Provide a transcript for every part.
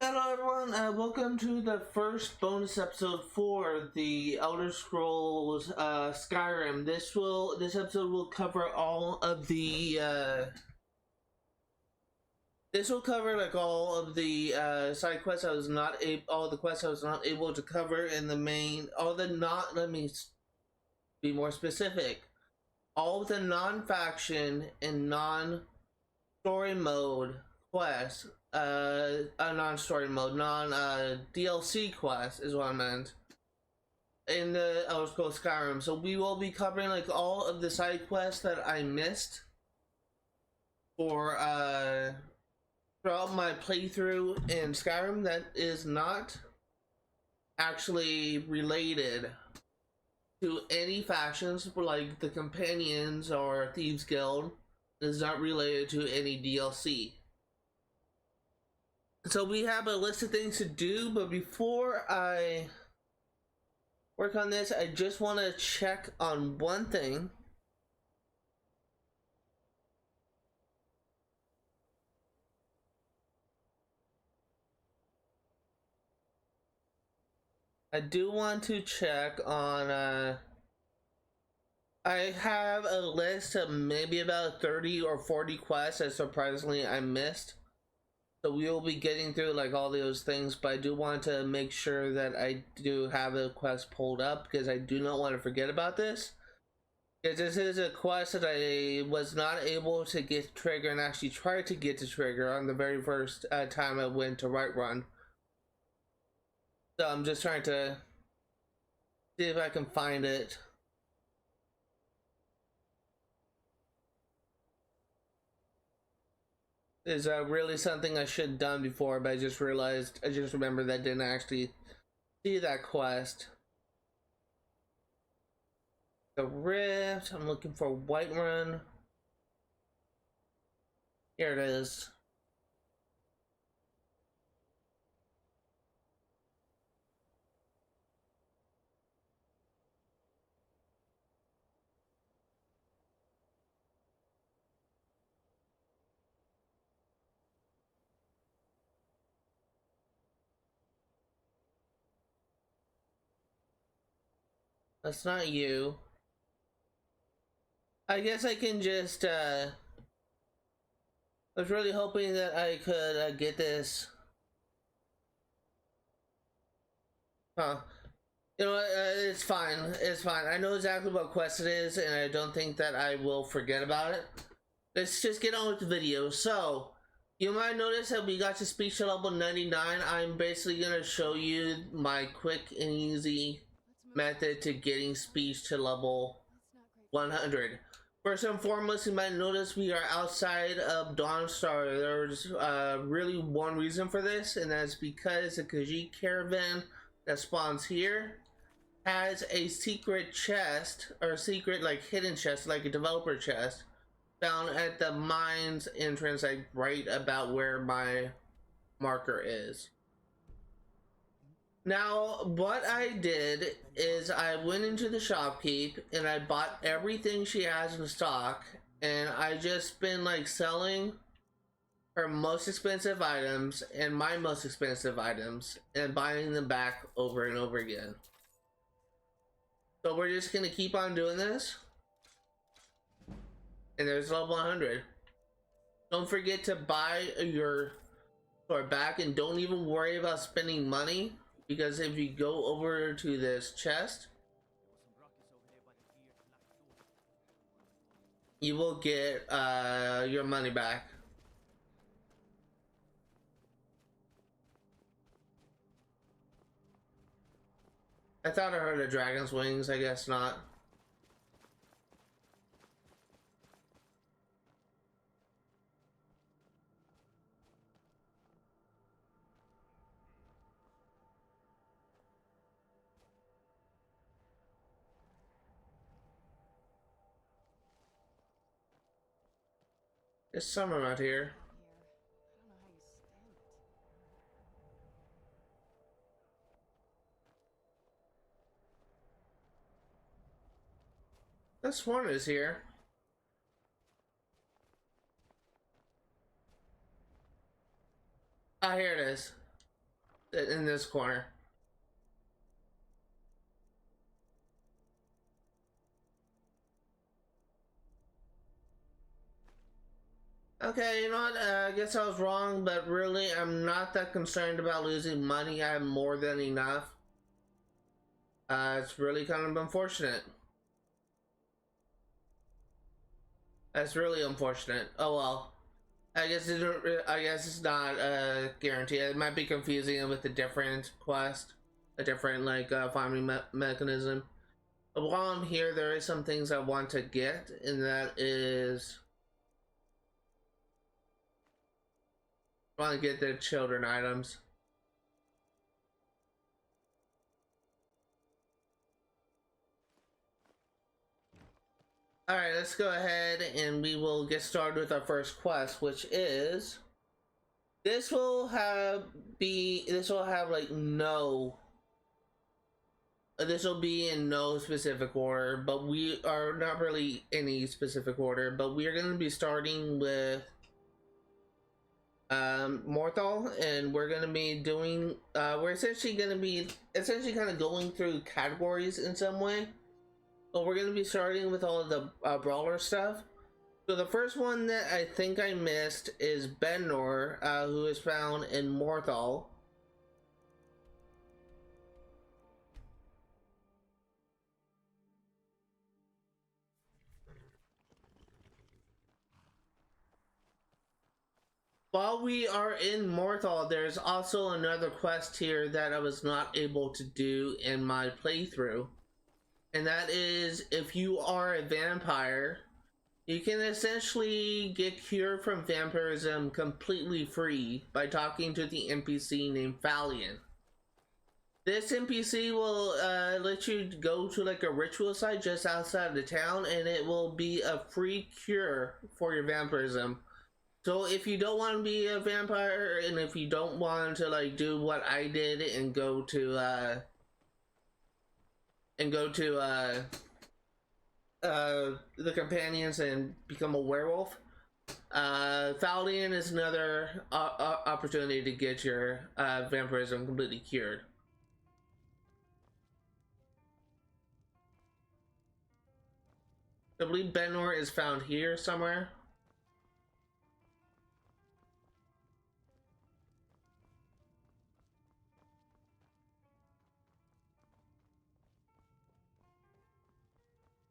Hello everyone, welcome to the first bonus episode for the Elder Scrolls Skyrim. This episode will cover all of the this will cover like all of the side quests I was not all the quests I was not able to cover in the main, let me be more specific. All of the non-faction and non-story mode quests, non-story mode, DLC quest is what I meant in the Elder Scrolls Skyrim. So we will be covering like all of the side quests that I missed for throughout my playthrough in Skyrim that is not actually related to any factions, like the Companions or Thieves Guild. Is not related to any DLC. So we have a list of things to do, but before I work on this, I just want to check on one thing. I do want to check on, I have a list of maybe about 30 or 40 quests that surprisingly I missed. So we will be getting through like all those things, but I do want to make sure that I do have a quest pulled up because I do not want to forget about this. Because this is a quest that I was not able to get trigger and actually tried to get to trigger on the very first time I went to Whiterun. So I'm just trying to see if I can find it. Is really something I should have done before, but I just remembered that I didn't actually see that quest. The Rift, I'm looking for Whiterun. Here it is. That's not you. I guess I can just, I was really hoping that I could get this. Huh. You know what, it's fine. It's fine. I know exactly what quest it is, and I don't think that I will forget about it. Let's just get on with the video. So, you might notice that we got to speech to level 99. I'm basically going to show you my quick and easy method to getting speech to level 100. First and foremost, you might notice we are outside of Dawnstar. There's really one reason for this, and that's because the Khajiit caravan that spawns here has a secret chest, or secret like hidden chest, like a developer chest, found at the mines entrance, like right about where my marker is. Now, what I did is I went into the shopkeep and I bought everything she has in stock, and I just been like selling her most expensive items and my most expensive items and buying them back over and over again. So we're just gonna keep on doing this. And there's level 100. Don't forget to buy your store back, and don't even worry about spending money, because if you go over to this chest, you will get your money back. I thought I heard a dragon's wings, I guess not. There's someone out here. This one is here. Ah, here it is. in this corner. Okay, you know what? I guess I was wrong, but really, I'm not that concerned about losing money. I have more than enough. It's really kind of unfortunate. That's really unfortunate. Oh well. I guess it's not guaranteed. It might be confusing with a different quest, a different like farming mechanism. But while I'm here, there is some things I want to get, and that is I want to get the children items. Alright, let's go ahead and we will get started with our first quest, which is this will have like no, this will be in no specific order, but we are not really any specific order, but we are going to be starting with Morthal, and we're going to be doing we're essentially going to be kind of going through categories in some way. But we're going to be starting with all of the brawler stuff. So the first one that I think I missed is Benor, who is found in Morthal. While we are in Morthal, there's also another quest here that I was not able to do in my playthrough. And that is, if you are a vampire, you can essentially get cured from vampirism completely free by talking to the NPC named Valiant. This NPC will let you go to like a ritual site just outside of the town, and it will be a free cure for your vampirism. So if you don't want to be a vampire, and if you don't want to like do what I did and go to the companions and become a werewolf, Valiant is another opportunity to get your vampirism completely cured. I believe Benor is found here somewhere.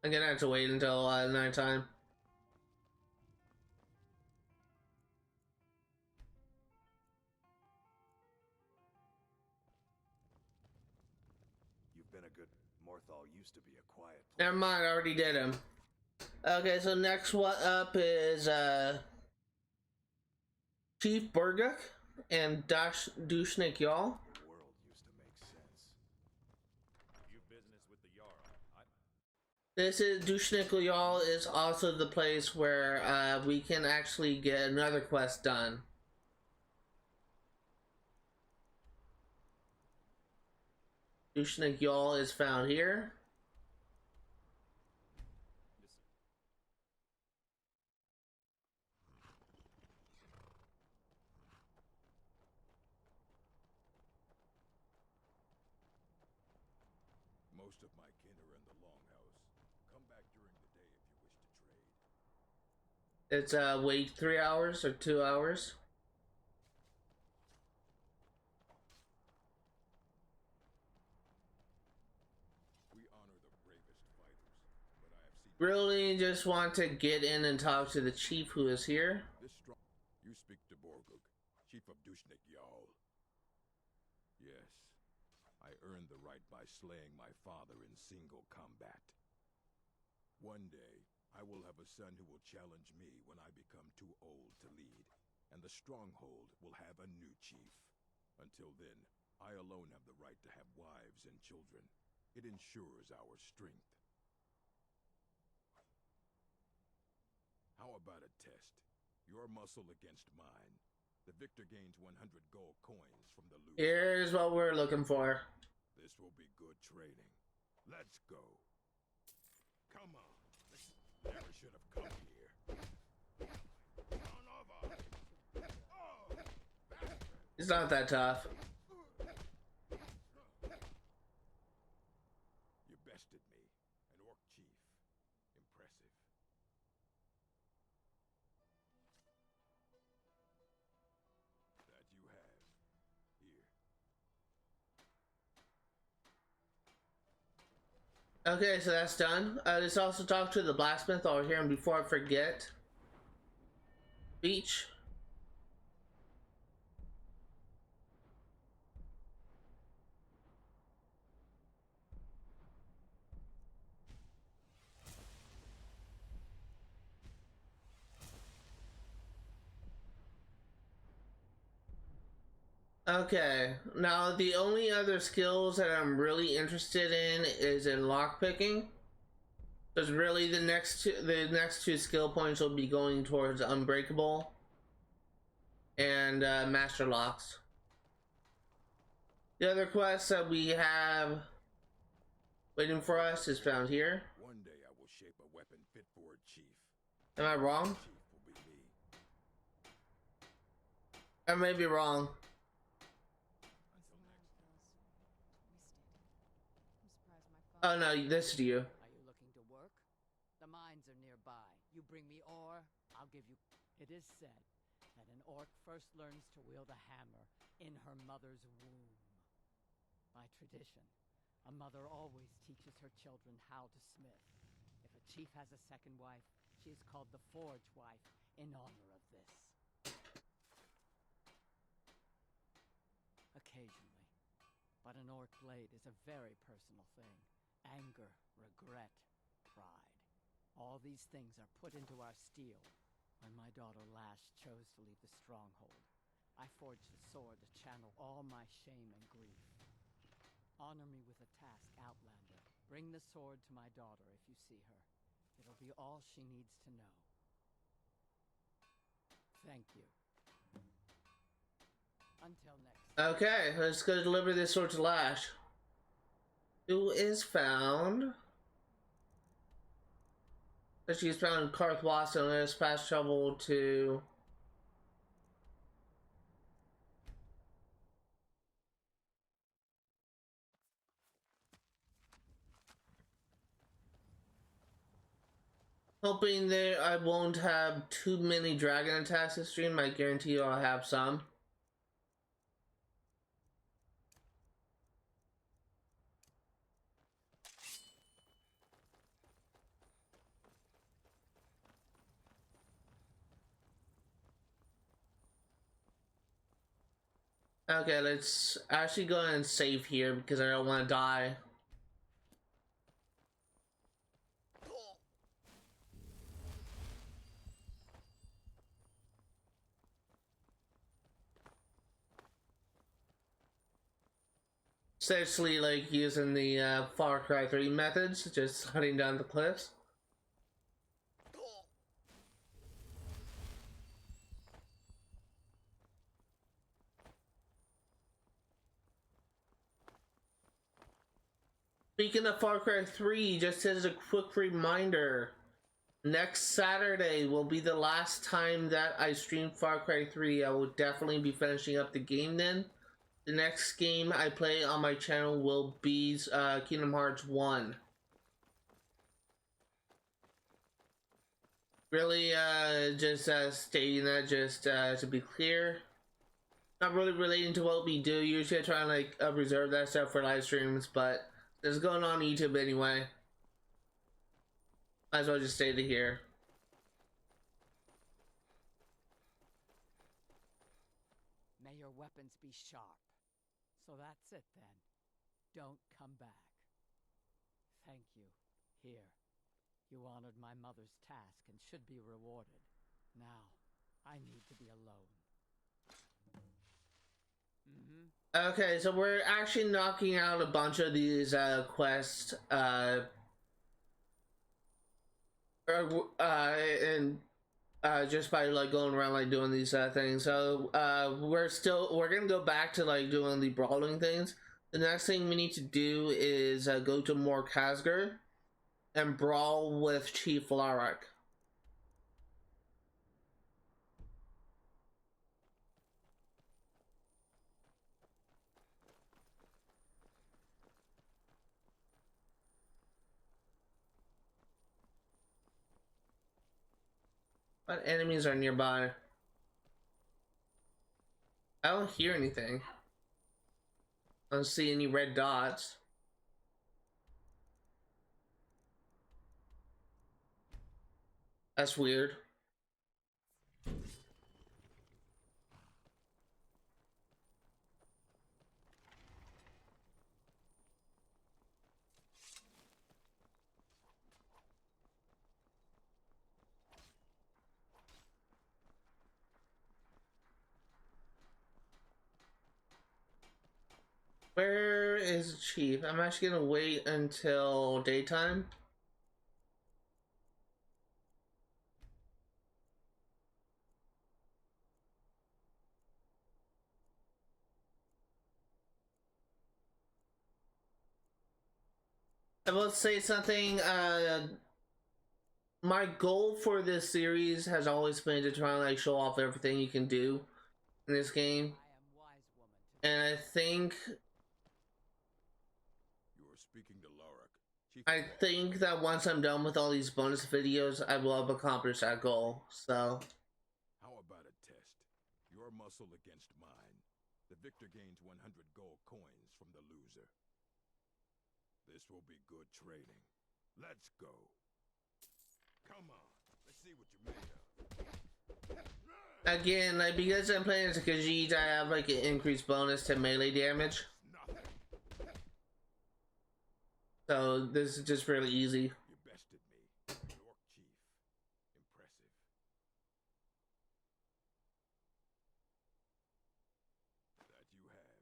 I'm gonna have to wait until nighttime. You've been a good Morthal used to be a quiet place. Never mind, I already did him. Okay, so next what up is Chief Burguk and Dushnik Y'all. The world used to make sense. You business with the Jarl. This is Dushnik Y'all is also the place where we can actually get another quest done. Dushnik Y'all is found here. Most of my kin are in the Longhouse. Come back during the day if you wish to trade. It's wait 3 hours or 2 hours. We honor the bravest fighters, but I have seen Really just want to get in and talk to the chief who is here. this strong. You speak to Burguk, chief of Dushnik Jarl. Yes, I earned the right by slaying my father in single combat. One day, I will have a son who will challenge me when I become too old to lead, and the stronghold will have a new chief. Until then, I alone have the right to have wives and children. It ensures our strength. How about a test? Your muscle against mine. The victor gains 100 gold coins from the loser. Here's what we're looking for. This will be good training. Let's go. Come on. Never should have come here. Son of a... Oh, It's not that tough. Okay, so that's done. Let's also talk to the blacksmith over here, and before I forget, beach. Okay, now the only other skills that I'm really interested in is in lockpicking. Because really the next two skill points will be going towards Unbreakable and Master Locks. The other quest that we have waiting for us is found here. One day I will shape a weapon fit for a chief. Am I wrong? Chief will be me. I may be wrong. Oh no, this is you. Are you looking to work? The mines are nearby. You bring me ore, I'll give you... It is said that an orc first learns to wield a hammer in her mother's womb. By tradition, a mother always teaches her children how to smith. If a chief has a second wife, she is called the Forge Wife in honor of this. Occasionally. But an orc blade is a very personal thing. Anger, regret, pride. All these things are put into our steel. When my daughter Lash chose to leave the stronghold, I forged a sword to channel all my shame and grief. Honor me with a task, Outlander. Bring the sword to my daughter if you see her. It'll be all she needs to know. Thank you. Until next time. Okay, let's go deliver this sword to Lash. Who is found? She's found in Karthwasten and has fast travel to... Hoping that I won't have too many dragon attacks this stream. I guarantee you I'll have some. Okay, let's actually go ahead and save here because I don't want to die. Essentially like using the Far Cry 3 methods, just heading down the cliffs. Speaking of Far Cry 3, just as a quick reminder, next Saturday will be the last time that I stream Far Cry 3. I will definitely be finishing up the game then. The next game I play on my channel will be Kingdom Hearts 1. Really, just stating that just to be clear. Not really relating to what we do. Usually I try and like reserve that stuff for live streams, but it's going on YouTube anyway. Might as well just stay to here. May your weapons be sharp. So that's it then. Don't come back. Thank you. Here. You honored my mother's task and should be rewarded. Now, I need to be alone. Okay, so we're actually knocking out a bunch of these quests and just by like going around like doing these things. So we're gonna go back to like doing the brawling things. The next thing we need to do is go to Morkazgar and brawl with Chief Larak. What enemies are nearby? I don't hear anything. I don't see any red dots. That's weird. Where is Chief? I'm actually gonna wait until daytime. I will say something, my goal for this series has always been to try and like show off everything you can do in this game. And I think Speaking to Larak, Chief I think that once I'm done with all these bonus videos, I will have accomplished that goal. So how about a test? Your muscle against mine. The victor gains 100 gold coins from the loser. This will be good trading. Let's go. Come on, let's see what you're made of. again, like because I'm playing as a Khajiit, I have like an increased bonus to melee damage. Nothing. So this is just really easy. You bested me, York Chief. Impressive. That you have.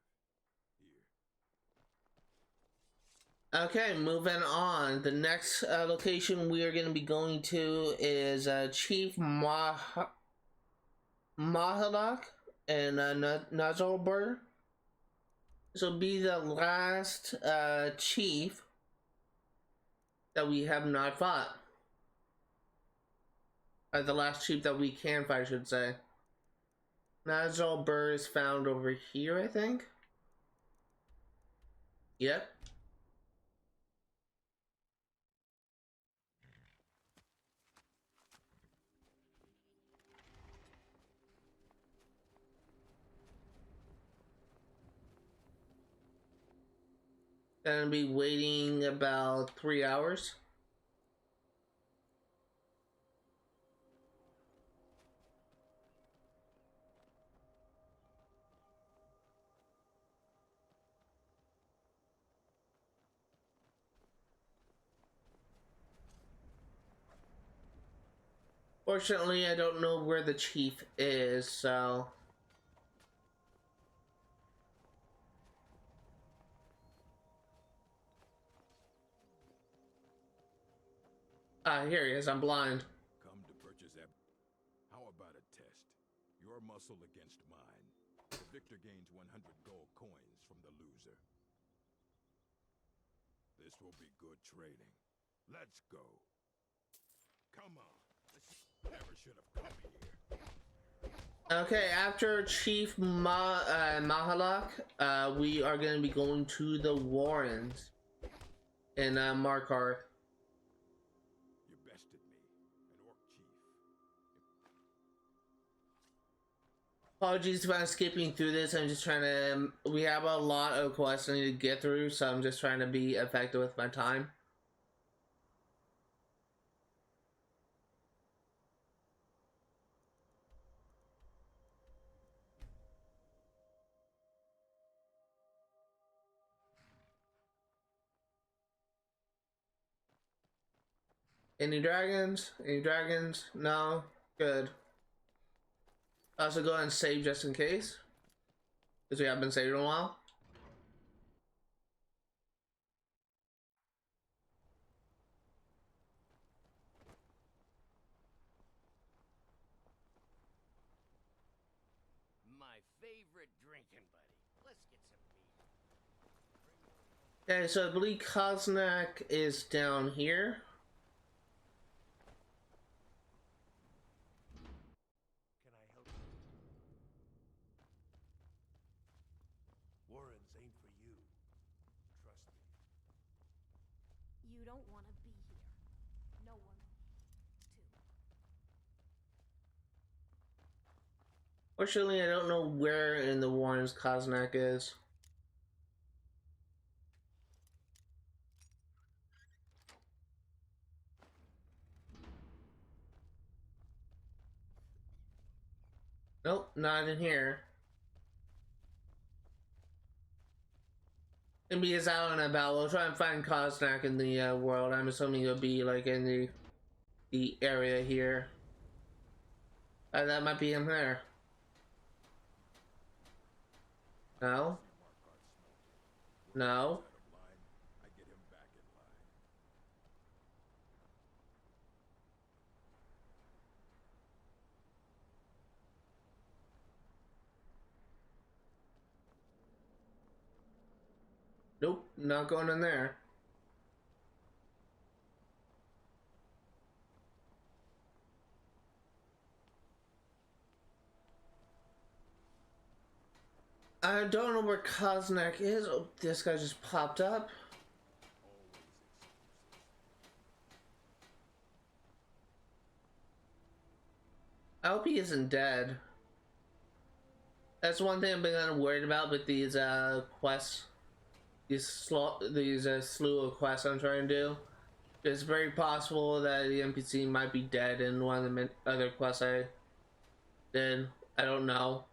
Here. Okay, moving on. The next location we are going to be going to is Chief Mahulakh in Nazalbur. This will be the last chief that we have not fought. The last chief that we can fight, I should say. Nazalbur is found over here, I think. Yep. Gonna be waiting about 3 hours. Fortunately, I don't know where the chief is, so here he is. I'm blind. Come to purchase How about a test? Your muscle against mine. The victor gains 100 gold coins from the loser. This will be good trading. Let's go. Come on. Never should have come here. Okay, after Chief Mahulakh, we are going to be going to the Warrens in Markarth. You bested me, an orc chief. Apologies if I'm skipping through this. I'm just trying to. We have a lot of quests I need to get through, so I'm just trying to be effective with my time. Any dragons? Any dragons? No? Good. I'll also go ahead and save just in case, because we haven't been saving in a while. My favorite drinking buddy. Let's get some meat. Okay, so I believe Koznak is down here. Can I help you? Warrens ain't for you. Trust me. You don't want to be here. No one to. Fortunately, I don't know where in the Warrens Koznak is. Nope, not in here. And because out and about, we'll try and find Koznak in the world. I'm assuming it'll be like in the area here. That might be in there. No. No. I get him back in line. Nope, not going in there. I don't know where Koznak is. Oh, this guy just popped up. I hope he isn't dead. That's one thing I've been kind of worried about with these quests. These slew of quests I'm trying to do. It's very possible that the NPC might be dead in one of the other quests I did. I don't know.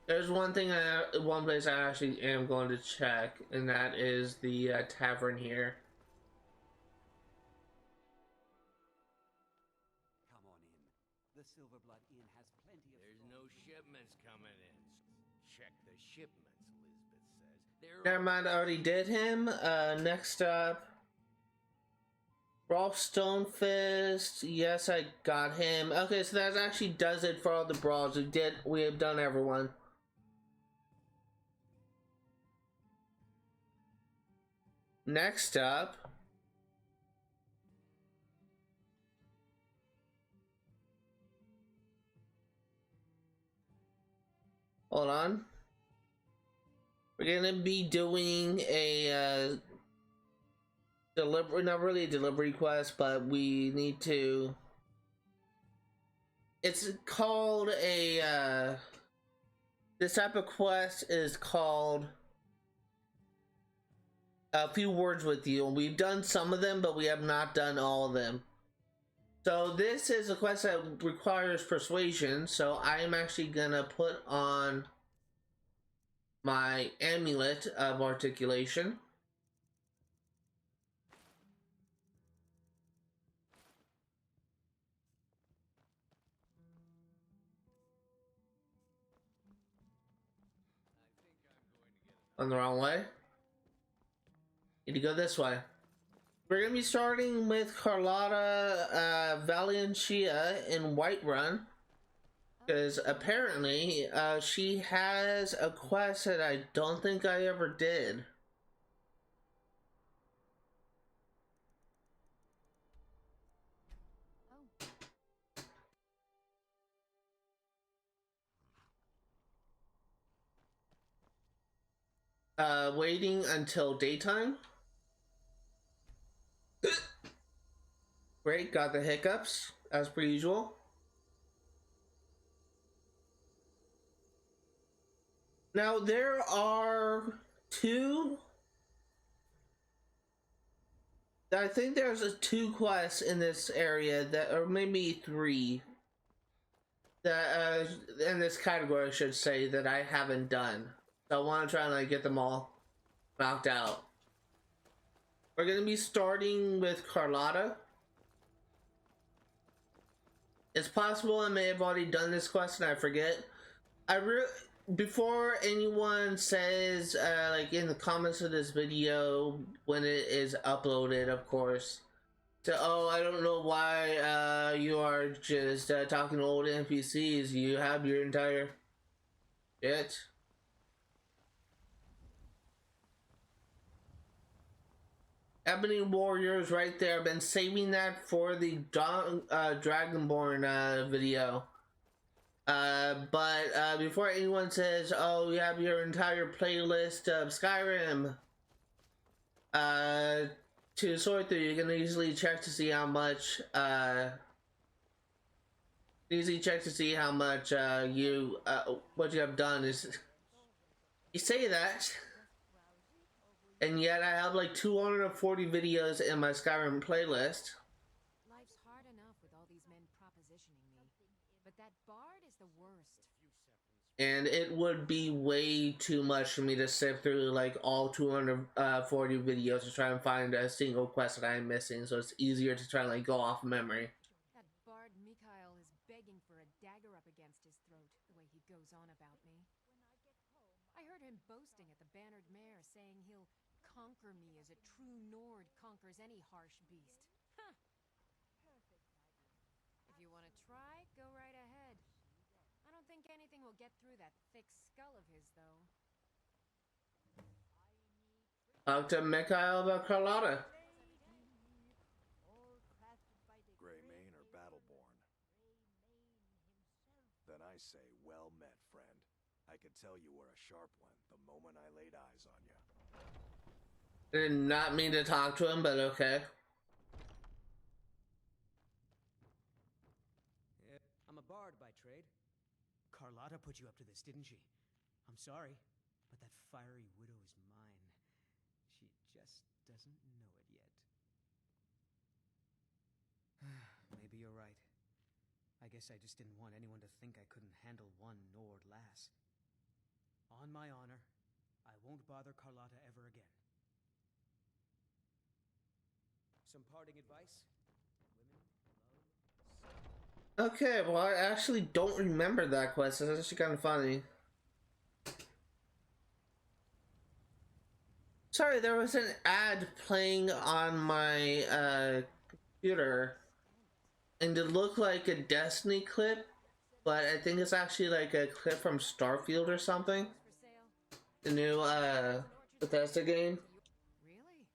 There's one place I actually am going to check, and that is the tavern here. Come on in. The Silverblood Inn has plenty of. There's no shipments coming in. Check the shipments, Lisbeth says. Never mind, I already did him. Next up, Brawl Stonefist. Yes, I got him. Okay, so that actually does it for all the brawls. We have done everyone. Next up, hold on. We're gonna be doing a delivery, not really a delivery quest, but we need to. It's called a. This type of quest is called A Few Words with You, and we've done some of them, but we have not done all of them. So this is a quest that requires persuasion, so I am actually gonna put on my amulet of articulation. On the wrong way. Need to go this way. We're gonna be starting with Carlotta Valencia in Whiterun, because apparently she has a quest that I don't think I ever did. Waiting until daytime. Great, got the hiccups as per usual. Now there are two. I think there's two quests in this area that, or maybe three, that in this category I should say, that I haven't done. So I want to try and like get them all knocked out. We're gonna be starting with Carlotta. It's possible I may have already done this quest and I forget. Before anyone says like in the comments of this video when it is uploaded, of course, so oh, I don't know why you are just talking to old NPCs. You have your entire shit. Ebony Warriors right there. I've been saving that for the Dragonborn video. But before anyone says, oh, you have your entire playlist of Skyrim to sort through, you can easily check to see how much, what you have done is, you say that, and yet I have like 240 videos in my Skyrim playlist. Life's hard enough with all these men propositioning me, but that and it would be way too much for me to sift through like all 240 videos to try and find a single quest that I'm missing. So it's easier to try and like go off memory. That bard Mikhail is begging for a dagger up against his throat, the way he goes on about me. I heard him boasting at the Bannered Mare, saying he'll conquer me as a true Nord conquers any harsh beast. Huh. If you want to try, go right ahead. I don't think anything will get through that thick skull of his, though. Talk to Mikhail about Carlotta. Grey Mane or Battleborn? Then I say, well met, friend. I could tell you were a sharp one the moment I laid eyes on you. Did not mean to talk to him, but okay. Yeah, I'm a bard by trade. Carlotta put you up to this, didn't she? I'm sorry, but that fiery widow is mine. She just doesn't know it yet. Maybe you're right. I guess I just didn't want anyone to think I couldn't handle one Nord lass. On my honor, I won't bother Carlotta ever again. Some parting advice? Women love... Okay, well, I actually don't remember that quest. It's actually kind of funny. Sorry, there was an ad playing on my computer, and it looked like a Destiny clip, but I think it's actually like a clip from Starfield or something. The new Bethesda game. Really?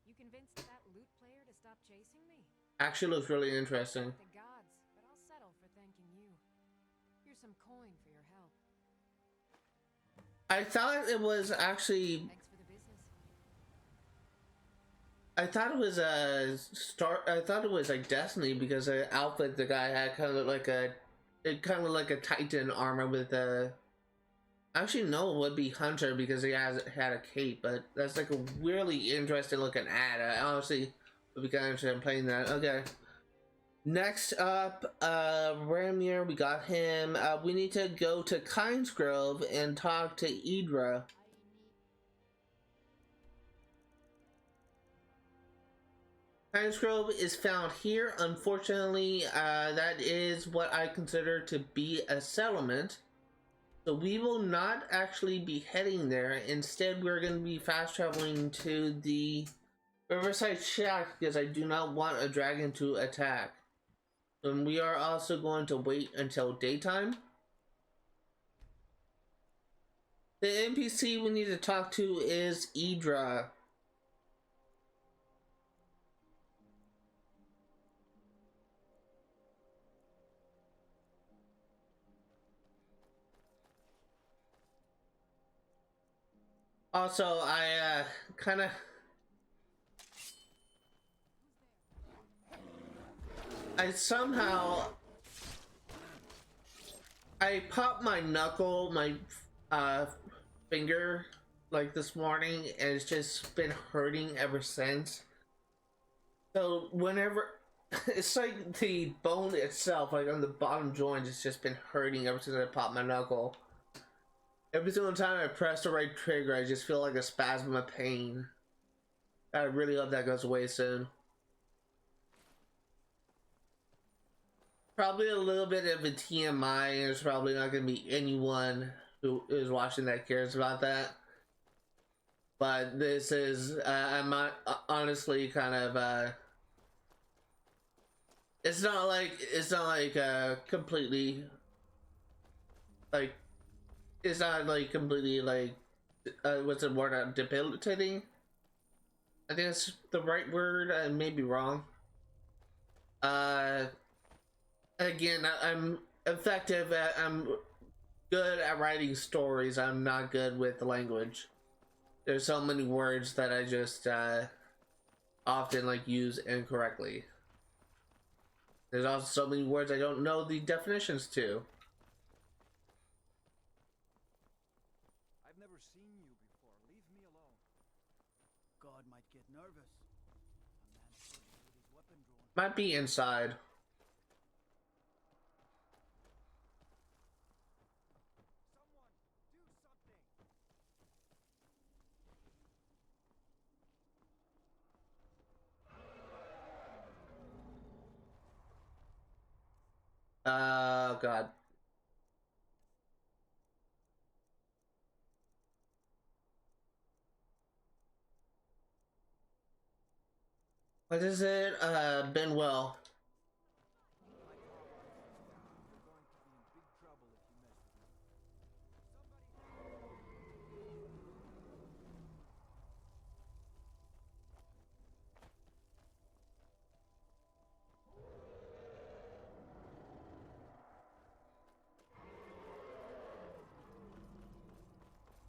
You convinced that loot player to stop chasing me? Actually looks really interesting. The gods, but I'll settle for thanking you. Here's some coin for your help. I thought it was actually... Thanks for the business. I thought it was I thought it was like Destiny because the outfit the guy had kind of like a... It kind of like a Titan armor with a... Actually, no, it would be Hunter because he had a cape, but that's like a really interesting looking ad. I honestly would be kind of interested in playing that. Okay. Next up, Ramir, we got him. We need to go to Kynesgrove and talk to Idra. Kynesgrove is found here. Unfortunately, that is what I consider to be a settlement. So we will not actually be heading there. Instead, we're going to be fast traveling to the Riverside Shack because I do not want a dragon to attack. And we are also going to wait until daytime. The NPC we need to talk to is Idra. Also, I kind of... I somehow... I popped my knuckle, my finger, like this morning, and it's just been hurting ever since. So whenever... It's like the bone itself, like on the bottom joint, it's just been hurting ever since I popped my knuckle. Every single time I press the right trigger, I just feel like a spasm of pain. I really hope that goes away soon. Probably a little bit of a TMI, and there's probably not going to be anyone who is watching that cares about that. But this is, I'm not, honestly kind of, it's not like completely, like, it's not like completely like what's the word, debilitating? I think that's the right word. I may be wrong. Again, I'm effective at, I'm good at writing stories. I'm not good with the language. There's so many words that I just often like use incorrectly. There's also so many words I don't know the definitions to. God might get nervous. A man approaches with his weapon drawn. Might be inside. Oh god. What is it? Ben well. You're going to be in big trouble if you mess with me.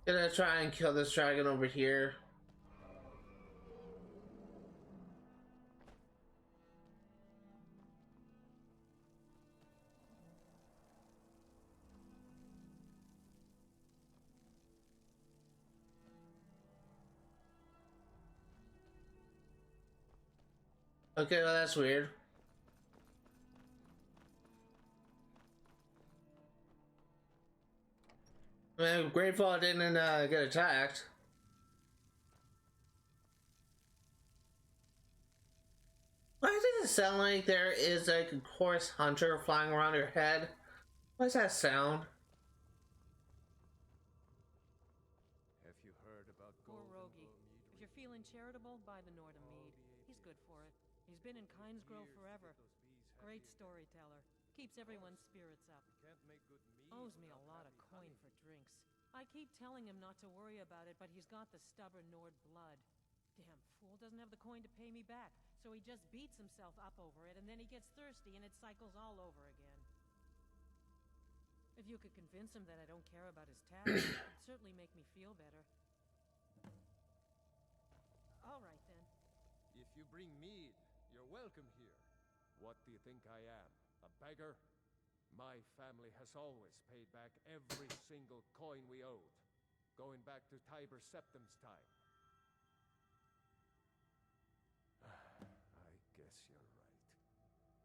Gonna try and kill this dragon over here. Okay, well that's weird. I'm grateful I didn't get attacked. Why does it sound like there is like a chorus hunter flying around your head? What does that sound? Have you heard about Poor Golden Roggi. Bow mead If you're feeling charitable, buy the Nordham mead. He's good for it. He's been in Kynes Grove forever. Great storyteller. Keeps everyone's spirits up. Can't make good mead Owes me a without lot of having coin honey. for drinks. I keep telling him not to worry about it, but he's got the stubborn Nord blood. Damn fool doesn't have the coin to pay me back, so he just beats himself up over it, and then he gets thirsty and it cycles all over again. If you could convince him that I don't care about his talent, it'd certainly make me feel better. All right then. If you bring mead, you're welcome here. What do you think I am? A beggar? My family has always paid back every single coin we owed, going back to Tiber Septim's time. I guess you're right.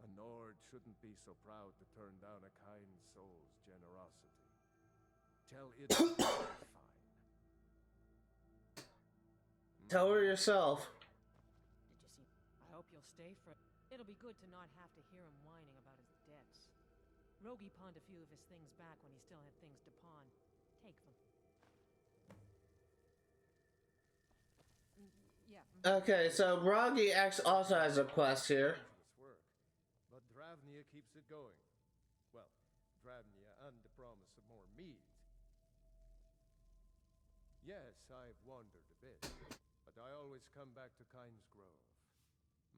A Nord shouldn't be so proud to turn down a kind soul's generosity. Tell it to be fine. Tell her yourself. Did you see? I hope you'll stay for... It'll be good to not have to hear him whining about his debts. Roggi pawned a few of his things back when he still had things to pawn. Take them. Yeah. Okay, so Roggi also has a quest here. Dangerous work, but Dravnia keeps it going. Well, Dravnia and the promise of more mead. Yes, I've wandered a bit, but I always come back to Kynes Grove.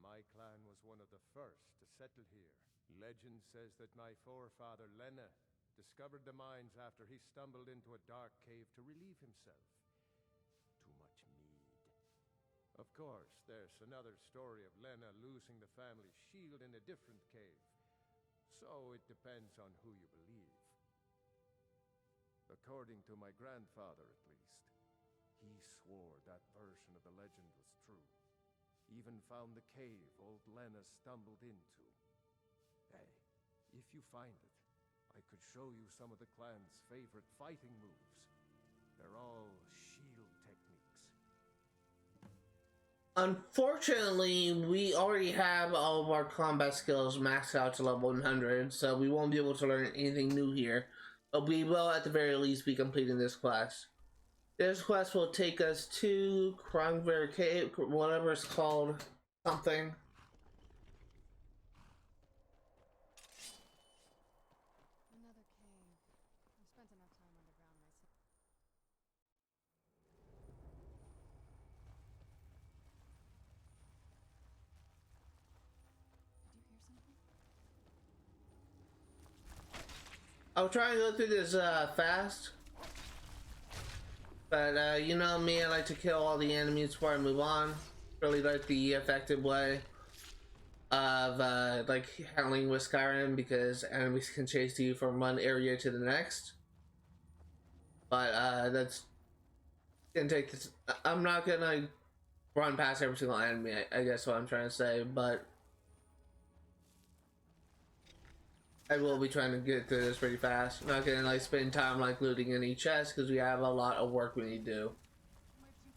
My clan was one of the first to settle here. Legend says that my forefather Lena discovered the mines after he stumbled into a dark cave to relieve himself. Too much mead. Of course, there's another story of Lena losing the family shield in a different cave. So it depends on who you believe. According to my grandfather, at least, he swore that version of the legend was true. Even found the cave old Lena stumbled into. Hey, if you find it, I could show you some of the clan's favorite fighting moves. They're all shield techniques. Unfortunately, we already have all of our combat skills maxed out to level 100, so we won't be able to learn anything new here. But we will, at the very least, be completing this quest. This quest will take us to Krongver Cave, whatever it's called, something. Another cave. I've spent enough time underground myself. Did you hear something? I'll try and go through this fast. But you know me, I like to kill all the enemies before I move on. Really like the effective way of like handling with Skyrim, because enemies can chase you from one area to the next. But that's gonna take this. I'm not gonna run past every single enemy, I guess what I'm trying to say, but I will be trying to get through this pretty fast. I'm not gonna like spend time like looting any chests, because we have a lot of work we need to do. Where'd you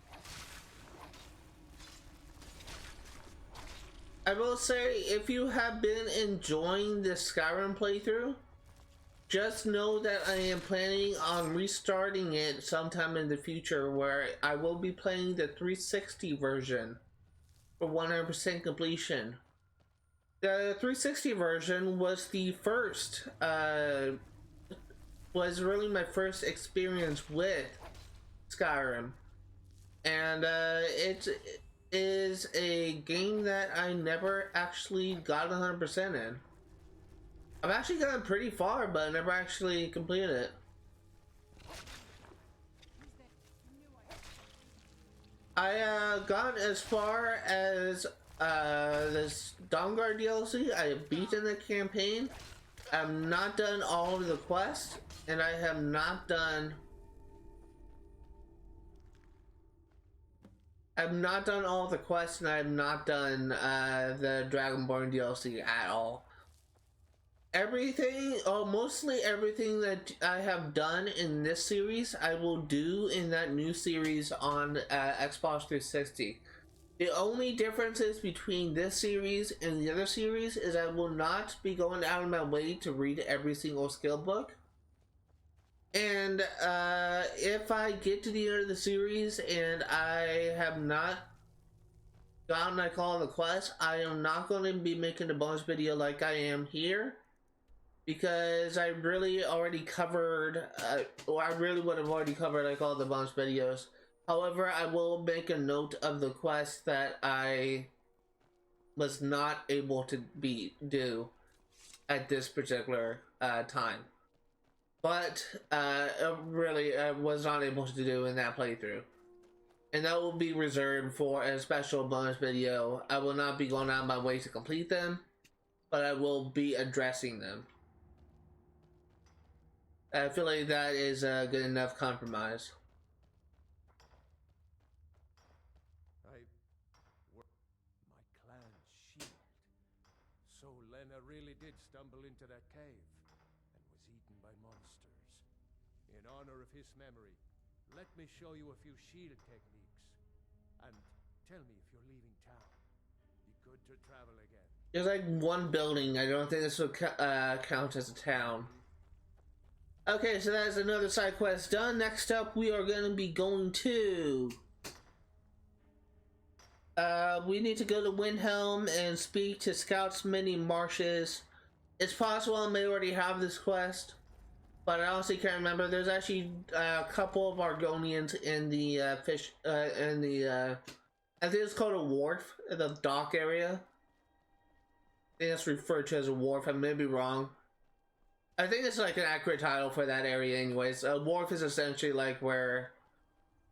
come from? I will say, if you have been enjoying this Skyrim playthrough, just know that I am planning on restarting it sometime in the future, where I will be playing the 360 version for 100% completion. The 360 version was the first, was really my first experience with Skyrim. And it is a game that I never actually got 100% in. I've actually gotten pretty far, but I never actually completed it. I got as far as this Dawnguard DLC. I have beaten the campaign. I've not done all of the quests, and I have not done all the quests, and I have not done the Dragonborn DLC at all. Everything, mostly everything that I have done in this series, I will do in that new series on Xbox 360. The only differences between this series and the other series is I will not be going out of my way to read every single skill book. And if I get to the end of the series and I have not gotten like all the quests, I am not going to be making a bonus video like I am here, because I really already covered, or I really would have already covered like all the bonus videos. However, I will make a note of the quest that I was not able to do at this particular time. But really, I was not able to do in that playthrough. And that will be reserved for a special bonus video. I will not be going out of my way to complete them, but I will be addressing them. I feel like that is a good enough compromise. My clan's shield. So Lena really did stumble into that cave and was eaten by monsters. In honor of his memory, let me show you a few shield techniques. And tell me if you're leaving town. Be good to travel again. There's like one building. I don't think this would count as a town. Okay, so that's another side quest done. Next up, we are going to be going to... we need to go to Windhelm and speak to Scout's Many Marshes. It's possible I may already have this quest, but I honestly can't remember. There's actually a couple of Argonians in the I think it's called a wharf, in the dock area. I think it's referred to as a wharf. I may be wrong. I think it's like an accurate title for that area anyways. A wharf is essentially like where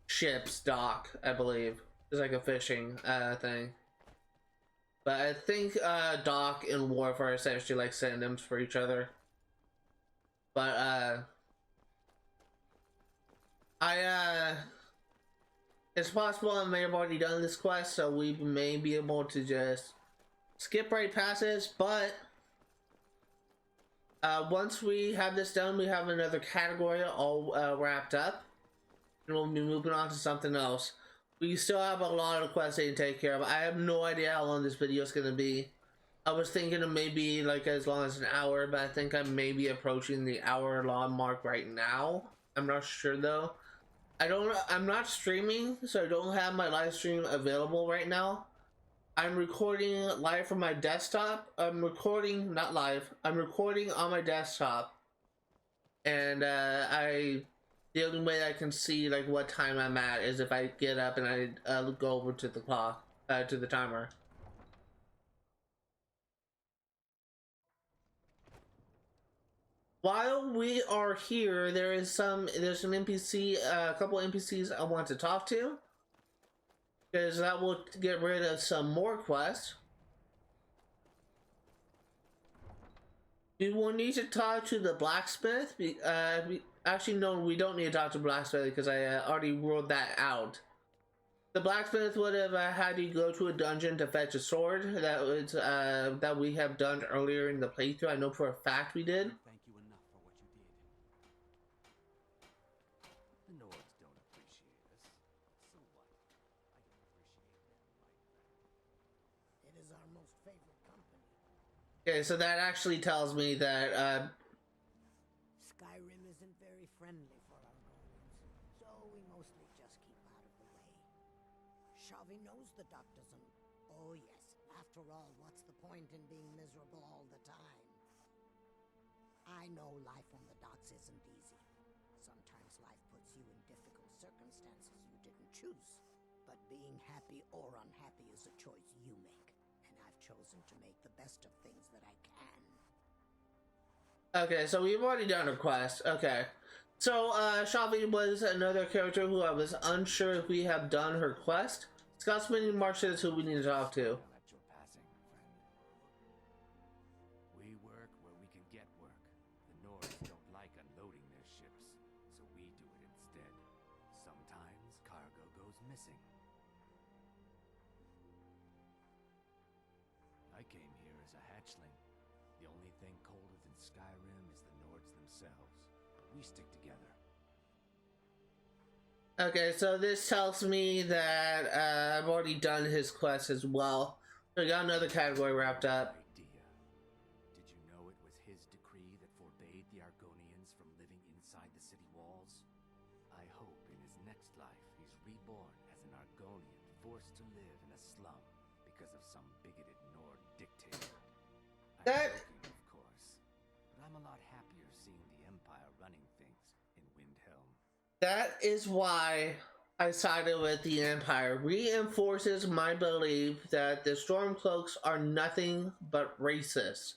ships dock, I believe. It's like a fishing thing. But I think dock and wharf are essentially like synonyms for each other. But it's possible I may have already done this quest, so we may be able to just skip right past this, but once we have this done, we have another category all wrapped up, and we'll be moving on to something else. We still have a lot of quests to take care of. I have no idea how long this video is going to be. I was thinking of maybe like as long as an hour, but I think I may be approaching the hour-long mark right now. I'm not sure though. I'm not streaming, so I don't have my live stream available right now. I'm recording live from my desktop. I'm recording, not live, I'm recording on my desktop. And the only way I can see like what time I'm at is if I get up and I go over to the clock, to the timer. While we are here, there's an NPC, a couple NPCs I want to talk to, because that will get rid of some more quests. We will need to talk to the blacksmith. Actually, no, we don't need to talk to the blacksmith because I already ruled that out. The blacksmith would have had you go to a dungeon to fetch a sword. That we have done earlier in the playthrough. I know for a fact we did. Thank you enough for what you did. The Nords don't appreciate us. So what? I can appreciate them right back. It is our most Okay, so that actually tells me that, Skyrim isn't very friendly for Argonians, so we mostly just keep out of the way. Shavi knows the dock doesn't... Oh yes, after all, what's the point in being miserable all the time? I know life on the docks isn't easy. Sometimes life puts you in difficult circumstances you didn't choose. But being happy or unhappy is a choice you make. And I've chosen to make the best of things that I can. okay, so we've already done a quest. Okay. So, Shavi was another character who I was unsure if we have done her quest. Scotsman Marshes who we need to talk to. At your passing, friend. We work where we can get work. The Nords don't like unloading their ships, so we do it instead. Sometimes cargo goes missing. I came here as a hatchling. The only thing colder than Skyrim is the Nords themselves. We stick together. Okay, so this tells me that I've already done his quest as well. So we got another category wrapped up. Idea. Did you know it was his decree that forbade the Argonians from living inside the city walls? I hope in his next life he's reborn as an Argonian forced to live in a slum because of some bigoted Nord dictator. I'm joking, of course, but I'm a lot happier seeing the Empire running things in Windhelm. That is why I sided with the Empire. Reinforces my belief that the Stormcloaks are nothing but racist.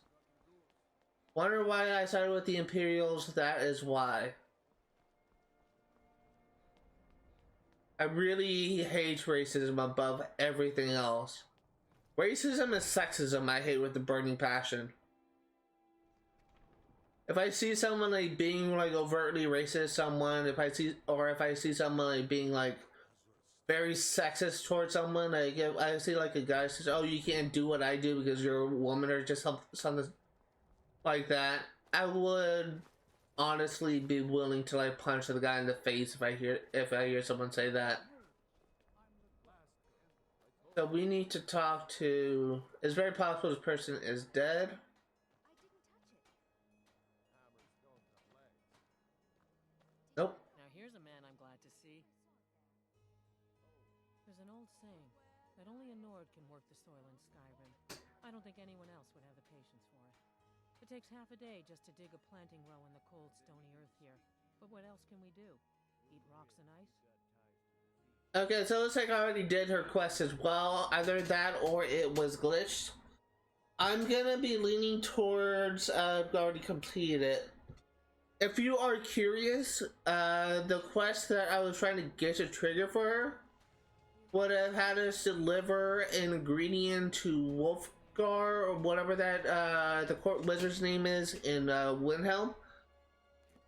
Wonder why I sided with the Imperials? That is why. I really hate racism above everything else. Racism and sexism I hate with a burning passion. If I see someone like being like overtly racist, if I see someone like being like very sexist towards someone, like if I see like a guy says, "Oh, you can't do what I do because you're a woman," or just something like that, I would honestly be willing to like punch the guy in the face if I hear someone say that. So we need to talk to. It's very possible this person is dead. Nope. Now here's a man I'm glad to see. There's an old saying that only a Nord can work the soil in Skyrim. I don't think anyone else would have the patience for it. It takes half a day just to dig a planting row in the cold, stony earth here. But what else can we do? Eat rocks and ice? Okay, so it looks like I already did her quest as well. Either that or it was glitched. I'm gonna be leaning towards I've already completed it. If you are curious, the quest that I was trying to get a trigger for her would have had us deliver an ingredient to Wolfgar or whatever that the court wizard's name is in Windhelm.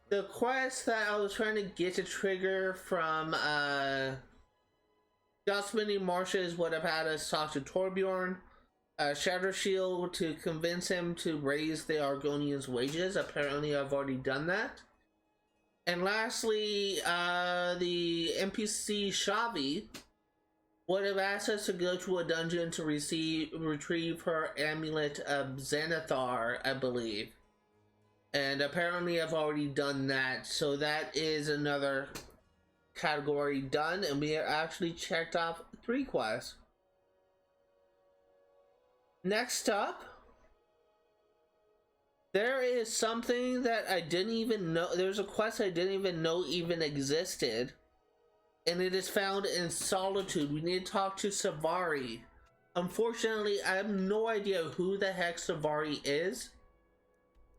The quest that I was trying to get a trigger from Gosmini Marshes would have had us talk to Torbjorn, Shadow Shield to convince him to raise the Argonians' wages. Apparently I've already done that. And lastly, the NPC Shavi would have asked us to go to a dungeon to retrieve her amulet of Xanathar, I believe. And apparently I've already done that. So that is another category done, and we have actually checked off 3 quests. Next up, there is something that I didn't even know. There's a quest I didn't even know even existed, and it is found in Solitude. We need to talk to Svari. Unfortunately, I have no idea who the heck Svari is,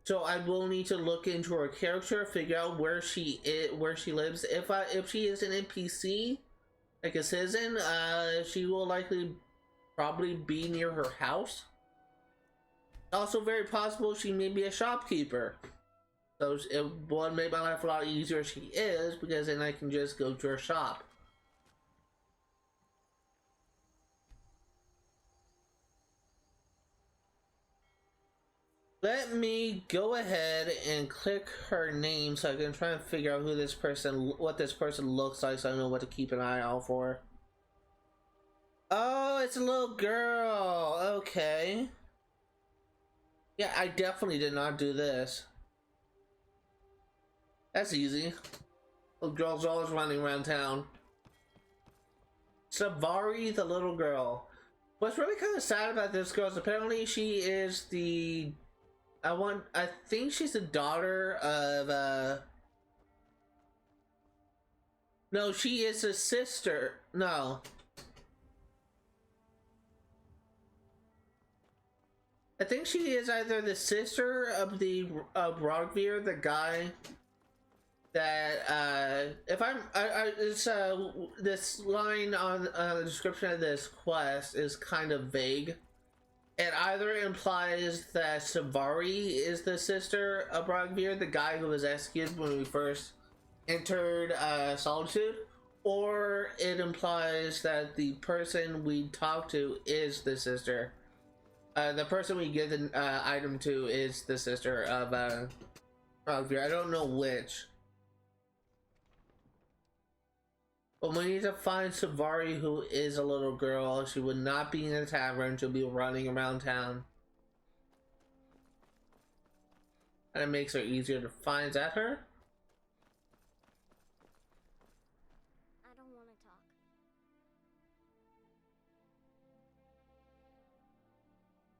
so I will need to look into her character, figure out where she lives. If she is an NPC, like a citizen, she will likely probably be near her house. Also very possible she may be a shopkeeper. So it would make my life a lot easier if she is, because then I can just go to her shop. Let me go ahead and click her name so I can try and figure out what this person looks like, so I know what to keep an eye out for. Oh, it's a little girl. Okay. Yeah, I definitely did not do this. That's easy. Little girl's always running around town. Svari, the little girl. What's really kind of sad about this girl is apparently she is the... I think she's the daughter of, no, she is a sister. No. I think she is either the sister of the Roggi, the guy that if it's this line on the description of this quest is kind of vague. It either implies that Svari is the sister of Roggi, the guy who was executed when we first entered Solitude, or it implies that the person we talk to is the sister. The person we give the item to is the sister of Roggi. I don't know which. But we need to find Svari, who is a little girl. She would not be in the tavern. She'll be running around town. And it makes her easier to find. Is that her? I don't want to talk.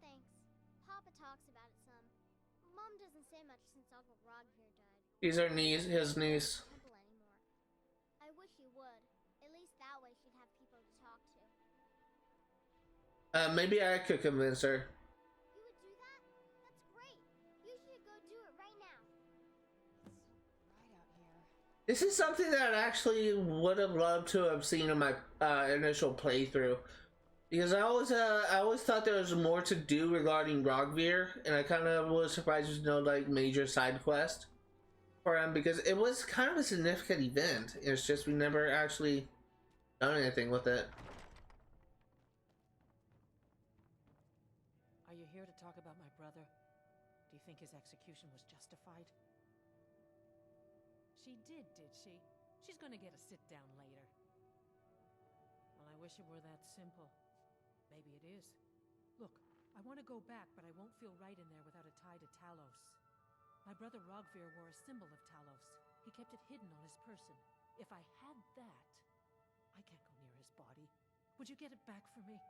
Thanks. Papa talks about it some. Mom doesn't say much since Uncle Roggi died. She's her niece, his niece. I wish he would. At least that way she'd have people to talk to. Maybe I could convince her. You would do that? That's great. You should go do it right now. Right out here. This is something that I actually would have loved to have seen in my initial playthrough, because I always thought there was more to do regarding Roggi, and I kind of was surprised there's no like major side quest for him, because it was kind of a significant event. It's just we never actually done anything with it. Are you here to talk about my brother? Do you think his execution was justified? She did she? She's gonna get a sit-down later. Well, I wish it were that simple. Maybe it is. Look, I want to go back, but I won't feel right in there without a tie to Talos. My brother Roggi wore a symbol of Talos. He kept it hidden on his person. If I had that, I can't go near his body. Would you get it back for me?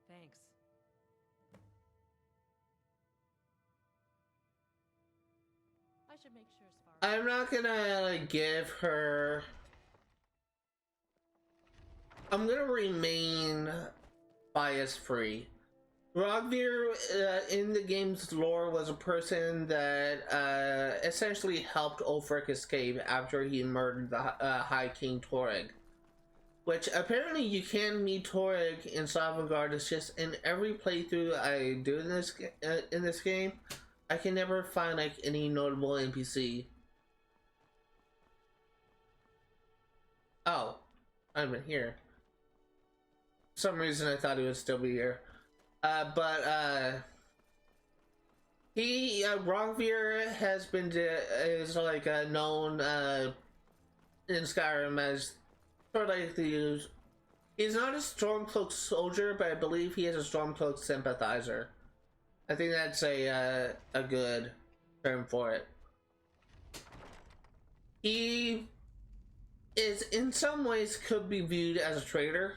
Thanks. I should make sure Svari... I'm not gonna like, give her... I'm gonna remain bias-free. Roggi, in the game's lore, was a person that essentially helped Ulfric escape after he murdered the High King Toreg. Which apparently you can meet Toreg in Sovngarde. It's just in every playthrough I do in this game, I can never find like any notable NPC. Oh, I'm in here. For some reason I thought he would still be here. Roggi has been known in Skyrim as sort of like he's not a Stormcloak soldier, but I believe he is a Stormcloak sympathizer. I think that's a good term for it. He is in some ways could be viewed as a traitor.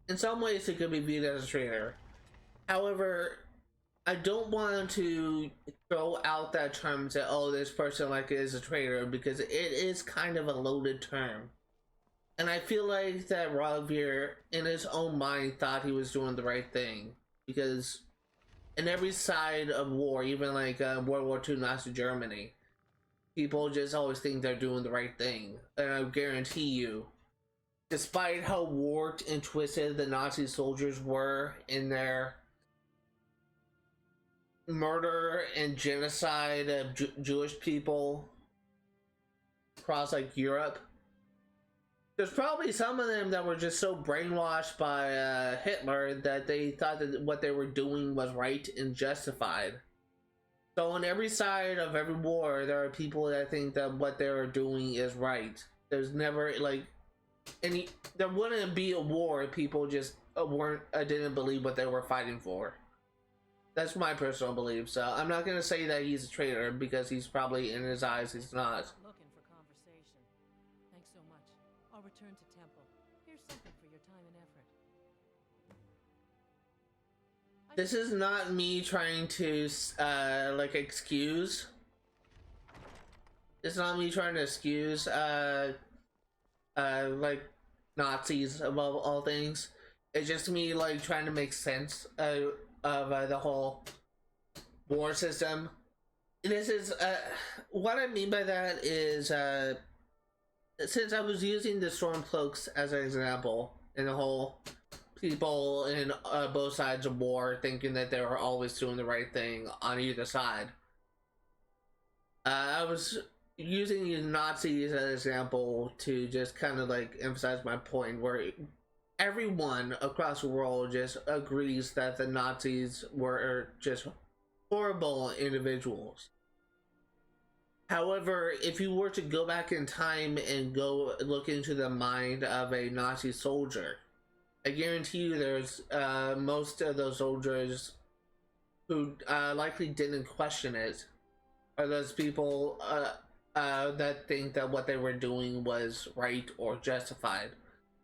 In some ways, it could be viewed as a traitor. However, I don't want to throw out that term and say, oh, this person like is a traitor, because it is kind of a loaded term. And I feel like that Roggi, in his own mind, thought he was doing the right thing. Because in every side of war, even like World War II Nazi Germany, people just always think they're doing the right thing. And I guarantee you, despite how warped and twisted the Nazi soldiers were in their murder and genocide of Jewish people across like Europe, there's probably some of them that were just so brainwashed by Hitler that they thought that what they were doing was right and justified. So on every side of every war, there are people that think that what they are doing is right. There's never like there wouldn't be a war if people just didn't believe what they were fighting for. That's my personal belief. So I'm not gonna say that he's a traitor because he's probably in his eyes he's not. Looking for conversation. Thanks so much. I'll return to temple. Here's something for your time and effort. This is not me trying to like excuse. It's not me trying to excuse like Nazis above all things. It's just me like trying to make sense of the whole war system. This is what I mean by that is since I was using the Stormcloaks as an example in the whole people in both sides of war thinking that they were always doing the right thing on either side. I was using the Nazis as an example to just kind of like emphasize my point where everyone across the world just agrees that the Nazis were just horrible individuals. However, if you were to go back in time and go look into the mind of a Nazi soldier, I guarantee you there's most of those soldiers who likely didn't question it are those people that think that what they were doing was right or justified.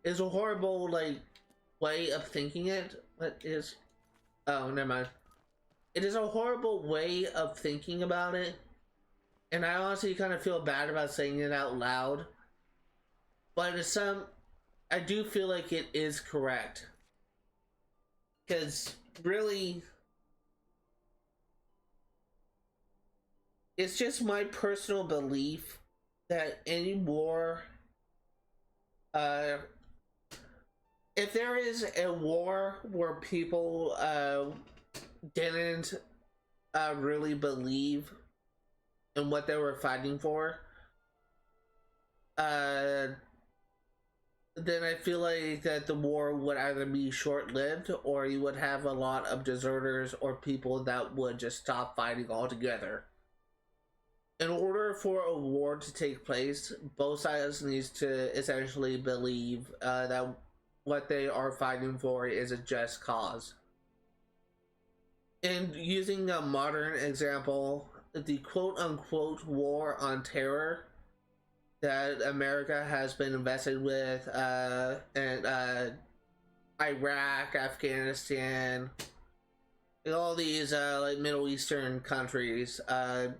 It's a horrible like way of thinking it. What is? Oh, never mind. It is a horrible way of thinking about it, and I honestly kind of feel bad about saying it out loud. But it's I do feel like it is correct, because really, it's just my personal belief that any war, if there is a war where people didn't really believe in what they were fighting for, then I feel like that the war would either be short-lived or you would have a lot of deserters or people that would just stop fighting altogether. In order for a war to take place, both sides needs to essentially believe that what they are fighting for is a just cause. And using a modern example, the quote-unquote war on terror that America has been invested with and Iraq, Afghanistan, and all these like Middle Eastern countries, on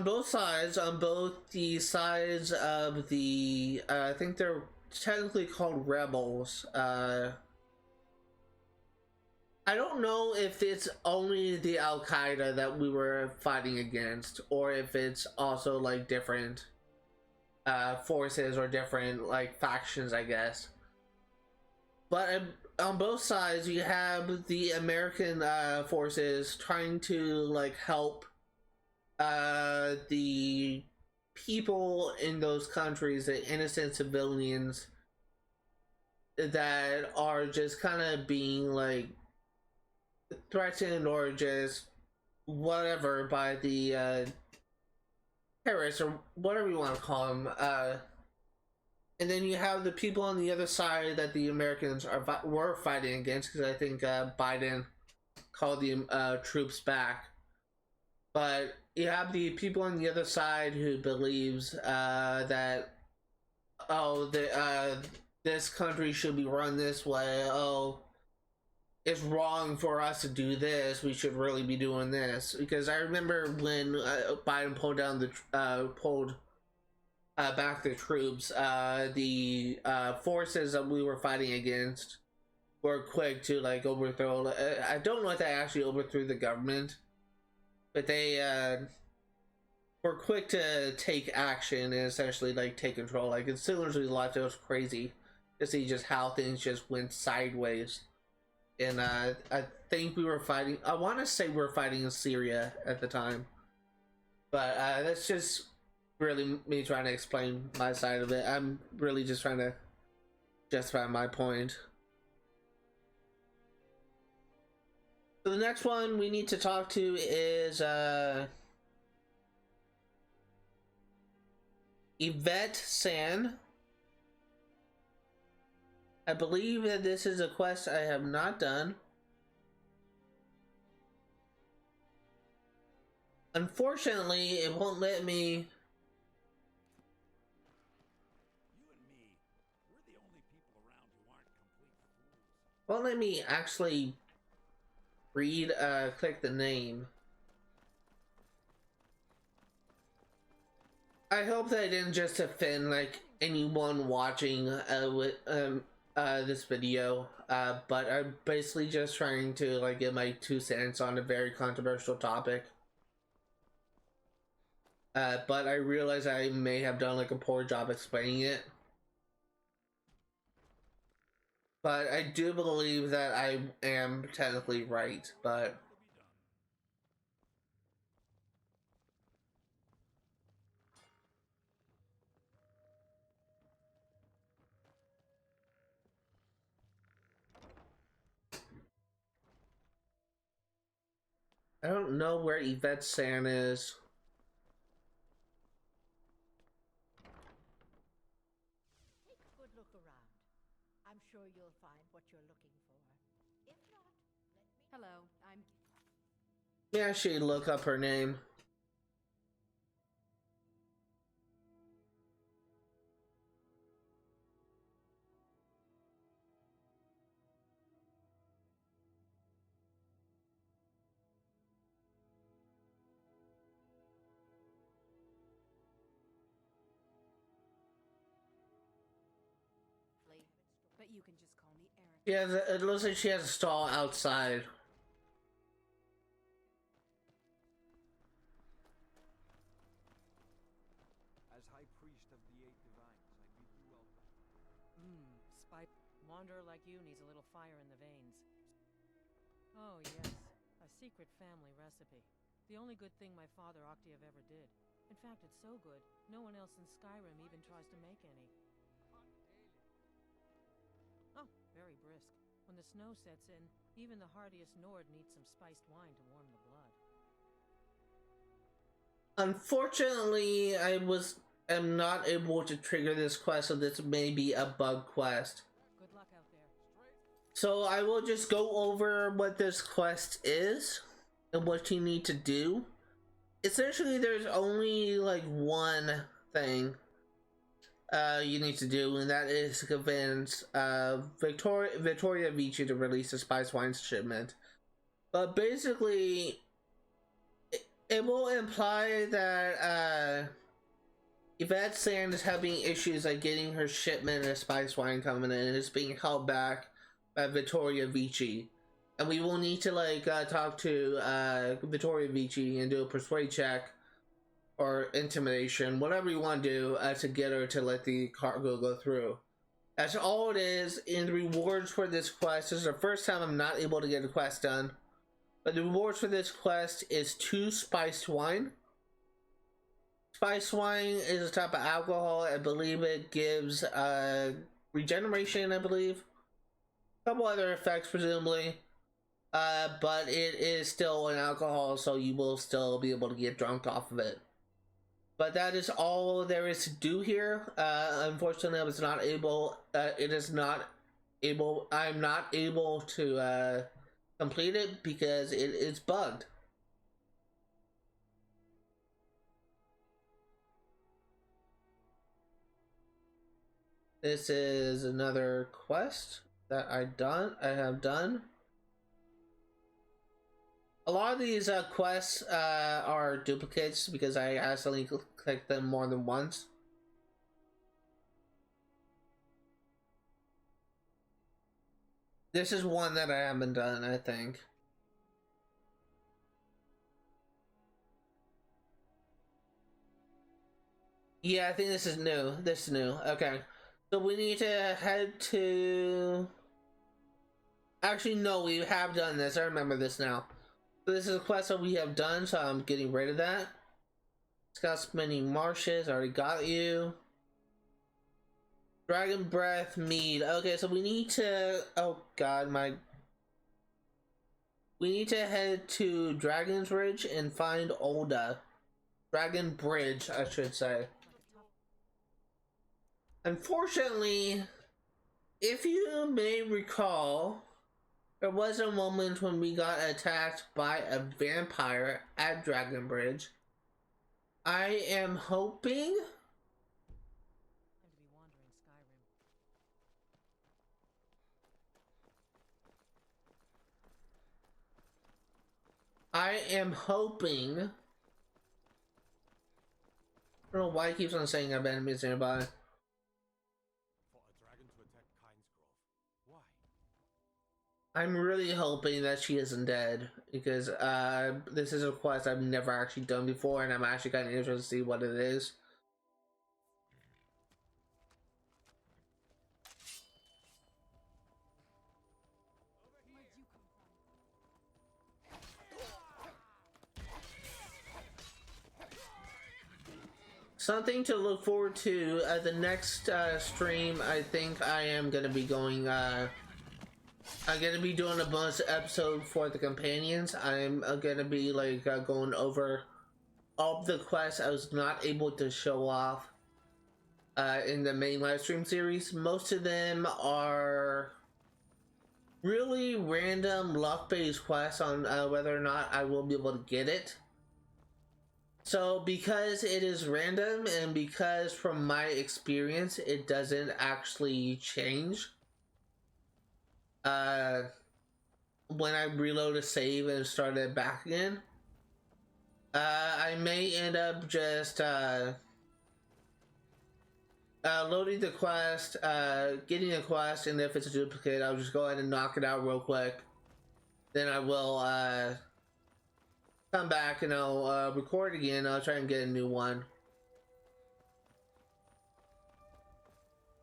both sides, on both the sides of the I think they're technically called rebels. I don't know if it's only the Al-Qaeda that we were fighting against, or if it's also like different forces or different like factions, I guess. But on both sides, you have the American forces trying to like help the people in those countries, the innocent civilians that are just kind of being like threatened or just whatever by the terrorists or whatever you want to call them, and then you have the people on the other side that the Americans were fighting against, because I think Biden called the troops back. But you have the people on the other side who believes that this country should be run this way. It's wrong for us to do this. We should really be doing this. Because I remember when Biden pulled back the troops, the forces that we were fighting against were quick to like overthrow. I don't know if they actually overthrew the government, but they were quick to take action and essentially like take control. Like as soon as we left, it was crazy to see just how things just went sideways. And I think we were fighting, I want to say we were fighting in Syria at the time. But that's just really me trying to explain my side of it. I'm really just trying to justify my point. So the next one we need to talk to is Yvette San. I believe that this is a quest I have not done. Unfortunately, it won't let me. You and me, we're the only people around who aren't complete fools. Won't let me actually read, click the name. I hope that I didn't just offend like anyone watching with this video, but I'm basically just trying to like get my 2 cents on a very controversial topic. But I realize I may have done like a poor job explaining it. But I do believe that I am technically right, but I don't know where Yvette's Sand is. Take a good look around. I'm sure you'll find what you're looking for. If not, let me... Hello, I'm... Yeah, she look up her name. But you can just call me Erik. Yeah, it looks like she has a stall outside. As High Priest of the Eight Divines, I bid you welcome. Wanderer like you needs a little fire in the veins. Oh yes, a secret family recipe. The only good thing my father Octave ever did. In fact, it's so good, no one else in Skyrim even tries to make any. Oh, very brisk. When the snow sets in, even the hardiest Nord needs some spiced wine to warm the blood. Unfortunately, am not able to trigger this quest, so this may be a bug quest. Good luck out there. So I will just go over what this quest is and what you need to do. Essentially, there's only like one thing you need to do, and that is to convince Victoria Vici to release the spice wine shipment. But basically, it will imply that Yvette Sand is having issues like getting her shipment of spice wine coming in, and it's being held back by Victoria Vici. And we will need to like talk to Victoria Vici and do a persuade check or intimidation, whatever you want to do, to get her to let the cargo go through. That's all it is. And the rewards for this quest, this is the first time I'm not able to get a quest done, but the rewards for this quest is 2 spiced wine. Spiced wine is a type of alcohol. I believe it gives regeneration, I believe. A couple other effects, presumably. But it is still an alcohol, so you will still be able to get drunk off of it. But that is all there is to do here. Unfortunately, I was not able. I'm not able to complete it because it is bugged. This is another quest that I have done. A lot of these quests are duplicates because I accidentally clicked them more than once. This is one that I haven't done, I think. Yeah, I think this is new. This is new. Okay. So we need to head to... Actually, no, we have done this. I remember this now. So this is a quest that we have done, so I'm getting rid of that. Scout Spinning Marshes, already got you. Dragon Breath Mead. Okay, so we need to... Oh god, we need to head to Dragon's Ridge and find Olda. Dragon Bridge, I should say. Unfortunately, If you may recall, there was a moment when we got attacked by a vampire at Dragon Bridge. I am hoping I don't know why he keeps on saying I have enemies nearby. I'm really hoping that she isn't dead, because this is a quest I've never actually done before, and I'm actually kind of interested to see what it is. Something to look forward to at the next stream. I think I am gonna be going. I'm gonna be doing a bonus episode for the companions. I'm gonna be like going over all the quests I was not able to show off in the main live stream series. Most of them are really random luck-based quests on whether or not I will be able to get it. So because it is random, and because from my experience it doesn't actually change when I reload a save and start it back again, I may end up just loading the quest, getting a quest, and if it's a duplicate, I'll just go ahead and knock it out real quick. Then I will come back and I'll record again. I'll try and get a new one.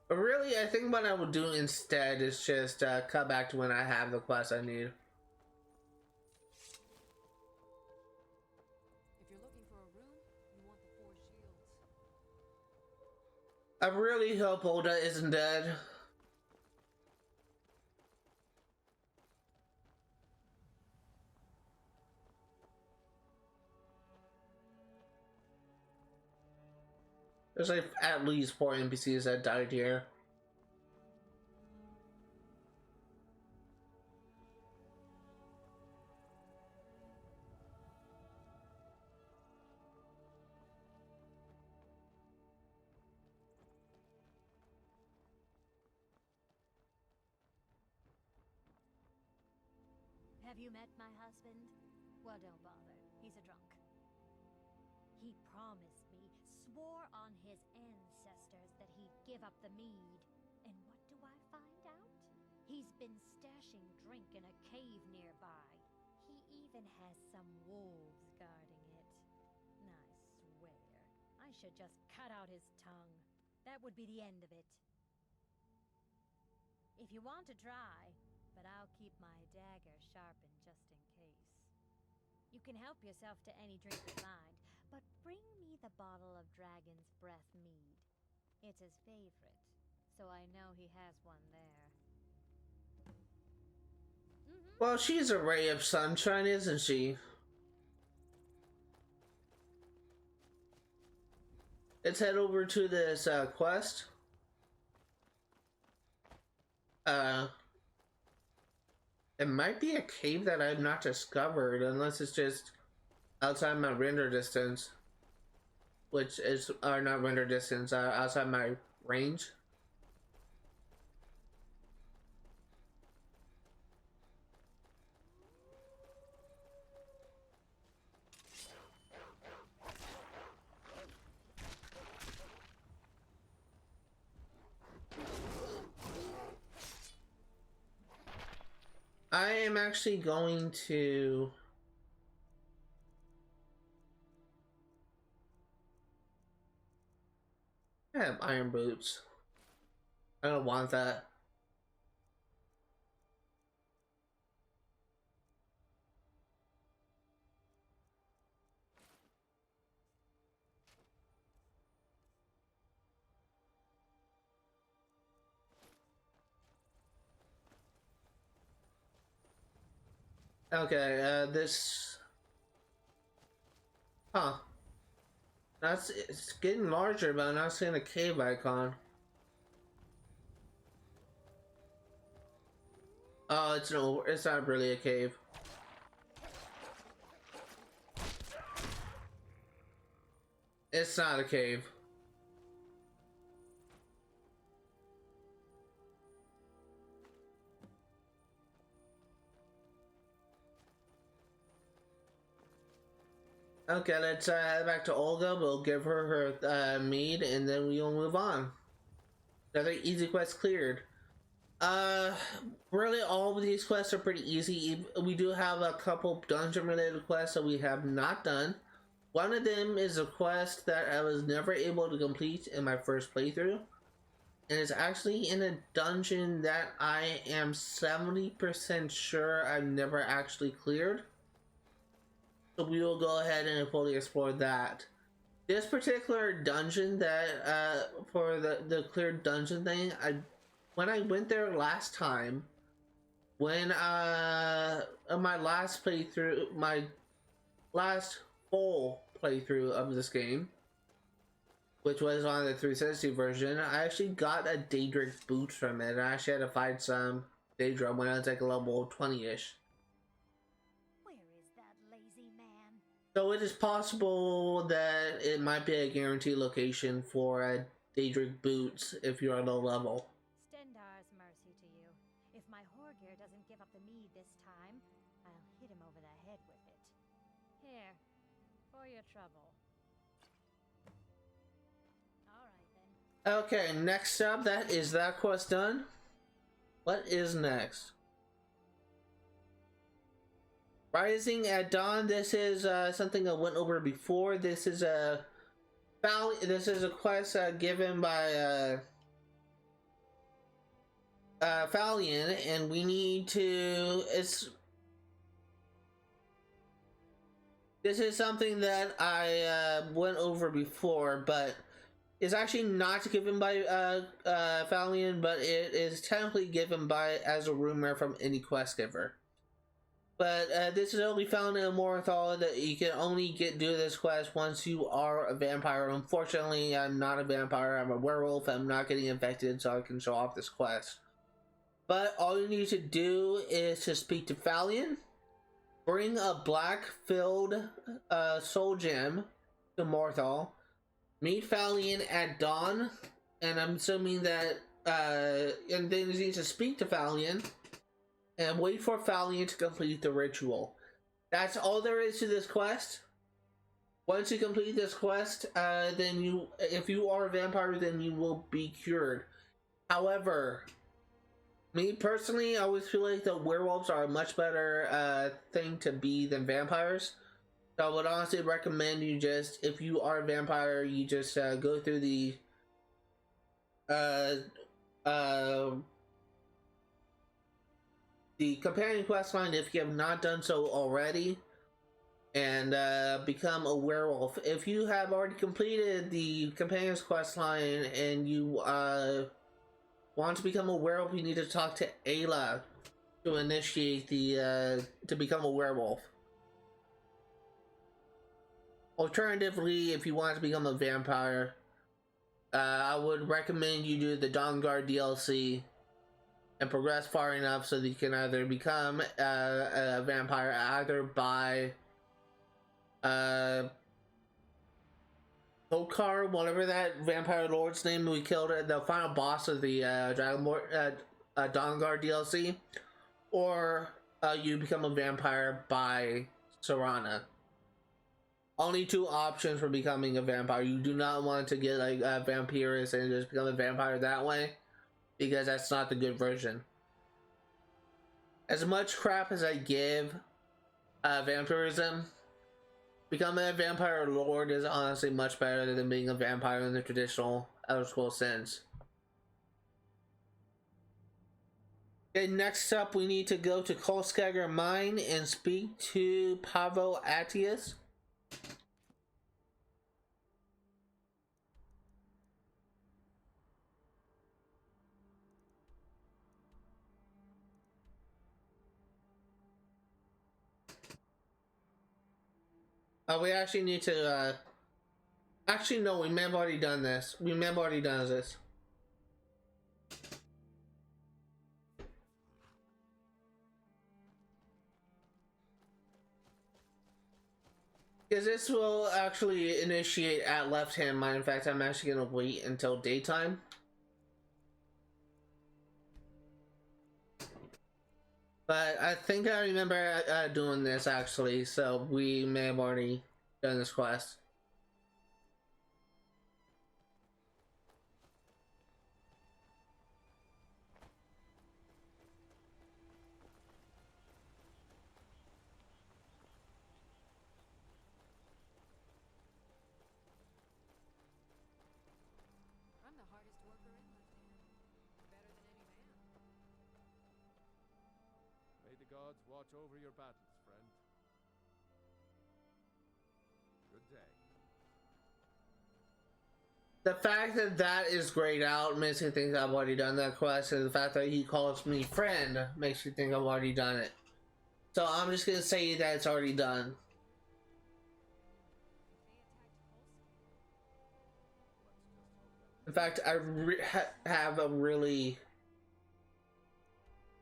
But really, I think what I will do instead is just cut back to when I have the quest I need. If you're looking for a rune, you want the 4 shields. I really hope Olda isn't dead. There's like at least 4 NPCs that died here. Have you met my husband? Well, don't bother. He's a drunk. He promised me, swore on his ancestors that he'd give up the mead. And what do I find out? He's been stashing drink in a cave nearby. He even has some wolves guarding it. And I swear, I should just cut out his tongue. That would be the end of it. If you want to try, but I'll keep my dagger sharpened just in case. You can help yourself to any drink you find, but bring me the bottle of Dragon's Breath mead. It's his favorite, so I know he has one there. Well, she's a ray of sunshine, isn't she? Let's head over to this quest. It might be a cave that I've not discovered, unless it's just outside my render distance. Which is, or not render distance, outside my range. I am actually going to I have iron boots. I don't want that. Okay, this... Huh. It's getting larger, but I'm not seeing a cave icon. Oh, it's not really a cave. It's not a cave. Okay, let's head back to Olga. We'll give her her mead, and then we'll move on. Another easy quest cleared. Really all of these quests are pretty easy. We do have a couple dungeon related quests that we have not done. One of them is a quest that I was never able to complete in my first playthrough. And it's actually in a dungeon that I am 70% sure I've never actually cleared. So we will go ahead and fully explore that. This particular dungeon that, for the cleared dungeon thing, when I went there last time, when on my last playthrough, my last full playthrough of this game, which was on the 360 version, I actually got a Daedric boot from it. I actually had to find some Daedra when I was like a level 20-ish. Where is that lazy man? So it is possible that it might be a guaranteed location for Daedric boots if you're low level. Stendar's mercy to you. If my Horgir doesn't give up the mead this time, I'll hit him over the head with it. Here, for your trouble. Alright then. Okay, next up, that quest done. What is next? Rising at Dawn. This is something I went over before. This is a quest given by Falion, and we need to. This is something that I went over before, but it's actually not given by Falion, but it is technically given by as a rumor from any quest giver. But this is only found in Immortal, that you can only do this quest once you are a vampire. Unfortunately, I'm not a vampire, I'm a werewolf. I'm not getting infected, so I can show off this quest. But all you need to do is to speak to Falion, bring a black-filled soul gem to Morthal, meet Falion at dawn, and I'm assuming that, and then you need to speak to Falion, and wait for Falion to complete the ritual. That's all there is to this quest. Once you complete this quest, then if you are a vampire, then you will be cured. However, me personally, I always feel like the werewolves are a much better thing to be than vampires. So I would honestly recommend you just, if you are a vampire, you just go through the companion quest line if you have not done so already, and become a werewolf. If you have already completed the companion's quest line and you want to become a werewolf, you need to talk to Ayla to initiate to become a werewolf. Alternatively, if you want to become a vampire, I would recommend you do the Dawnguard DLC and progress far enough so that you can either become a vampire either by Tokar, whatever that vampire lord's name we killed at the final boss of the Dawnguard DLC, or you become a vampire by Serana. Only two options for becoming a vampire. You do not want to get like a vampirist and just become a vampire that way, because that's not the good version. As much crap as I give vampirism, becoming a vampire lord is honestly much better than being a vampire in the traditional Elder Scrolls sense. Okay, next up we need to go to Kolskager Mine and speak to Pavo Atius. We actually need to, actually no, we may have already done this. We may have already done this. Because this will actually initiate at left hand mine. In fact, I'm actually going to wait until daytime. But I think I remember doing this actually, so we may have already done this quest. I'm the hardest worker in Left Hand. Better than any man. May the gods watch over your battles, friend. Good day. The fact that that is grayed out makes me think I've already done that quest, and the fact that he calls me friend makes me think I've already done it. So I'm just gonna say that it's already done. In fact, I have a really...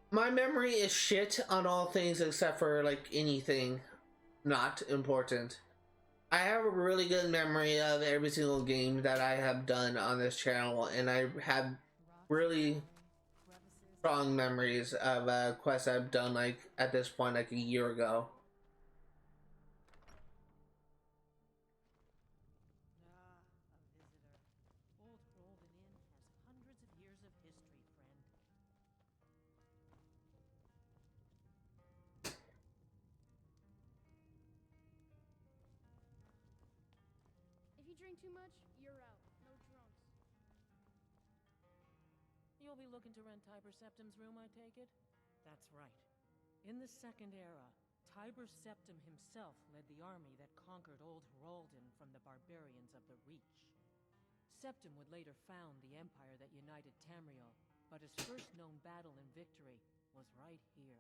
My memory is shit on all things except for, like, anything not important. I have a really good memory of every single game that I have done on this channel, and I have really strong memories of quests I've done, like, at this point, like, a year ago. Old Hroldan Inn has hundreds of years of history, friend. If you drink too much, you're out. No drunks. You'll be looking to rent Tiber Septim's room, I take it? That's right. In the Second Era, Tiber Septim himself led the army that conquered Old Hroldan from the barbarians of the Reach. Septim would later found the empire that united Tamriel, but his first known battle and victory was right here.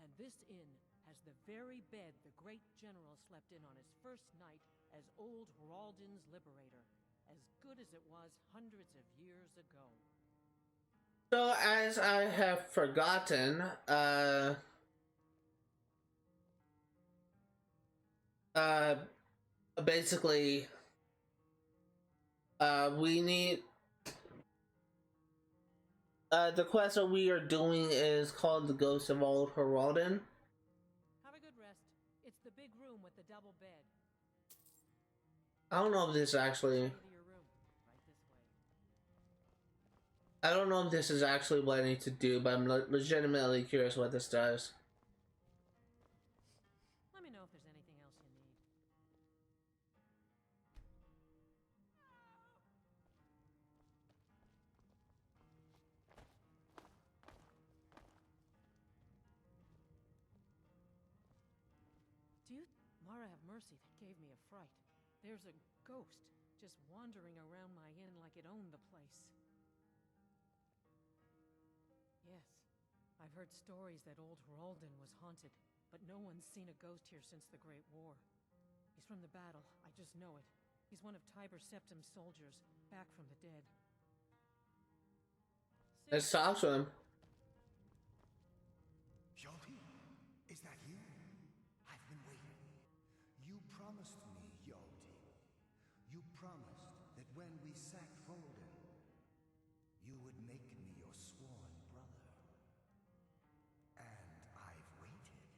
And this inn has the very bed the great general slept in on his first night as Old Hroldan's liberator, as good as it was hundreds of years ago. So, as I have forgotten, basically, we need... the quest that we are doing is called The Ghost of Old Hroldan. Have a good rest. It's the big room with the double bed. I don't know if this actually... I don't know if this is actually what I need to do, but I'm legitimately curious what this does. Let me know if there's anything else you need. Mara have mercy, that gave me a fright. There's a ghost just wandering around my inn like it owned the place. Yes, I've heard stories that Old Hroldan was haunted, but no one's seen a ghost here since the Great War. He's from the battle, I just know it. He's one of Tiber Septim's soldiers, back from the dead. Let's talk to him. Yalti, is that you? I've been waiting. You promised me, Yalti. You promised that when we sacked Hroldan, you would make me your sworn brother. And I've waited.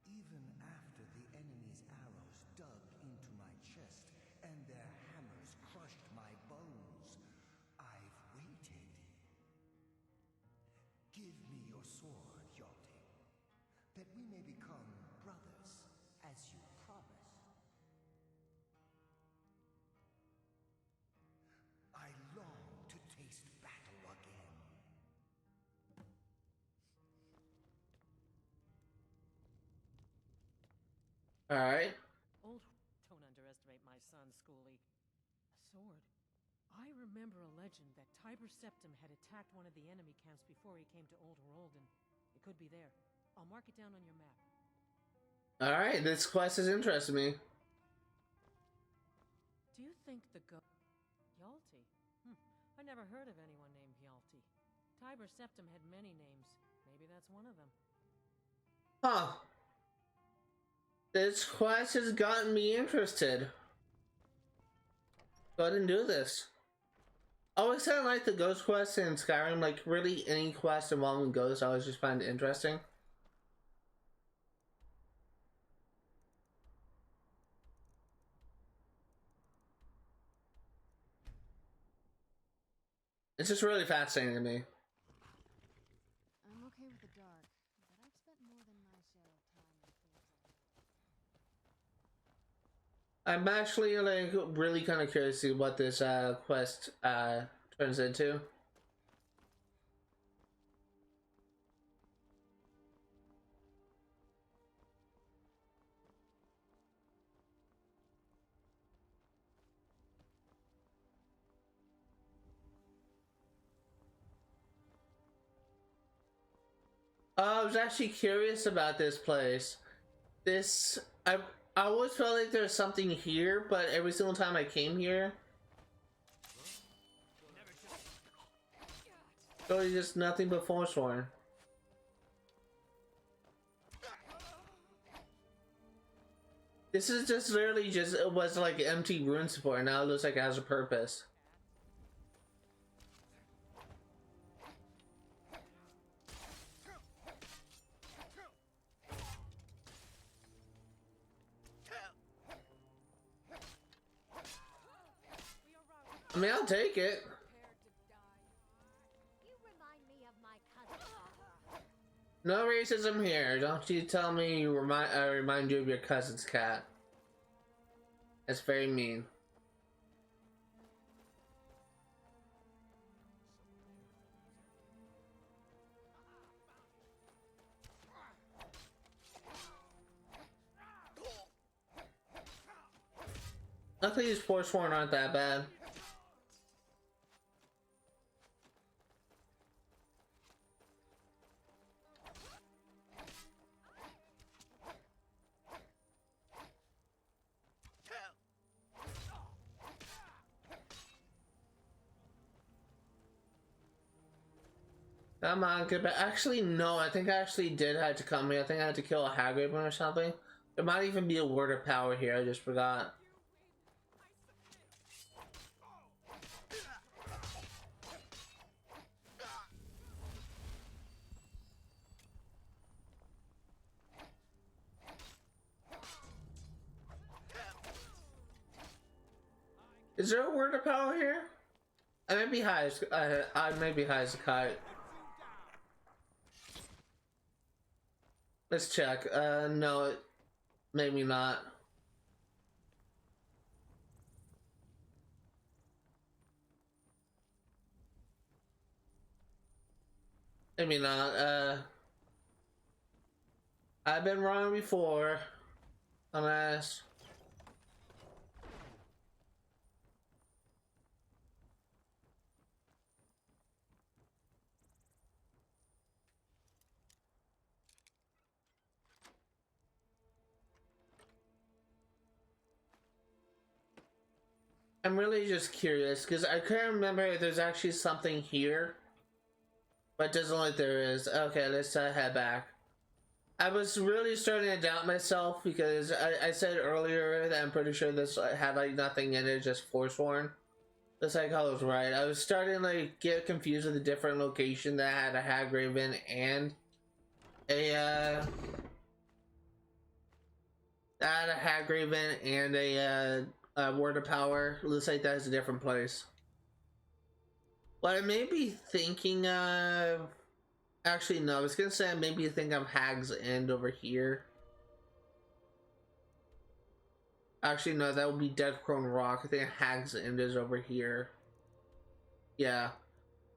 Even after the enemy's arrows dug into my chest and their hammers crushed my bones, I've waited. Give me your sword, Yalti, that we may become brothers, as you promised. I long to taste battle again. Alright. Don't underestimate my son, Schoolie. A sword. I remember a legend that Tiber Septim had attacked one of the enemy camps before he came to Old Hroldan. It could be there. I'll mark it down on your map. Alright, this quest is interesting me. Do you think the Yalti? I never heard of anyone named Yalti. Tiber Septim had many names. Maybe that's one of them. Huh. This quest has gotten me interested. Go ahead and do this. I always kind of like the ghost quests in Skyrim. Like, really, any quest involving ghosts, I always just find it interesting. It's just really fascinating to me. I'm okay with the dark, but I've spent more than my share of time in Filnjar. I'm actually like really kind of curious to see what this quest turns into. I was actually curious about this place. I always felt like there's something here, but every single time I came here, really just nothing but Forsworn. This is just literally just, it was like empty rune support, now it looks like it has a purpose. I mean, I'll take it. No racism here. Don't you tell me you remind you of your cousin's cat. That's very mean. Luckily, these Forsworn aren't that bad. Come on, good. But actually, no. I think I actually did have to come here. I think I had to kill a Hagrid or something. There might even be a word of power here. I just forgot. Is there a word of power here? I may be high as I may be high as a kite. Let's check. No, maybe not. Maybe not. I've been wrong before. Unless. I'm really just curious because I can't remember if there's actually something here, but it doesn't look like there is. Okay, let's head back. I was really starting to doubt myself because I said earlier that I'm pretty sure this had like nothing in it, just Forsworn. Looks like I was right. I was starting to like get confused with a different location that had a Hagraven and a word of power. Looks like that's a different place. What I may be thinking of, actually no, I was gonna say I maybe think of Hag's End over here. Actually no, that would be Deathcrone Rock. I think Hag's End is over here. Yeah,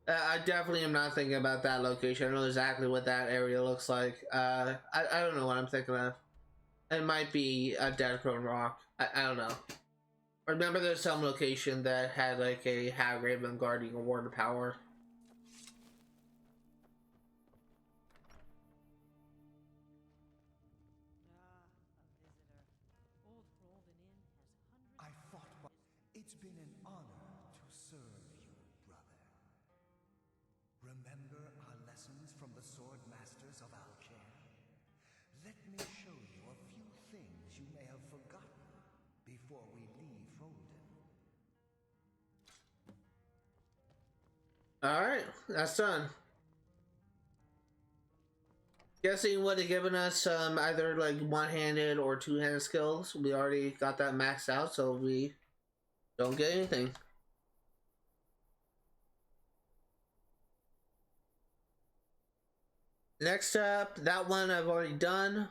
I definitely am not thinking about that location. I know exactly what that area looks like. I don't know what I'm thinking of. It might be a Deathcrone Rock. I don't know. Remember there's some location that had like a Hagraven guarding a word of power. Old Hroldan Inn has hundreds. I fought. It's been an honor to serve you, brother. Remember our lessons from the sword masters of Alcair? Let me show you a few things you may have forgotten before we leave Hroldan. Alright, that's done. Guessing he would have given us either like one-handed or two-handed skills. We already got that maxed out, so we don't get anything. Next up, that one I've already done.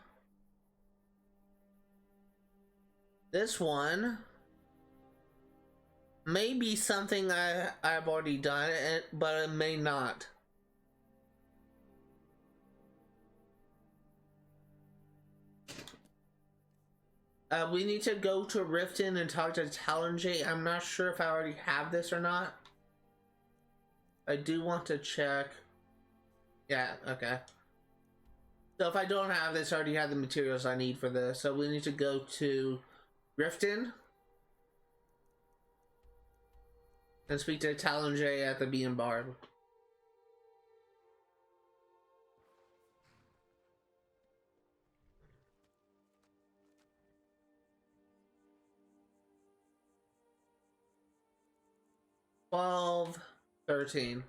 This one may be something I've already done, but it may not. We need to go to Riften and talk to Talonjay. I'm not sure if I already have this or not. I do want to check. Yeah, okay. So if I don't have this, I already have the materials I need for this. So we need to go to Riften and speak to Talonjay at the Bee and Barb. $12, $13.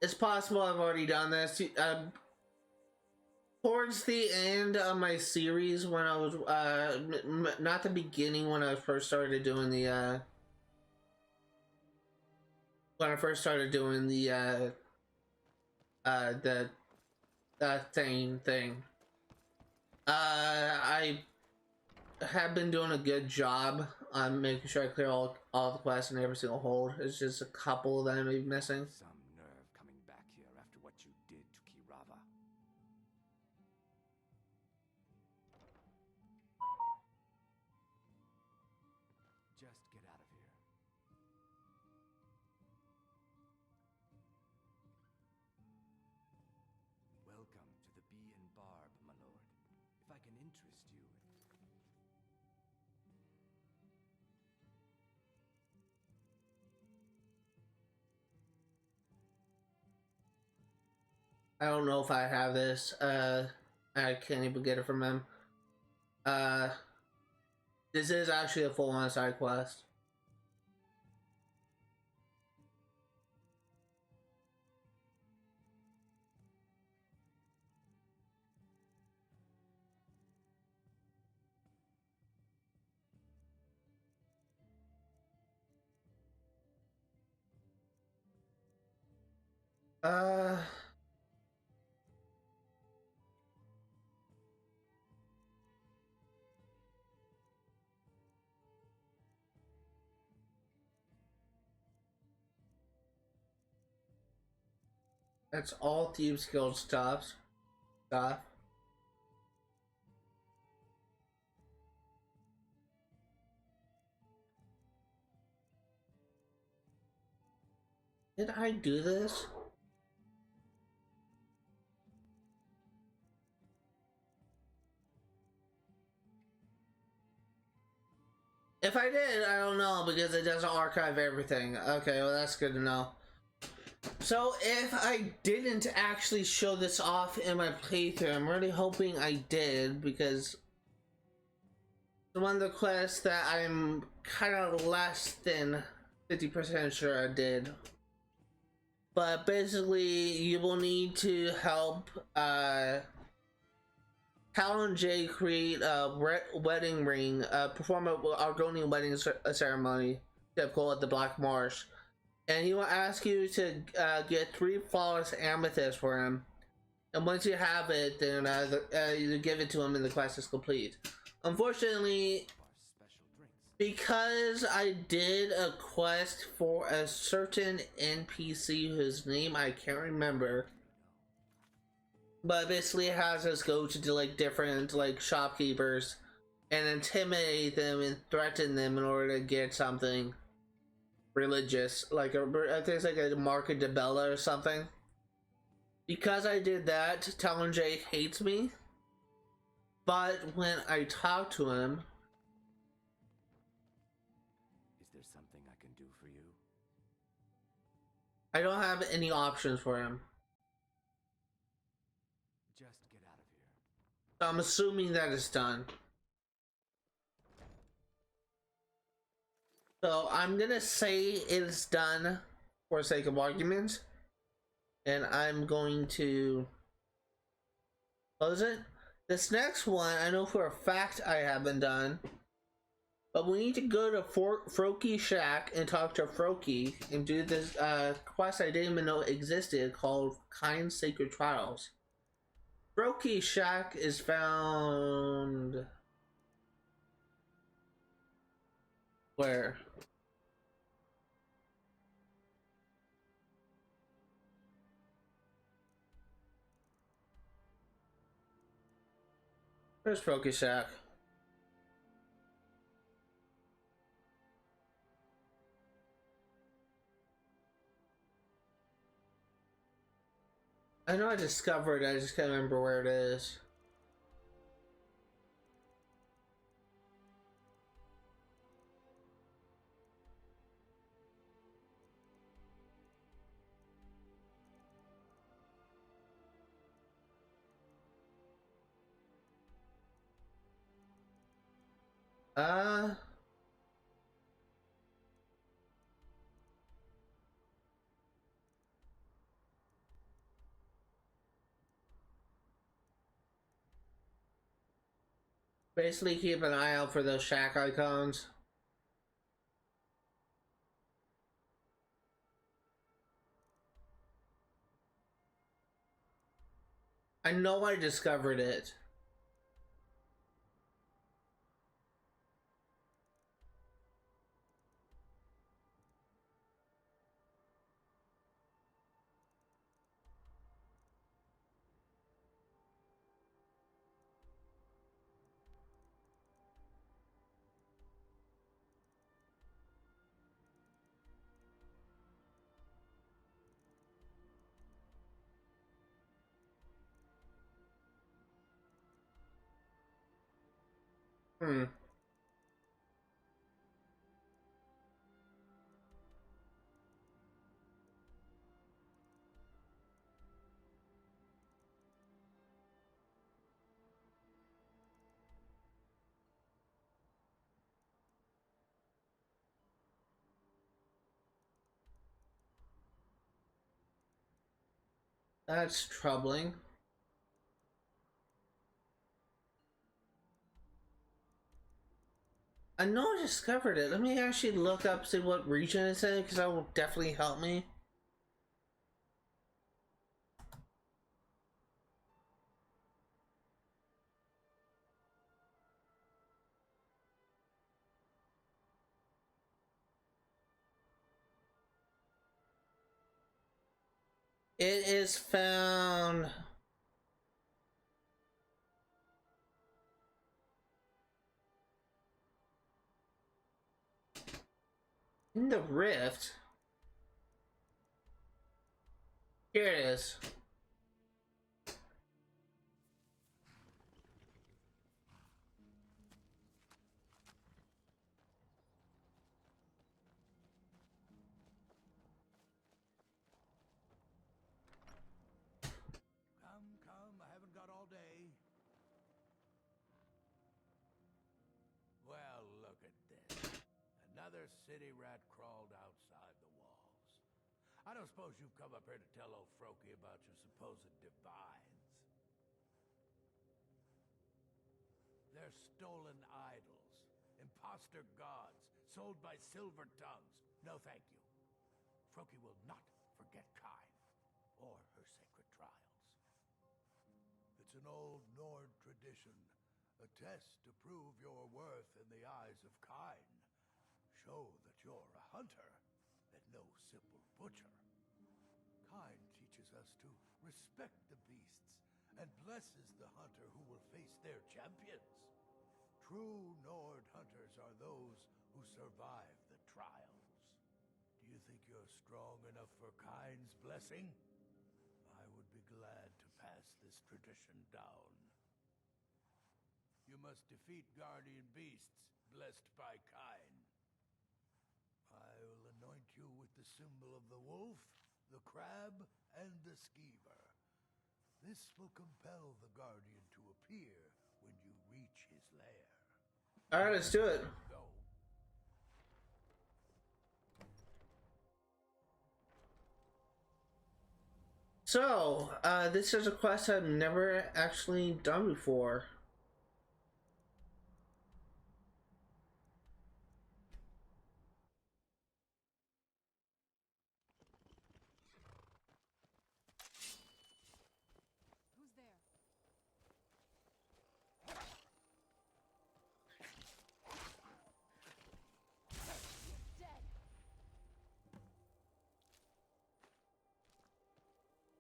It's possible I've already done this. Towards the end of my series, when I was not the beginning, when I first started doing the thing. I have been doing a good job on making sure I clear all the quests in every single hold. It's just a couple that I may be missing. Some nerve coming back here after what you did to Kirava. Just get out of here. Welcome to the Bee and Barb, my lord. If I can interest you. I don't know if I have this. I can't even get it from him. This is actually a full-on side quest. That's all Thieves Guild stuff. Did I do this? If I did, I don't know, because it doesn't archive everything. Okay, well that's good to know. So if I didn't actually show this off in my playthrough, I'm really hoping I did, because it's one of the quests that I'm kind of less than 50% sure I did. But basically, you will need to help Talonjay create a wedding ring, perform a Argonian wedding ceremony, typical at the Black Marsh. And he will ask you to get 3 flawless amethysts for him. And once you have it, then you give it to him and the quest is complete. Unfortunately, because I did a quest for a certain NPC whose name I can't remember, but basically it has us go to like different like shopkeepers and intimidate them and threaten them in order to get something religious, like I think it's like a Market de Bella or something. Because I did that, Talonjay hates me. But when I talk to him, is there something I can do for you? I don't have any options for him. Just get out of here. So I'm assuming that it's done. So I'm gonna say it's done for sake of argument. And I'm going to close it. This next one, I know for a fact I haven't done. But we need to go to Froki Shack and talk to Froki and do this quest I didn't even know existed called Kind Sacred Trials. Froki Shack is found... where? Where's Froki Shack? I know I discovered it, I just can't remember where it is. Basically keep an eye out for those shack icons. I know I discovered it. That's troubling. I know I discovered it. Let me actually look up, see what region it's in, because that will definitely help me. It is found in the Rift. Here it is. Come, I haven't got all day. Well, look at this. Another city rat crawled outside the walls. I don't suppose you've come up here to tell old Froki about your supposed divines. They're stolen idols, imposter gods, sold by silver tongues. No thank you. Froki will not forget Kine, or her sacred trials. It's an old Nord tradition, a test to prove your worth in the eyes of Kine. Show that you're a hunter, and no simple butcher. Kine teaches us to respect the beasts, and blesses the hunter who will face their champions. True Nord hunters are those who survive the trials. Do you think you're strong enough for Kine's blessing? I would be glad to pass this tradition down. You must defeat guardian beasts blessed by Kine. I will anoint you with the symbol of the wolf, the crab, and the skeever. This will compel the Guardian to appear when you reach his lair. Alright, let's do it. Go. So, this is a quest I've never actually done before. Who's there?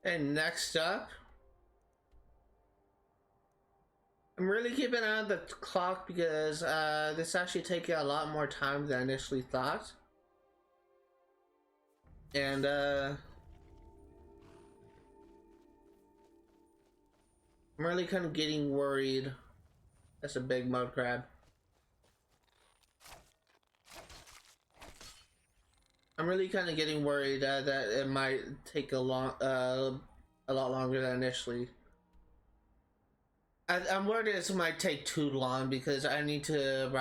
And next up, I'm really keeping an eye on the clock because this actually taking a lot more time than I initially thought. And I'm really kind of getting worried. That's a big mud crab. I'm really kind of getting worried that it might take a lot longer than initially. I'm worried this might take too long because I need to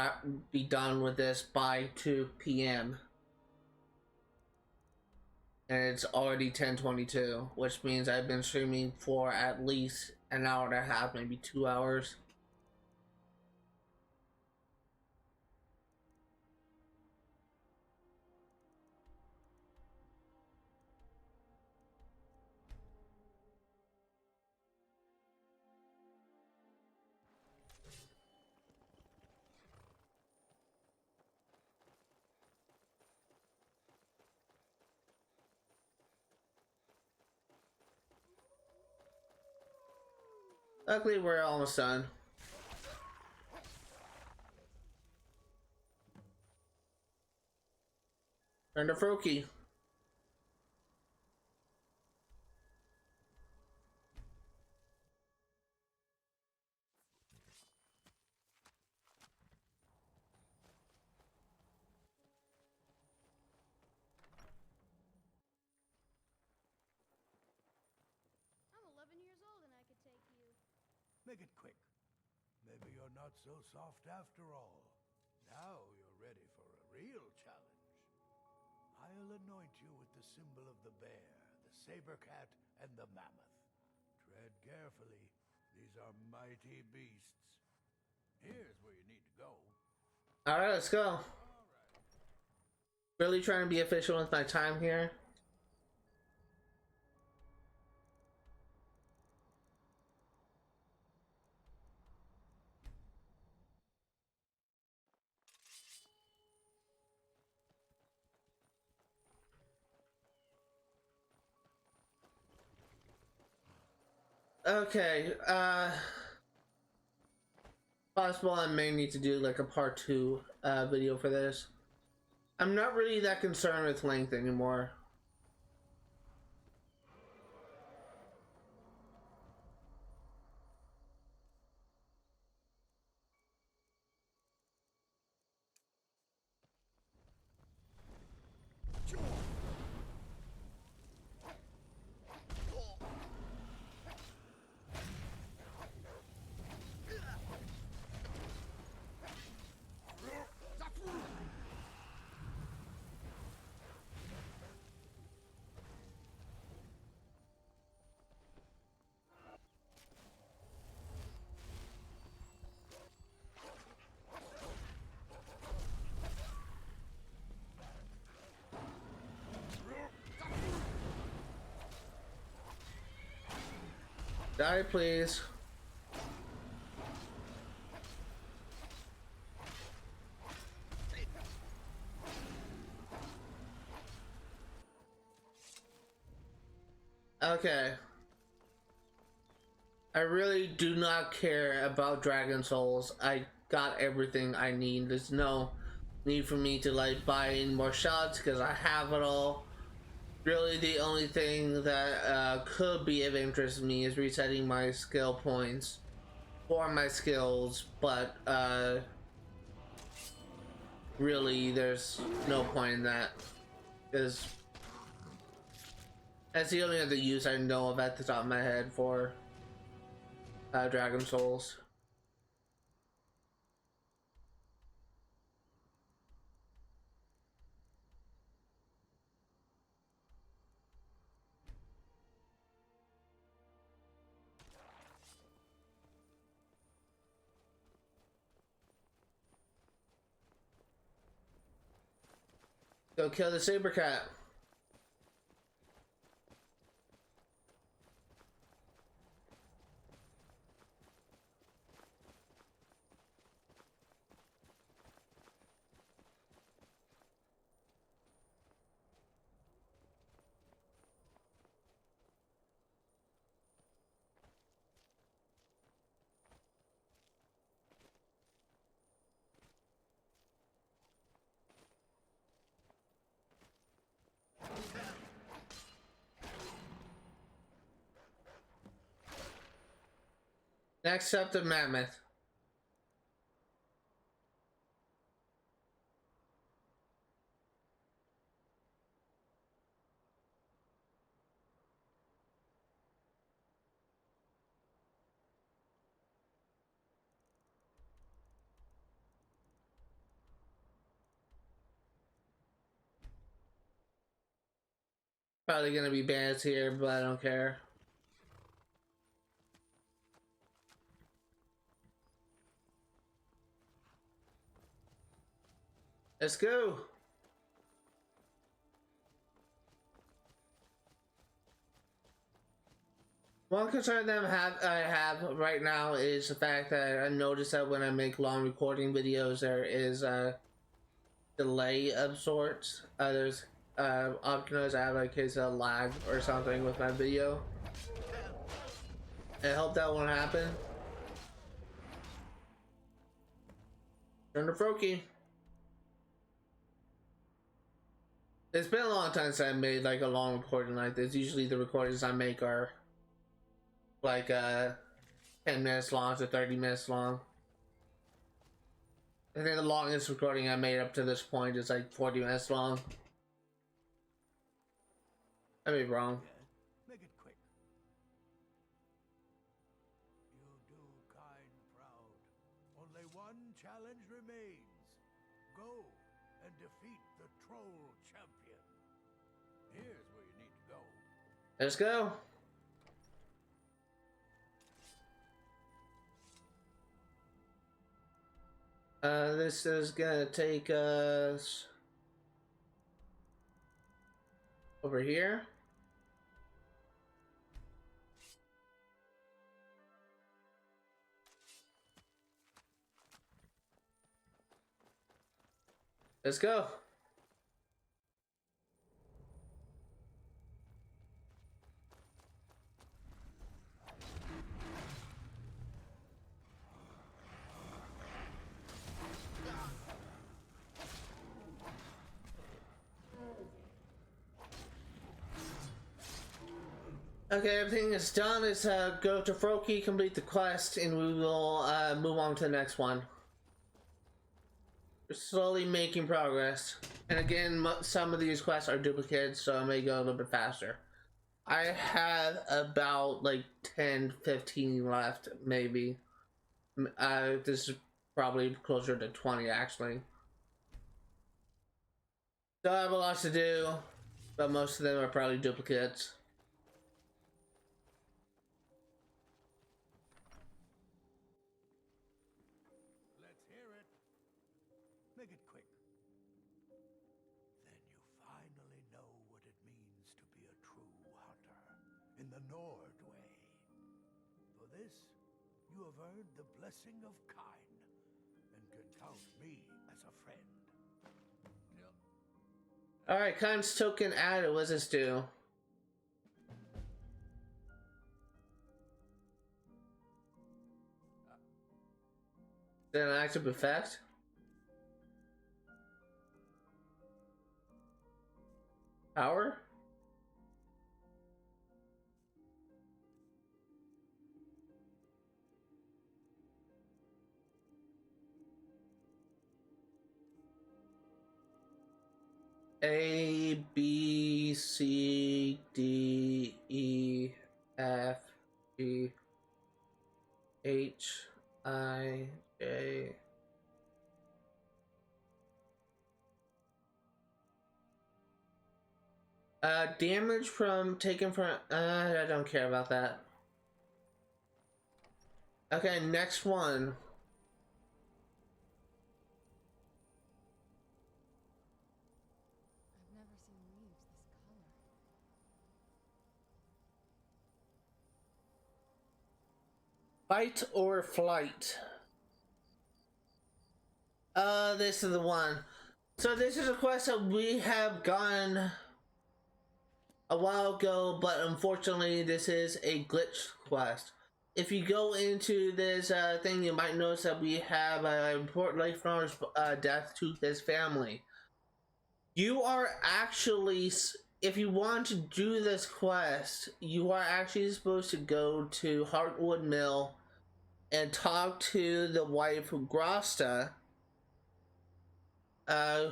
be done with this by 2 p.m. And it's already 10:22, which means I've been streaming for at least an hour and a half, maybe 2 hours. Luckily, we're almost done. Turn to Froki. I'm 11 years old and I could take you. Make it quick. Maybe you're not so soft after all. Now you're ready for a real challenge. I'll anoint you with the symbol of the bear, the saber cat, and the mammoth. Tread carefully. These are mighty beasts. Here's where you need to go. Alright, let's go. Really trying to be efficient with my time here. Okay, possible I may need to do like a part 2 video for this. I'm not really that concerned with length anymore. Die, please. Okay. I really do not care about Dragon Souls. I got everything I need. There's no need for me to like buy in more shots because I have it all. Really, the only thing that could be of interest to me is resetting my skill points for my skills, but really, there's no point in that because That's the only other use I know of at the top of my head for Dragon Souls. Go kill the saber cat. Next up, the mammoth. Probably gonna be bans here, but I don't care. Let's go. One concern that I have right now is the fact that I noticed that when I make long recording videos, there is a delay of sorts. There's often I have a case of lag or something with my video. I hope that won't happen. Turn to Froki. It's been a long time since I made like a long recording like this. Usually the recordings I make are like 10 minutes long to 30 minutes long. I think the longest recording I made up to this point is like 40 minutes long. I may be wrong. Make it quick. You do kind proud. Only one challenge remains. Go and defeat the troll champion. Here's where you need to go. Let's go. This is gonna take us over here. Let's go. Okay, everything is done. Let's go to Froki, complete the quest, and we will move on to the next one. We're slowly making progress. And again, some of these quests are duplicates, so I may go a little bit faster. I have about like 10, 15 left, maybe. This is probably closer to 20, actually. Still have a lot to do, but most of them are probably duplicates. Make it quick. Then you finally know what it means to be a true hunter in the Nord way. For this, you have earned the blessing of Kine and can count me as a friend. Yep. Alright, Kine's token added. What does this do? Is that an active effect? Power? A, B, C, D, E, F, G, H, I, J. Damage from taken from. I don't care about that. Okay, next one. I've never seen leaves this color. Fight or flight? This is the one. So this is a quest that we have gotten a while ago, but unfortunately this is a glitch quest. If you go into this thing, you might notice that we have report Leifnar's death to his family. You are actually, if you want to do this quest, you are actually supposed to go to Heartwood Mill and talk to the wife Grosta,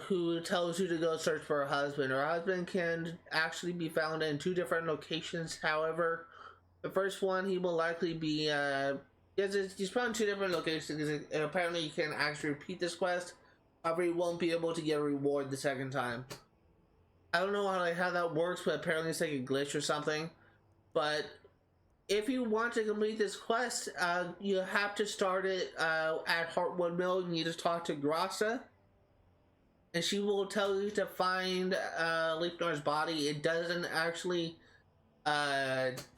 who tells you to go search for her husband. Her husband can actually be found in 2 different locations. However, the first one, he will likely be, he's found in 2 different locations, and apparently you can actually repeat this quest. However, you won't be able to get a reward the second time. I don't know how that works, but apparently it's like a glitch or something. But if you want to complete this quest, you have to start it at Heartwood Mill. You need to talk to Grosta, and she will tell you to find Leifnar's body. It doesn't actually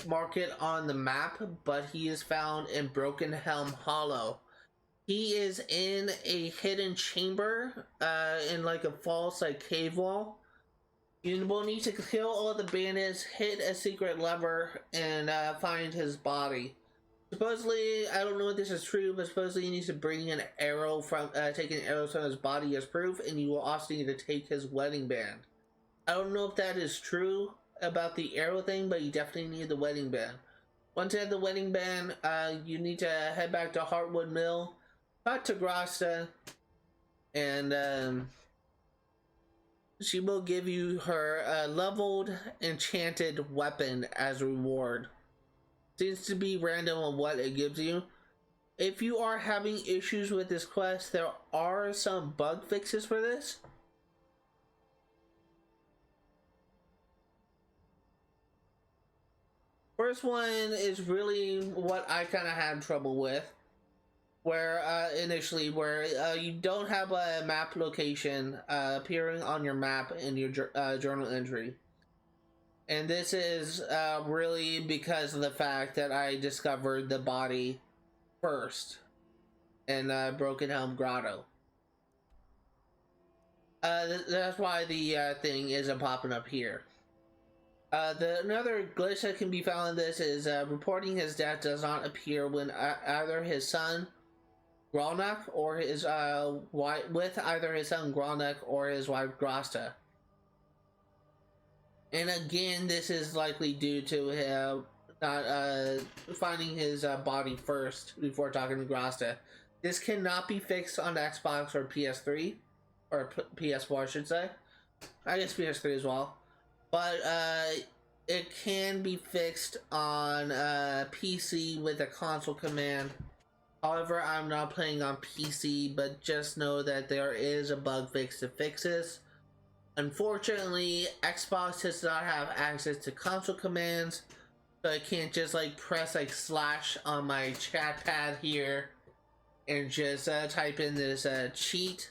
mark it on the map, but he is found in Broken Helm Hollow. He is in a hidden chamber in like a false cave wall. You will need to kill all the bandits, hit a secret lever, and find his body. Supposedly, I don't know if this is true, but supposedly you need to bring an arrow from, take an arrow from his body as proof, and you will also need to take his wedding band. I don't know if that is true about the arrow thing, but you definitely need the wedding band. Once you have the wedding band, you need to head back to Heartwood Mill, talk to Grosta, and she will give you her leveled enchanted weapon as a reward. Seems to be random on what it gives you. If you are having issues with this quest, there are some bug fixes for this. First one is really what I kind of had trouble with, where initially you don't have a map location appearing on your map in your journal entry. And this is really because of the fact that I discovered the body first in Broken Helm Grotto. That's why the thing isn't popping up here. Another glitch that can be found in this is reporting his death does not appear when either his son Grolnak or his wife, with either his son Grolnak or his wife Grosta. And again, this is likely due to him not finding his body first before talking to Grosta. This cannot be fixed on Xbox or PS3, or PS4 I should say. I guess PS3 as well. But it can be fixed on PC with a console command. However, I'm not playing on PC, but just know that there is a bug fix to fix this. Unfortunately, Xbox does not have access to console commands, so I can't just press slash on my chat pad here and just type in this cheat.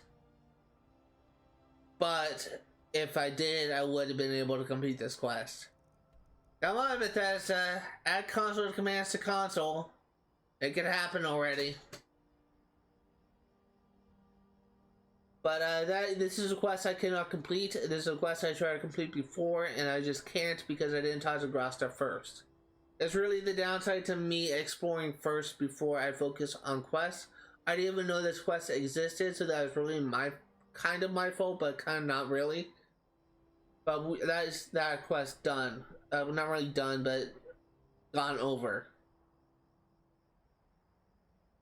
But if I did, I would have been able to complete this quest. Come on, Bethesda, add console commands to console. It could happen already. But this is a quest I cannot complete. This is a quest I tried to complete before, and I just can't because I didn't talk to Grosta first. It's really the downside to me exploring first before I focus on quests. I didn't even know this quest existed, so that was really kind of my fault, but kind of not really. But that is that quest done. Not really done, but gone over.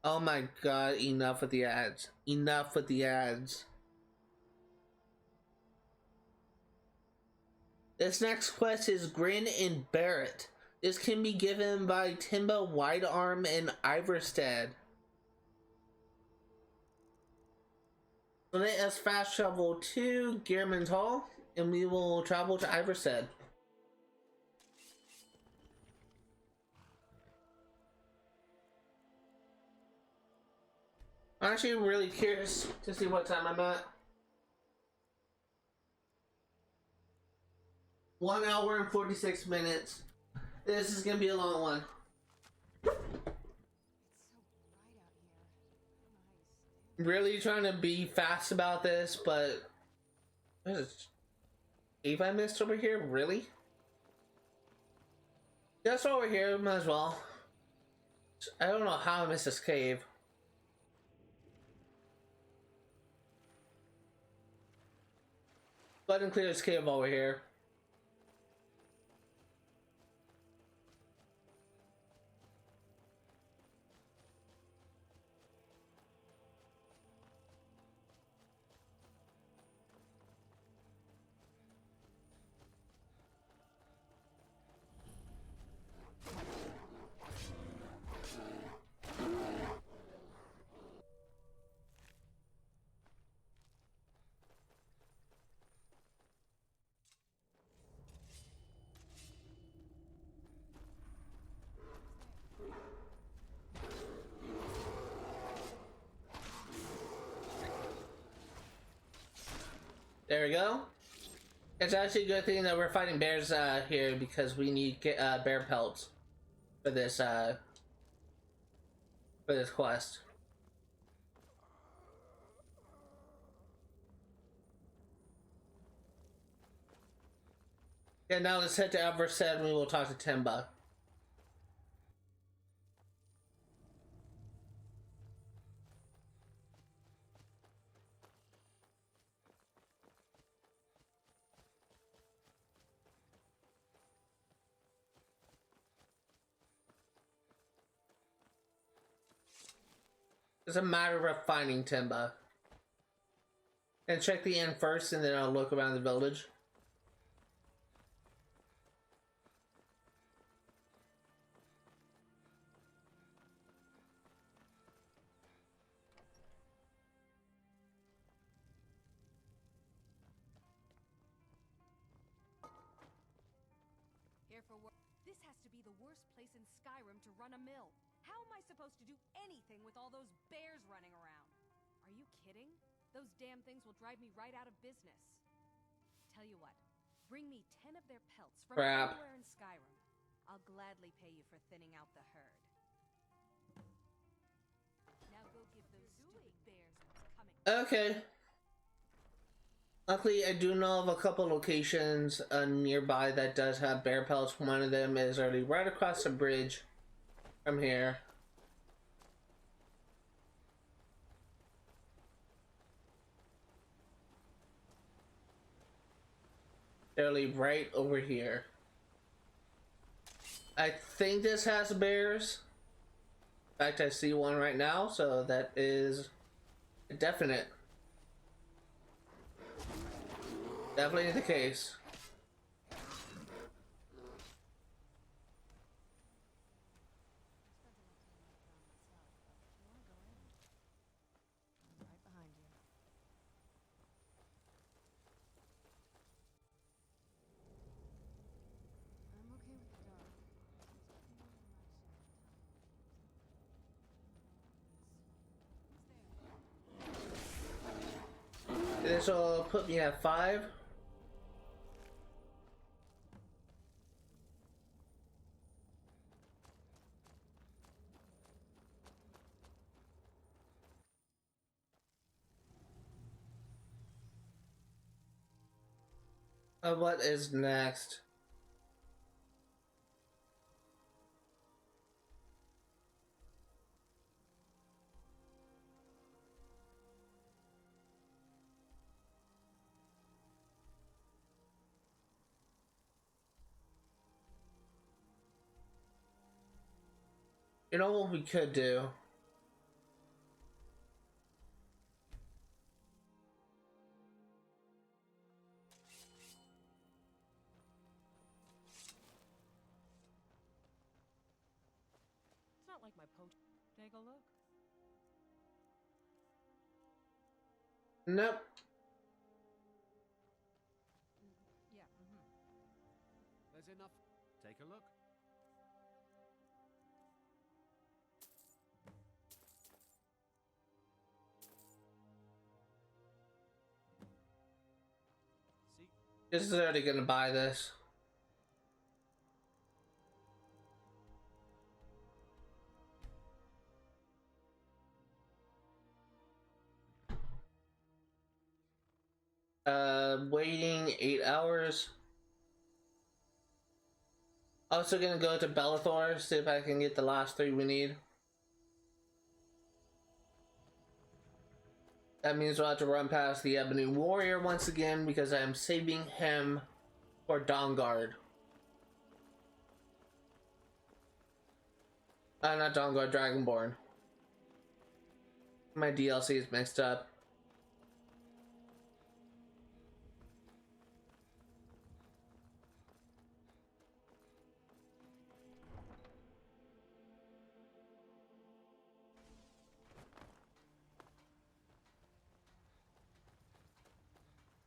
Oh my god, enough with the ads. Enough with the ads. This next quest is Grin and Barrett. This can be given by Timba Widearm and Iverstead. So let us fast travel to Gearman's Hall, and we will travel to Iverstead. I'm actually really curious to see what time I'm at. 1 hour and 46 minutes. This is gonna be a long one. Really trying to be fast about this, but what is Eve I missed over here? Really? Just over here, might as well. I don't know how I missed this cave. Go ahead and clear this cave over here. There we go. It's actually a good thing that we're fighting bears here because we need bear pelts for this quest. Yeah, now let's head to Everstead and we will talk to Timba. It's a matter of finding Timba. And check the inn first and then I'll look around the village. Here for work. This has to be the worst place in Skyrim to run a mill. How am I supposed to do anything with all those bears running around? Are you kidding? Those damn things will drive me right out of business. Tell you what, bring me 10 of their pelts from anywhere in Skyrim. I'll gladly pay you for thinning out the herd. Now go give those stupid bears what's coming. Okay. Luckily, I do know of a couple locations nearby that does have bear pelts. One of them is already right across the bridge from here. Literally right over here. I think this has bears. In fact, I see one right now, so that is definite. Definitely the case. This will put me at 5. What is next? You know what we could do? like my post. Take a look. Nope. Yeah. There's enough. Take a look. See? This is already gonna buy this. Waiting 8 hours. Also gonna go to Bellathor, see if I can get the last 3 we need. That means we'll have to run past the Ebony Warrior once again because I am saving him for Dawnguard. Not Dawnguard, Dragonborn. My DLC is mixed up.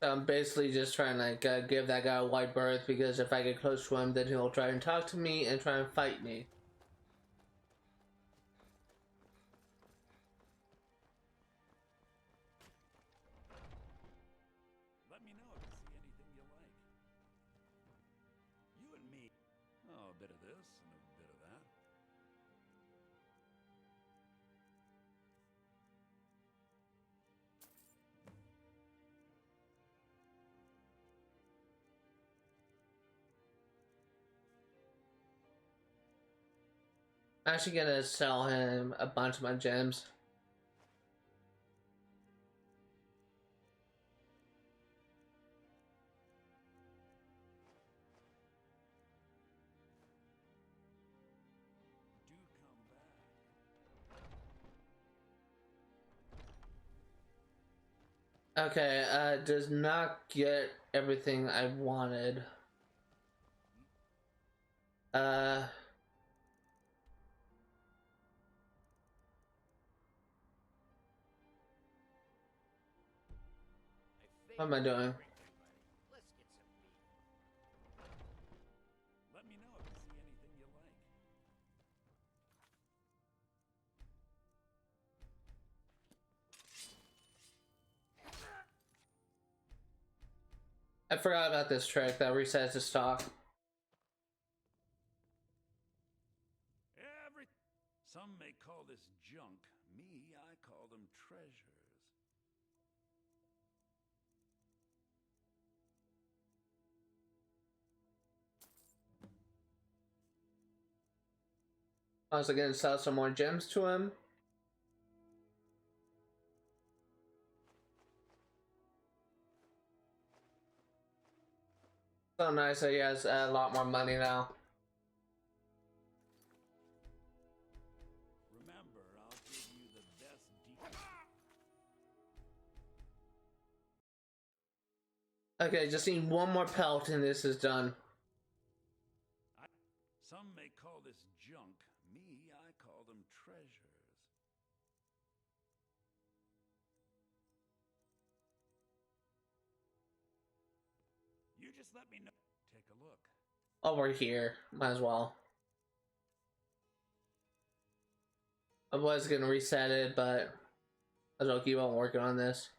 I'm basically just trying to like, give that guy a wide berth because if I get close to him, then he'll try and talk to me and try and fight me. Let me know if you see anything you like. You and me. Oh, a bit of this and a bit of that. I'm actually gonna sell him a bunch of my gems. Do come back. Okay, does not get everything I wanted. What am I doing? Let's get some meat. Let me know if you see anything you like. I forgot about this trick that resets the stock. Some may call this junk. Me, I call them treasures. Also gonna sell some more gems to him. So nice that he has a lot more money now. Remember, I'll give you the best Okay, just need one more pelt and this is done. Some may call this junk. Me, I call them treasures. You just let me know. Take a look. Oh, we're here. Might as well. I was gonna reset it, but I'll keep on working on this.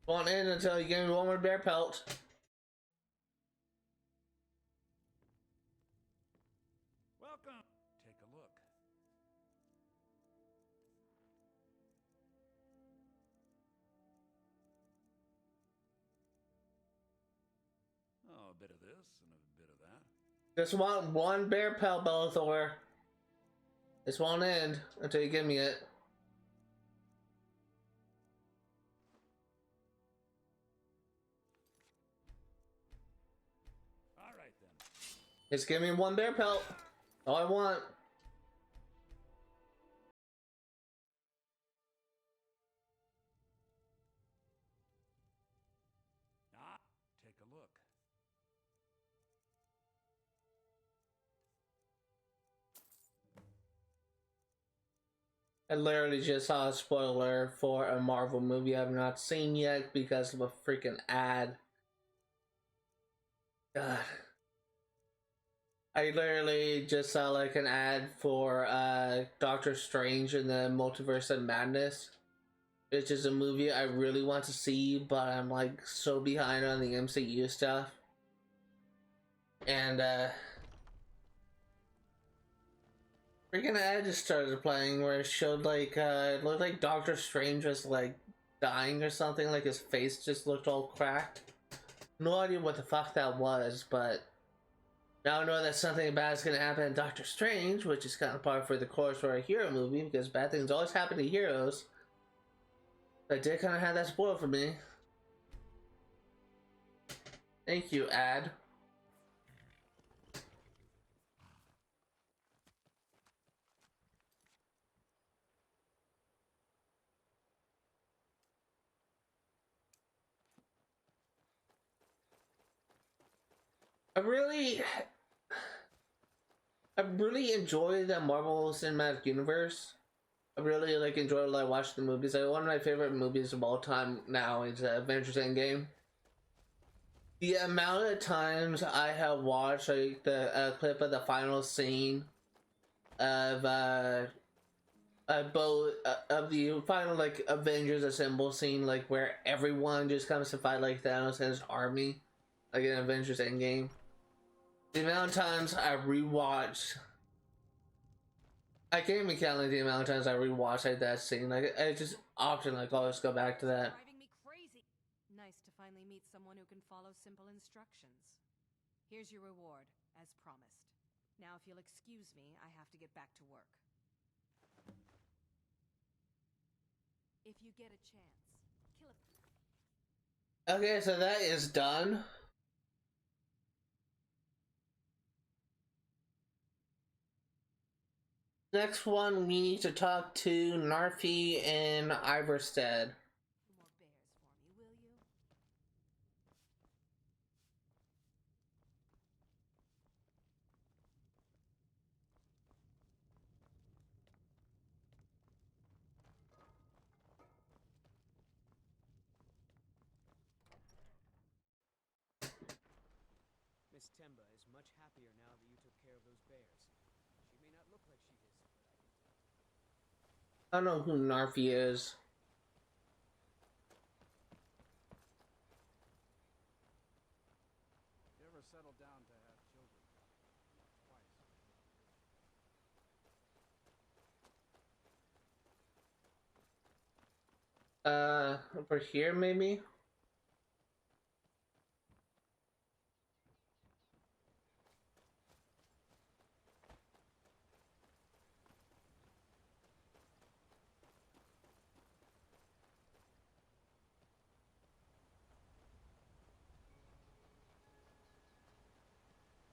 Won't end until you give me one more bear pelt. Welcome. Take a look. Oh, a bit of this and a bit of that. Just want one bear pelt, Bellathor. This won't end until you give me it. Alright then. Just give me one bear pelt. All I want. Ah. I literally just saw a spoiler for a Marvel movie I've not seen yet because of a freaking ad. God. I literally just saw like an ad for Doctor Strange in the Multiverse of Madness, which is a movie I really want to see, but I'm like so behind on the MCU stuff. And freaking ad just started playing where it showed like it looked like Doctor Strange was like dying or something, like his face just looked all cracked. No idea what the fuck that was, but now I know that something bad is gonna happen in Doctor Strange, which is kind of par for the course for a hero movie because bad things always happen to heroes. But I did kind of have that spoiled for me. Thank you, ad. I really enjoy the Marvel Cinematic Universe. I really like enjoy like watching the movies. Like one of my favorite movies of all time now is Avengers Endgame. The amount of times I have watched like the clip of the final scene of both of the final like Avengers Assemble scene, like where everyone just comes to fight like Thanos and his army, like in Avengers Endgame. The amount of times I rewatched, I can't even count like the amount of times I rewatched like that scene. Like I just often like always go back to that. Driving me crazy. Nice to finally meet someone who can follow simple instructions. Here's your reward, as promised. Now, if you'll excuse me, I have to get back to work. If you get a chance, kill a... Okay, so that is done. Next one, we need to talk to Narfi and Iverstead. Miss Temba is much happier now that you took care of those bears. She may not look like she is, but I don't know who Narfi is. You ever settle down to have children? Twice. Over here maybe?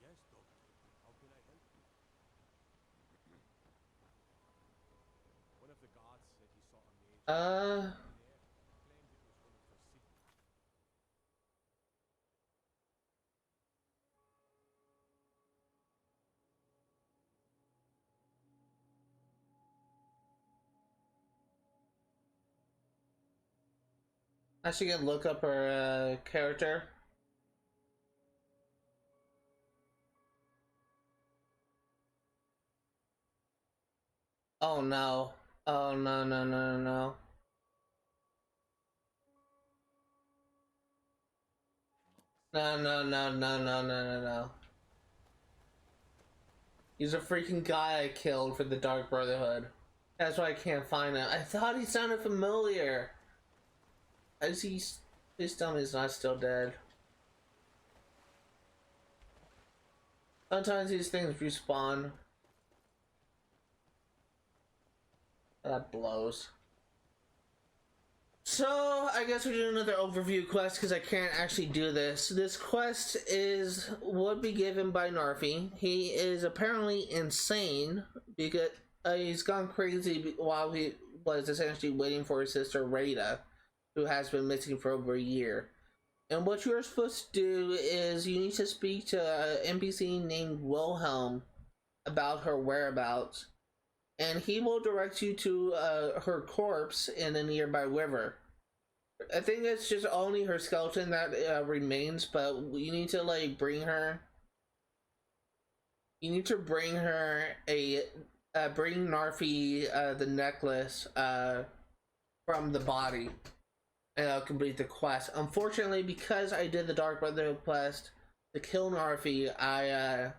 Yes, Doctor. How can I help you? One of the guards said he saw a mage. Claimed it was one of her signals. I should get look up her character. Oh no. Oh no no no no no. No no no no no no no no. He's a freaking guy I killed for the Dark Brotherhood. That's why I can't find him. I thought he sounded familiar. Is he? Please tell me he's not still dead. Sometimes these things respawn. That blows. So, I guess we're doing another overview quest because I can't actually do this. This quest would be given by Narfi. He is apparently insane because he's gone crazy while he was essentially waiting for his sister Rada, who has been missing for over a year. And what you're supposed to do is you need to speak to an NPC named Wilhelm about her whereabouts. and he will direct you to her corpse in a nearby river. I think it's just only her skeleton that remains, but you need to like bring her. You need to bring her a bring Narfi the necklace from the body, and I'll complete the quest. Unfortunately, because I did the Dark Brotherhood quest to kill Narfi, I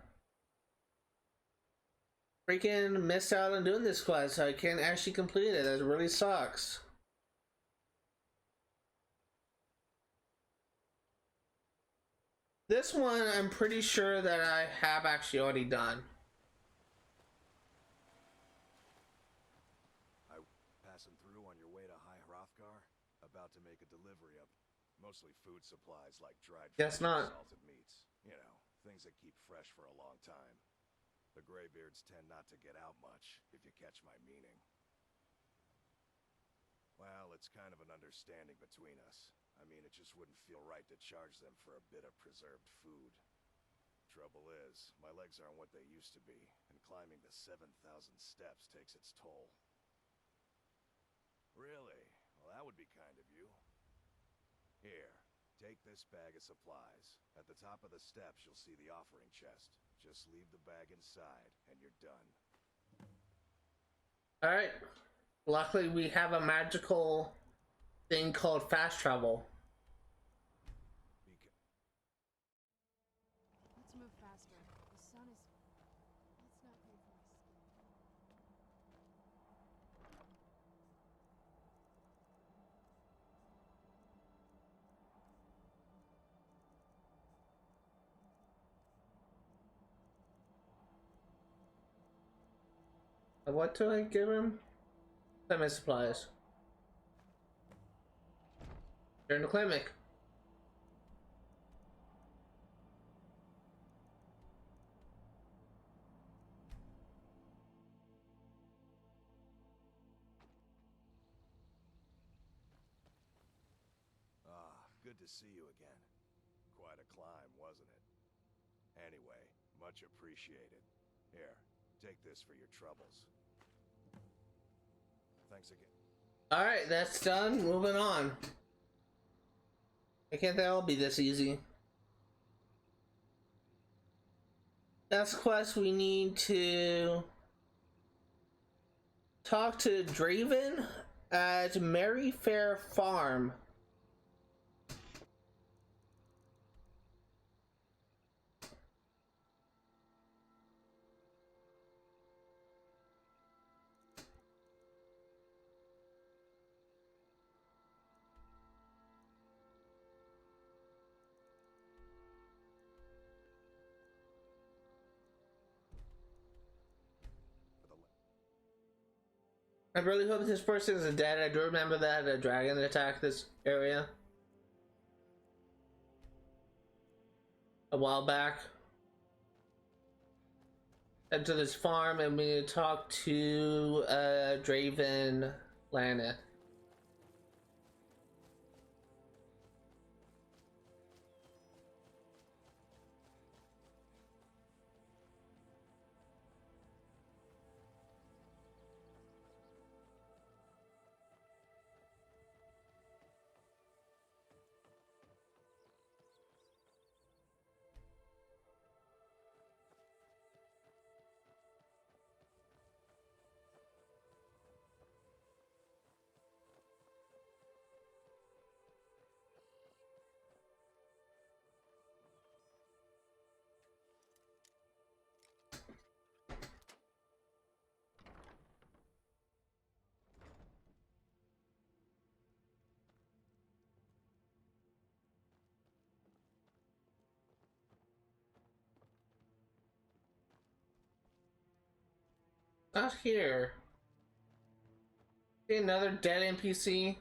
freaking missed out on doing this quest, so I can't actually complete it. That really sucks. This one, I'm pretty sure that I have actually already done. Passing through on your way to High Hrothgar? About to make a delivery of mostly food supplies like dried Guess fish and not. salted meats. You know, things that keep fresh for a long time. The Greybeards tend not to get out much, if you catch my meaning. Well, it's kind of an understanding between us. I mean, it just wouldn't feel right to charge them for a bit of preserved food. Trouble is, my legs aren't what they used to be, and climbing the 7,000 steps takes its toll. Really? Well, that would be kind of you. Here, take this bag of supplies. At the top of the steps, you'll see the offering chest. Just leave the bag inside, and you're done. Alright. Luckily, we have a magical thing called fast travel. Let's move faster. The sun is... Let's not pay for my skin. What do I give him? Semi supplies. Turn to Klimmek. Good to see you again. Quite a climb, wasn't it? Anyway, much appreciated. Here, take this for your troubles. Thanks again. Alright, that's done. Moving on. Why can't they all be this easy? Next quest, we need to talk to Draven at Merryfair Farm. I really hope this person is dead. I do remember that a dragon attacked this area a while back. Head to this farm and we talk to Draven Laneth. Not here. See another dead NPC?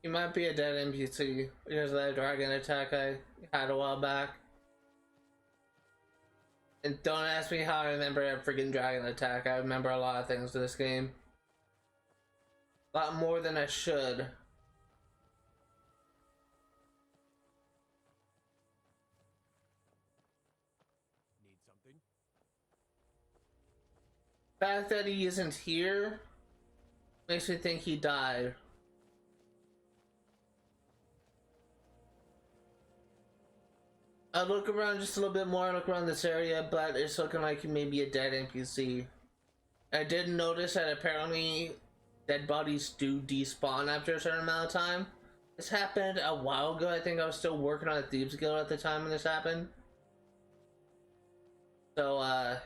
He might be a dead NPC because of that dragon attack I had a while back. And don't ask me how I remember a freaking dragon attack. I remember a lot of things in this game. A lot more than I should. Need something? The fact that he isn't here makes me think he died. I look around just a little bit more, look around this area, but it's looking like he may be a dead NPC. I did notice that apparently dead bodies do despawn after a certain amount of time. This happened a while ago. I think I was still working on a Thieves Guild at the time when this happened. So,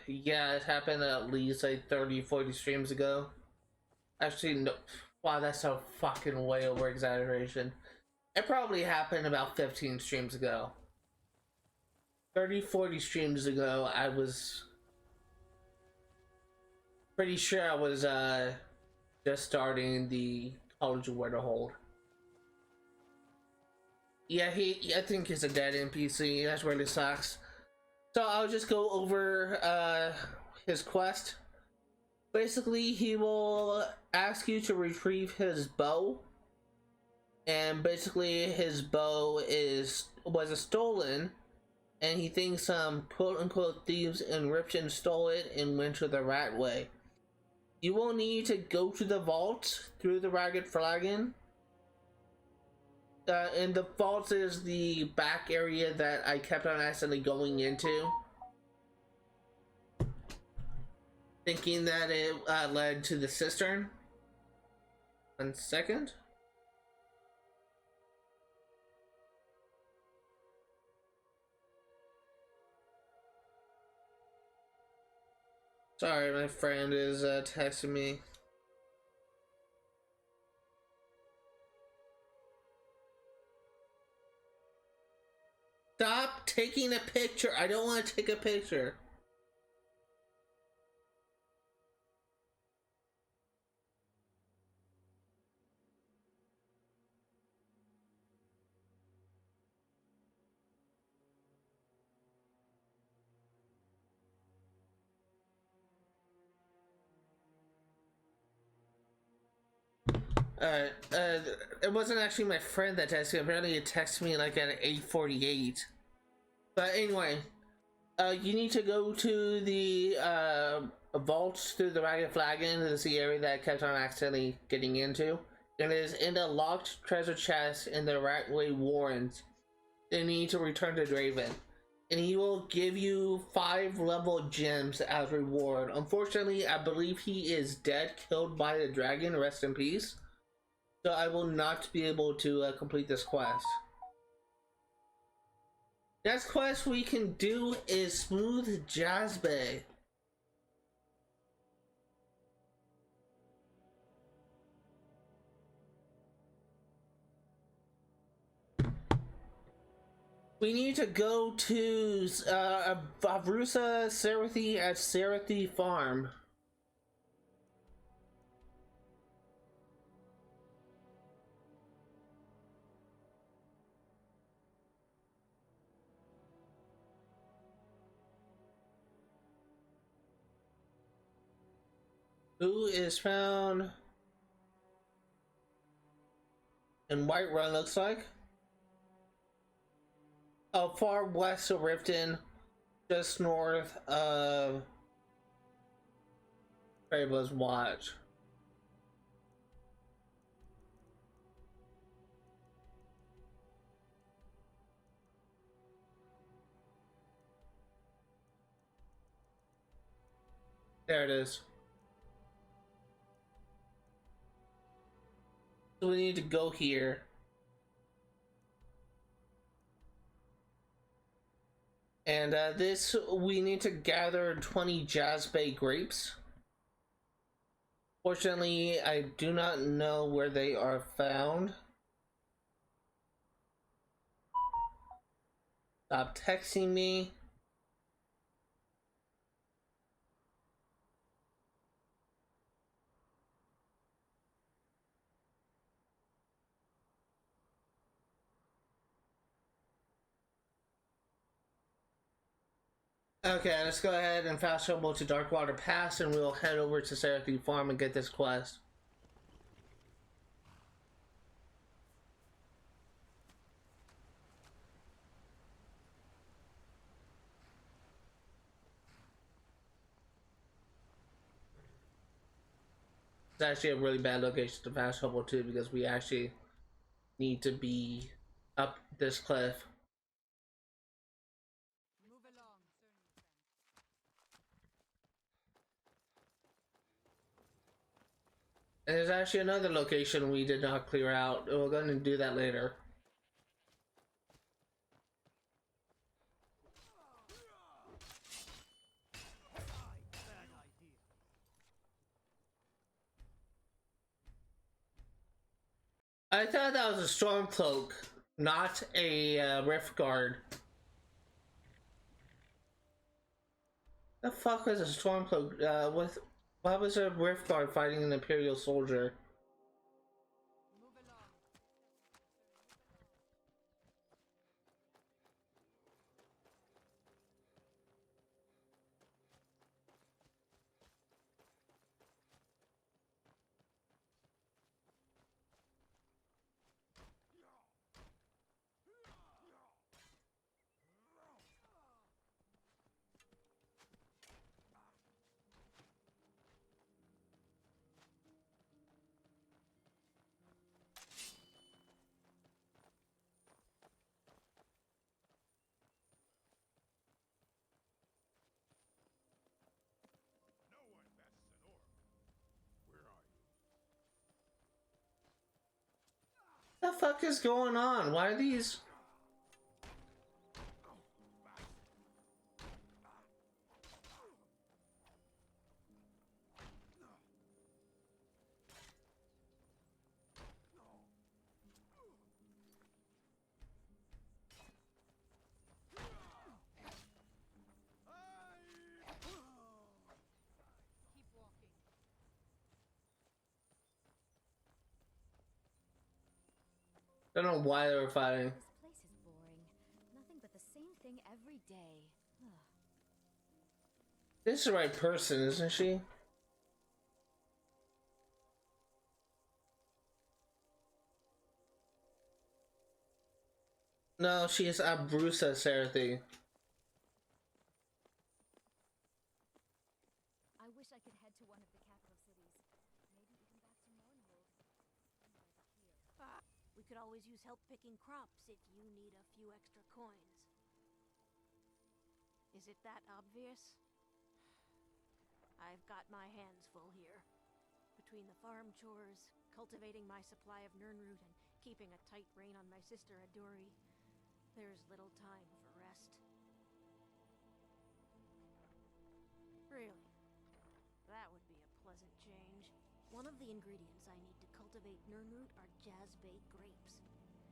yeah, it happened at least like 30-40 streams ago. Actually, no. Wow, that's a fucking way over exaggeration. It probably happened about 15 streams ago. 30-40 streams ago, I was pretty sure I was just starting the College of Winterhold. Yeah, I think he's a dead NPC. That's really sucks. So I'll just go over his quest. Basically, he will ask you to retrieve his bow, and basically his bow was stolen. And he thinks some quote-unquote thieves in Ripton stole it and went to the Rat Way. You will need to go to the vault through the Ragged Flagon. And the vault is the back area that I kept on accidentally going into, thinking that it led to the cistern. 1 second. Sorry, my friend is texting me. Stop taking a picture. I don't want to take a picture. Alright, it wasn't actually my friend that texted me. Apparently it texted me like at 8:48. But anyway, you need to go to the vaults through the Ragged Flagon. This is the area that I kept on accidentally getting into. It is in the locked treasure chest in the Ratway Warrens. Then you need to return to Draven. And he will give you 5 level gems as reward. Unfortunately, I believe he is dead, killed by the dragon. Rest in peace. So I will not be able to complete this quest. Next quest we can do is Smooth Jazz Bay. We need to go to Avrusa Gather at Sarathi Farm. Who is found in Whiterun, looks like. Far west of Riften, just north of Fable's Watch. There it is. So we need to go here. And this, we need to gather 20 Jazzbay grapes. Fortunately, I do not know where they are found. Stop texting me. Okay, let's go ahead and fast travel to Darkwater Pass, and we'll head over to Seraphine Farm and get this quest. It's actually a really bad location to fast travel to because we actually need to be up this cliff. And there's actually another location we did not clear out. We're going to do that later. I thought that was a storm cloak, not a rift guard. The fuck was a storm cloak? Why was a rift guard fighting an Imperial soldier? The fuck is going on? Why are these? I don't know why they were fighting. This place is boring. Nothing but the same thing every day. Ugh. This is the right person, isn't she? No, she is Avrusa Gather. I wish I could head to one of the capital cities. Maybe even back to Nordwold. We could always use help picking crops if you need a few extra coins. Is it that obvious? I've got my hands full here. Between the farm chores, cultivating my supply of Nirnroot, and keeping a tight rein on my sister Adori, there's little time for rest. Really, that would be a pleasant change. One of the ingredients I need to cultivate Nirnroot are Jazzbay grapes.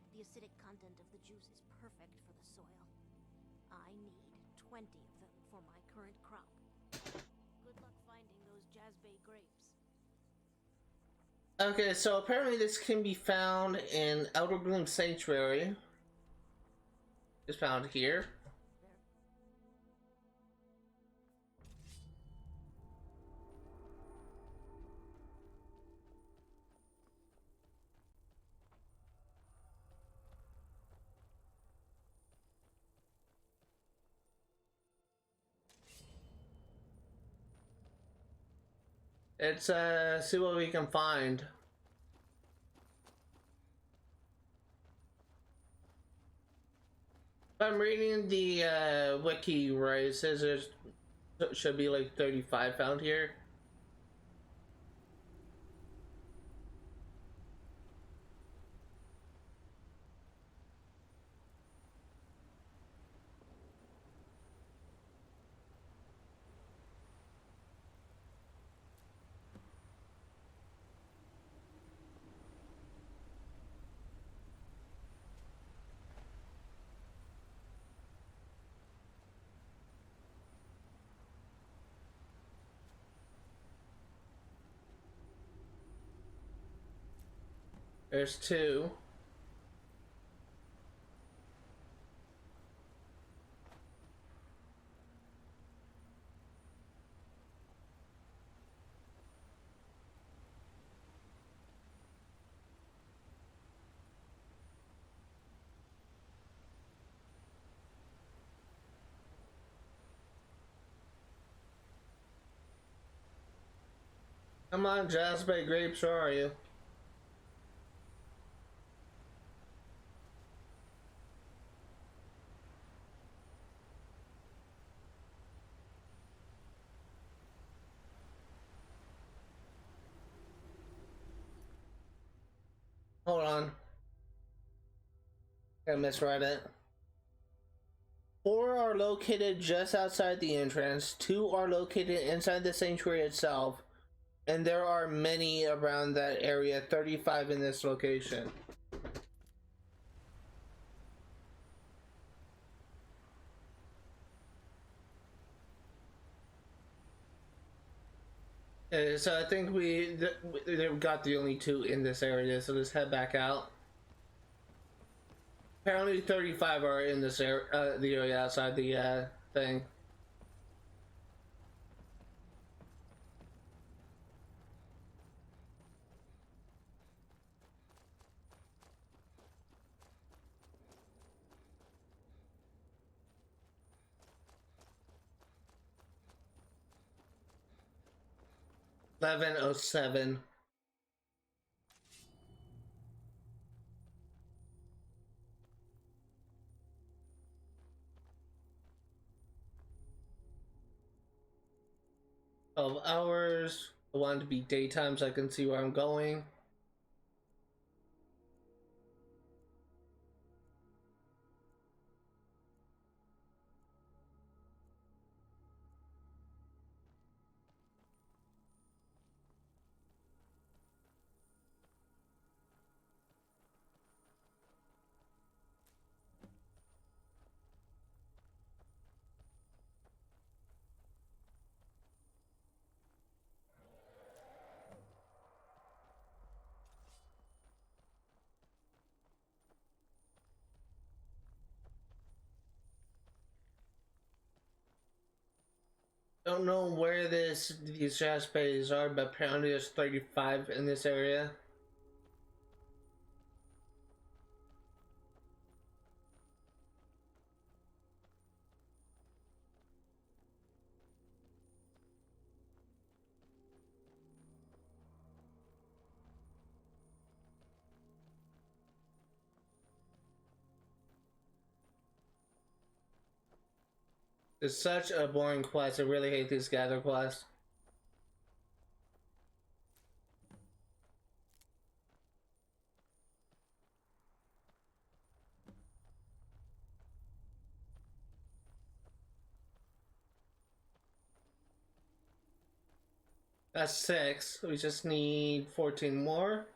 The acidic content of the juice is perfect for the soil. I need 20 of them for my current crop. Good luck finding those Jazzbay grapes. Okay, so apparently this can be found in Elder Bloom Sanctuary. It's found here. Let's see what we can find. If I'm reading the wiki right, it says there should be like 35 found here. There's 2. Come on, Jasper Grapes, where are you? Hold on. I misread it. 4 are located just outside the entrance, 2 are located inside the sanctuary itself, and there are many around that area, 35 in this location. So I think they've got the only 2 in this area, so let's head back out. Apparently 35 are in this area, the area outside the thing. $11.07. Hours. I want it to be daytime so I can see where I'm going. Don't know where these jazz bays are, but apparently there's 35 in this area. It's such a boring quest. I really hate these gather quests. That's 6. We just need 14 more.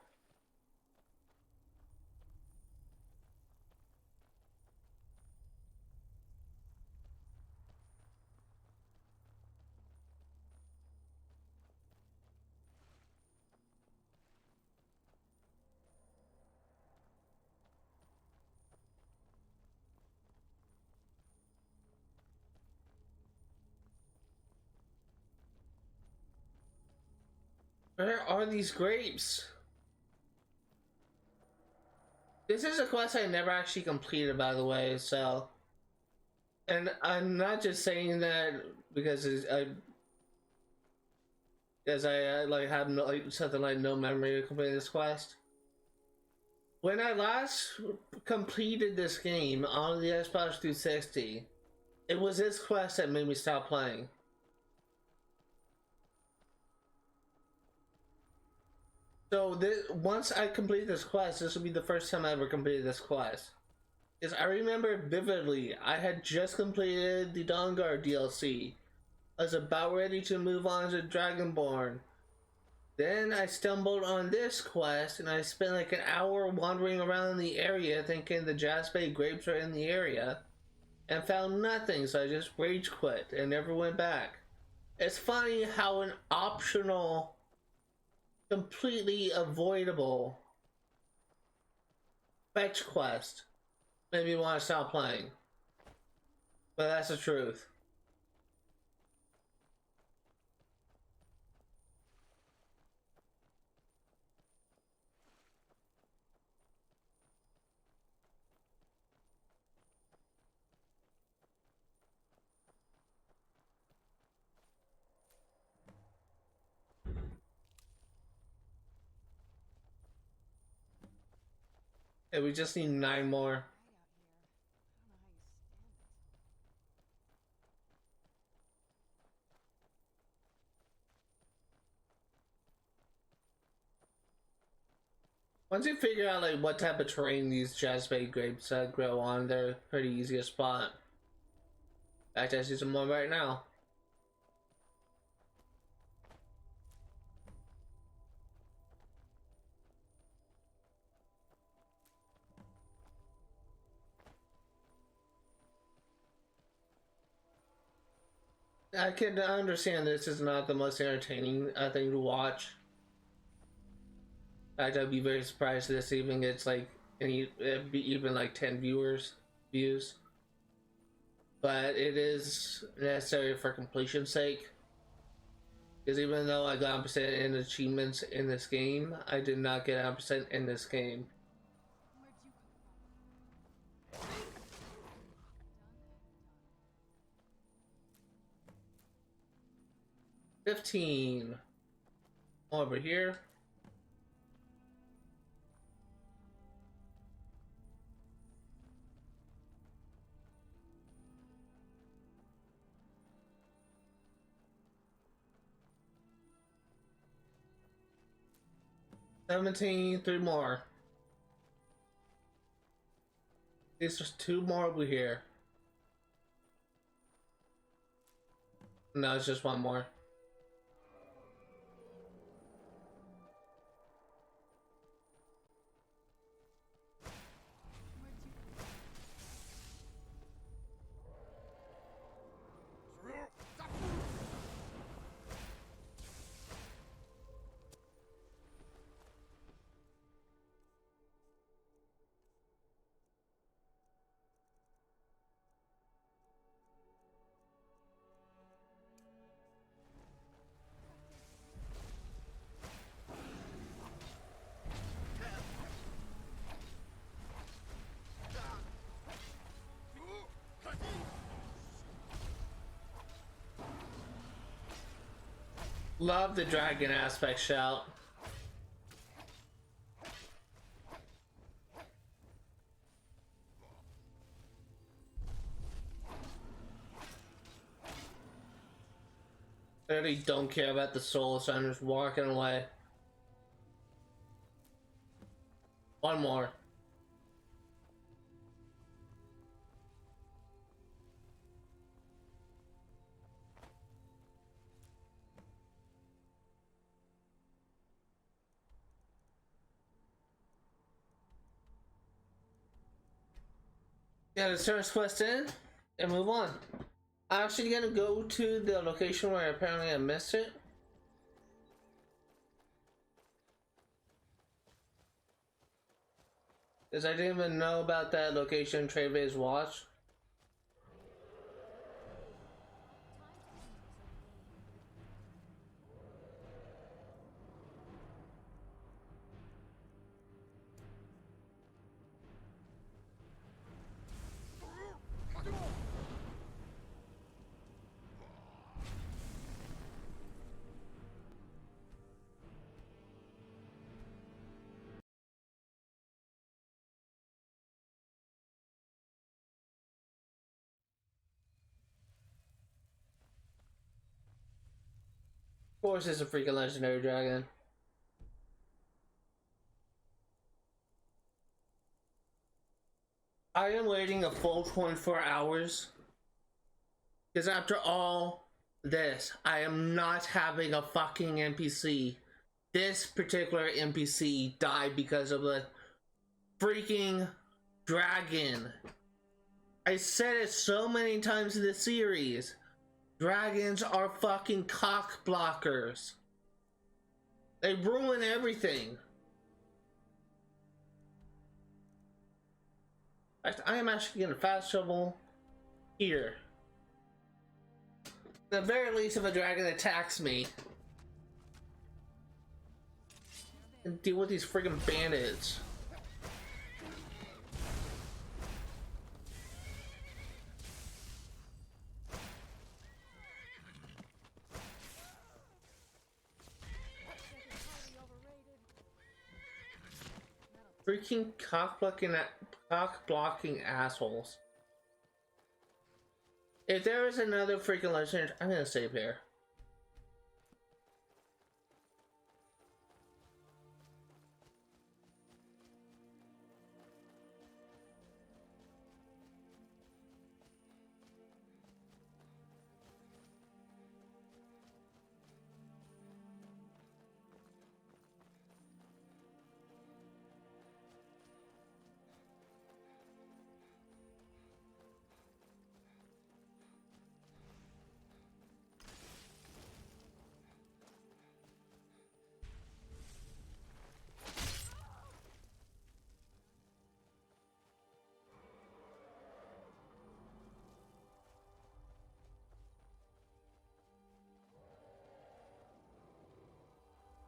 Where are these grapes? This is a quest I never actually completed, by the way, so... And I'm not just saying that because I like have no, like, something like no memory of completing this quest. When I last completed this game on the Xbox 360, it was this quest that made me stop playing. So once I complete this quest, this will be the first time I ever completed this quest. Because I remember vividly, I had just completed the Dawnguard DLC. I was about ready to move on to Dragonborn. Then I stumbled on this quest and I spent like an hour wandering around the area thinking the Jasper grapes are in the area and found nothing, so I just rage quit and never went back. It's funny how an optional, completely avoidable fetch quest made me want to stop playing. But that's the truth. Yeah, we just need 9 more. Once you figure out like what type of terrain these jazzbait grapes grow on, they're pretty easy to spot. In fact, I see some more right now. I can understand this is not the most entertaining thing to watch. In fact, I'd be very surprised if this even gets like even like 10 views. But it is necessary for completion's sake. Because even though I got 100% in achievements in this game, I did not get 100% in this game. $15 over here. $17, 3 more. There's just 2 more over here. No, it's just 1 more. Love the dragon aspect shout. I really don't care about the soul, so I'm just walking away. 1 more. Yeah, the Sondas Request in and move on. I'm actually gonna go to the location where apparently I missed it. Because I didn't even know about that location Treve's watch. Of course, it's a freaking legendary dragon. I am waiting a full 24 hours because after all this, I am not having a fucking NPC. This particular NPC died because of a freaking dragon. I said it so many times in this series. Dragons are fucking cock blockers. They ruin everything. In fact, I am actually getting a fast travel here. At the very least, if a dragon attacks me, and deal with these friggin' bandits. Freaking cock blocking assholes. If there is another freaking legend, I'm gonna save here.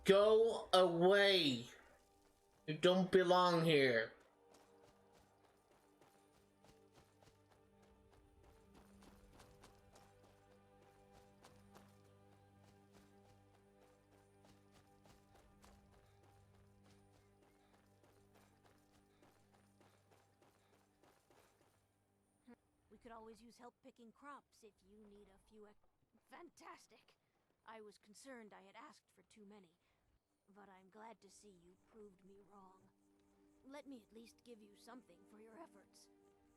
Go away. You don't belong here. We could always use help picking crops if you need a few Fantastic! I was concerned I had asked for too many, but I'm glad to see you proved me wrong. Let me at least give you something for your efforts.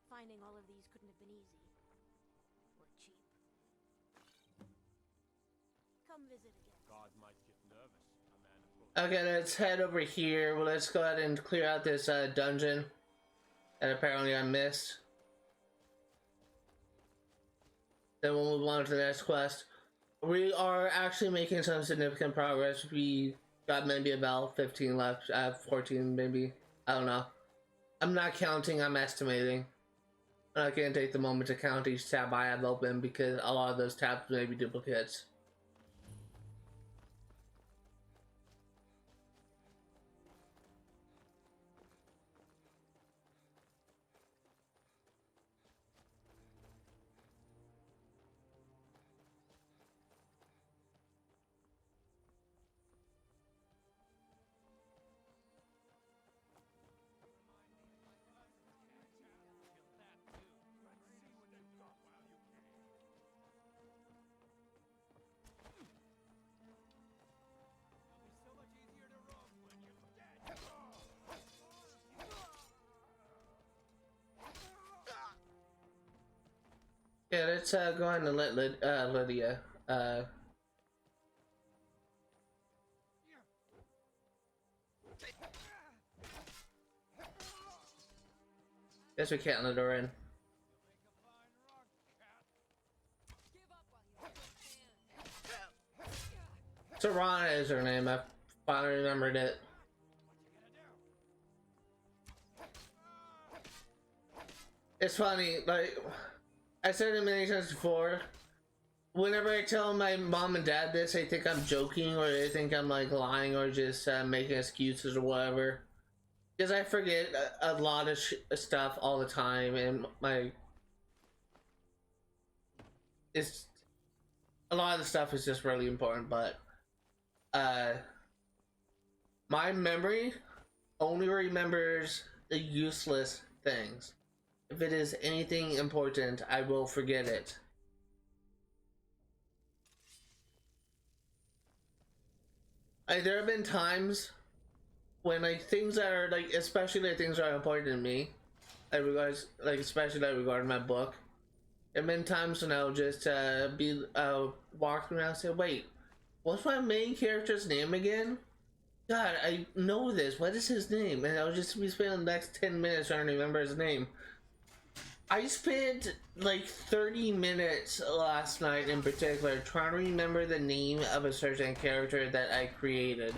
Finding all of these couldn't have been easy. Or cheap. Come visit again. God might get nervous. A man Okay, let's head over here. Well, let's go ahead and clear out this dungeon that apparently I missed. Then we'll move on to the next quest. We are actually making some significant progress. We got maybe about 15 left. 14 maybe. I don't know. I'm not counting, I'm estimating. I'm not gonna take the moment to count each tab I have open because a lot of those tabs may be duplicates. Yeah, let's go ahead and let Lydia. Guess we can't let her in. Serana is her name. I finally remembered it. It's funny, like I said it many times before. Whenever I tell my mom and dad this, they think I'm joking or they think I'm like lying or just making excuses or whatever. Because I forget a lot of stuff all the time, and it's a lot of the stuff is just really important. But my memory only remembers the useless things. If it is anything important, I will forget it. Like, there have been times when like things that are like, especially like things that are important to me, especially regarding my book. There have been times when I'll just be walking around and say, wait, what's my main character's name again? God, I know this. What is his name? And I'll just be spending the next 10 minutes trying to remember his name. I spent like 30 minutes last night in particular trying to remember the name of a certain character that I created.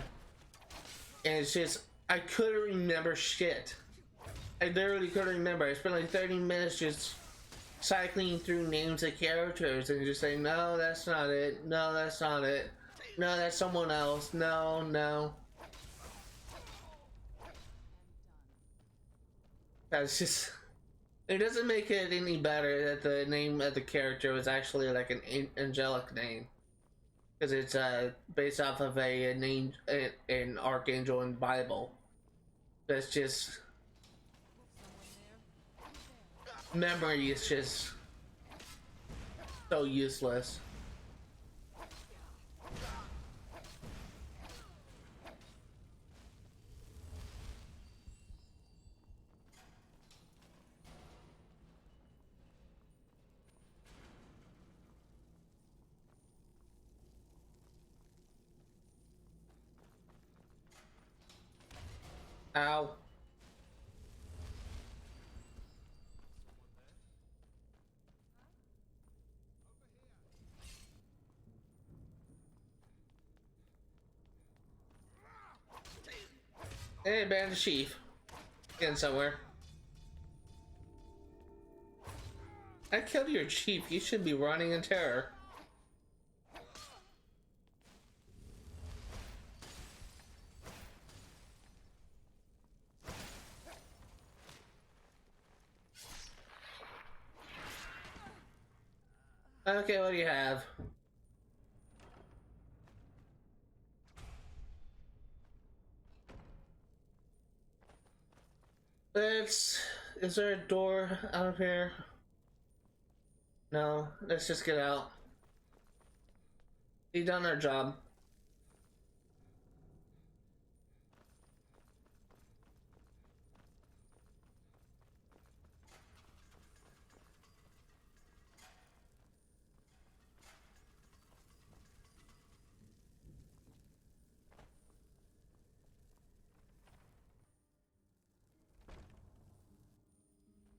And it's just, I couldn't remember shit. I literally couldn't remember. I spent like 30 minutes just cycling through names of characters and just saying, no, that's not it. No, that's not it. No, that's someone else. No, no. That's just... It doesn't make it any better that the name of the character was actually like an angelic name, because it's based off of an archangel in the Bible. That's just memory is just so useless. Ow. Hey, Bandit Chief. Getting somewhere. I killed your chief. You should be running in terror. Okay, what do you have? Is there a door out here? No, let's just get out. We done our job.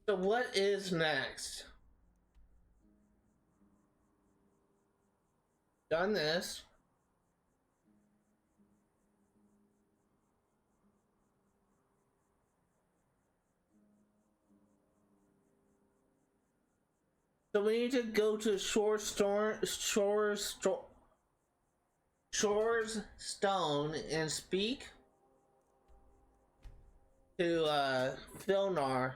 So what is next? Done this. So we need to go to Shores Stone and speak to Filnjar.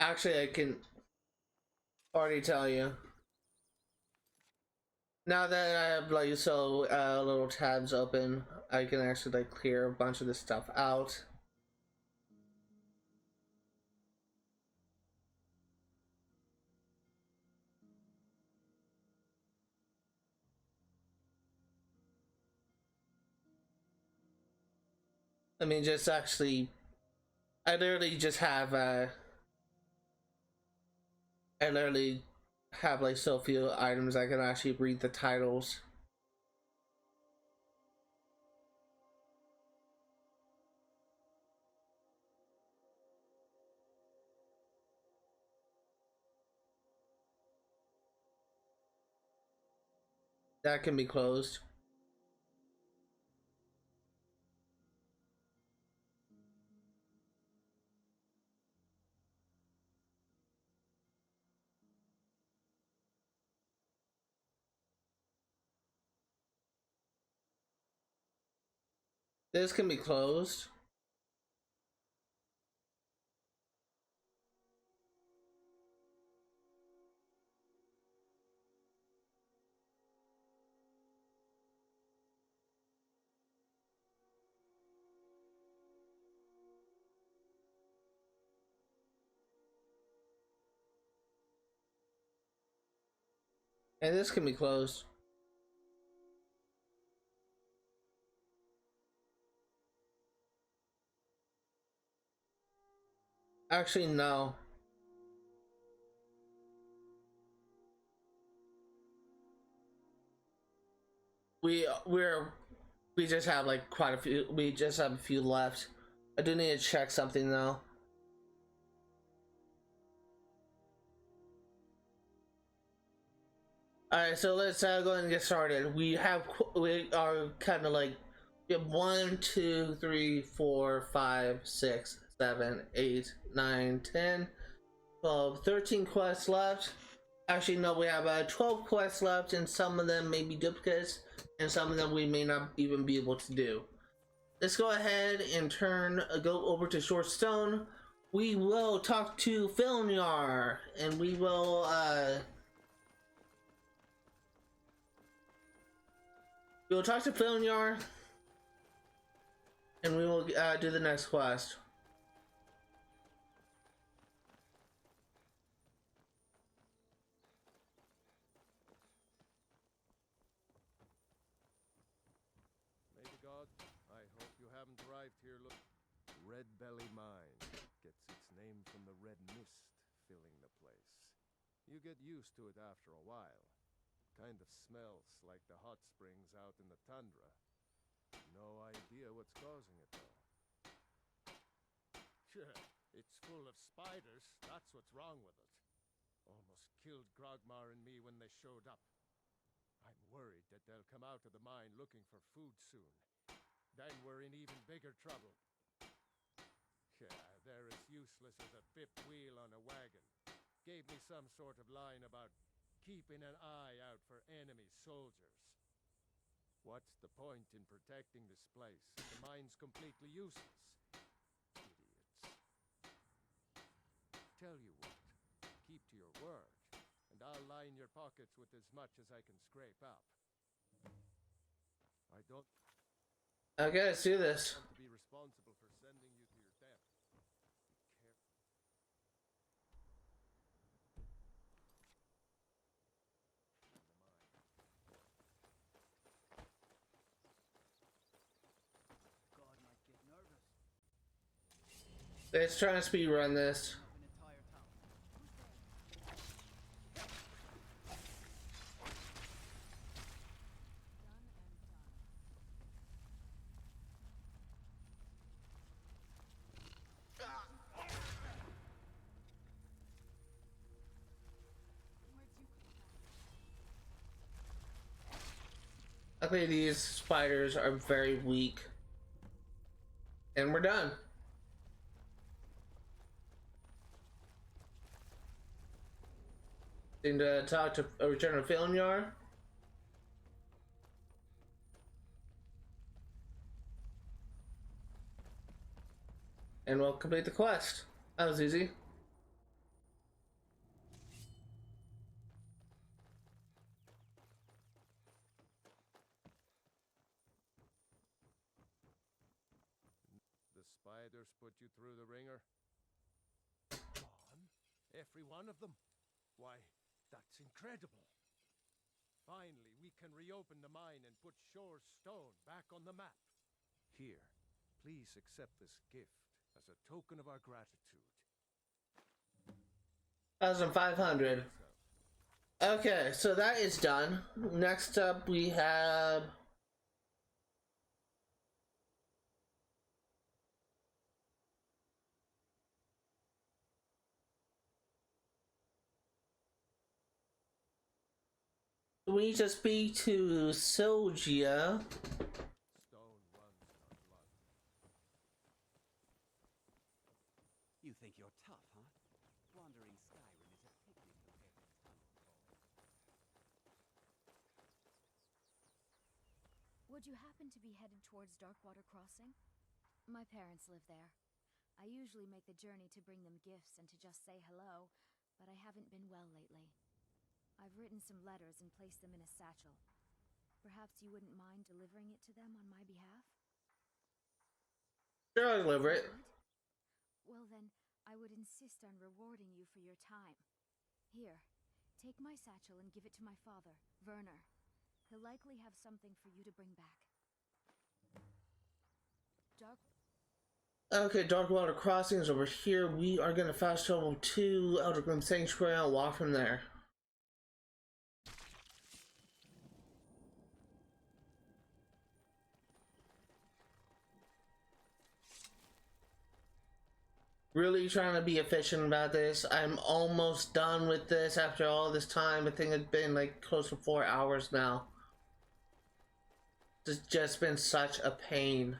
Actually, I can already tell you. Now that I have like little tabs open, I can actually like clear a bunch of this stuff out. I mean, just actually, I literally just have I literally have like so few items I can actually read the titles. That can be closed. This can be closed. And this can be closed. Actually, no. We just have like quite a few. We just have a few left. I do need to check something though. Alright, so let's go ahead and get started. We are kind of like, we have 1, 2, 3, 4, 5, 6, 7, 8, 9, 10, 12, 13 quests left. Actually, no, we have 12 quests left, and some of them may be duplicates, and some of them we may not even be able to do. Let's go ahead and go over to Short Stone. we will talk to Filnjar, and we will talk to Filnjar, and we will do the next quest. May the gods, I hope you haven't arrived here look. Red Belly Mine gets its name from the red mist filling the place. You get used to it after a while. Kind of smells like the hot springs out in the tundra. No idea what's causing it though. Sure, it's full of spiders, that's what's wrong with it. Almost killed Grogmar and me when they showed up. I'm worried that they'll come out of the mine looking for food soon. Then we're in even bigger trouble. Yeah, they're as useless as a fifth wheel on a wagon. Gave me some sort of line about keeping an eye out for enemy soldiers. What's the point in protecting this place? The mine's completely useless. Idiots. Tell you what, keep to your word, and I'll line your pockets with as much as I can scrape up. I don't... Okay, let's do this. want to be responsible for sending you to your death. Be careful. God might get nervous. Let's try and speed run this. An entire town. Luckily, these spiders are very weak. And we're done. Need to talk to return to Filnjar. And we'll complete the quest. That was easy. The spiders put you through the ringer? Gone? Every one of them? Why, that's incredible. Finally, we can reopen the mine and put Shore's Stone back on the map. Here, please accept this gift as a token of our gratitude. 1,500. Okay, so that is done. Next up, we have... we need to speak to Silgja. Stone runs in our blood. You think you're tough, huh? Wandering Skyrim is a picnic compared to stone, boy. Would you happen to be headed towards Darkwater Crossing? My parents live there. I usually make the journey to bring them gifts and to just say hello, but I haven't been well lately. I've written some letters and placed them in a satchel. Perhaps you wouldn't mind delivering it to them on my behalf? Sure, I'll deliver it. Well then, I would insist on rewarding you for your time. Here, take my satchel and give it to my father, Werner. He'll likely have something for you to bring back. Okay, Darkwater Crossing is over here. We are gonna fast travel to Eldgrim Sanctuary and walk from there. Really trying to be efficient about this. I'm almost done with this after all this time. I think it's been like close to 4 hours now. It's just been such a pain.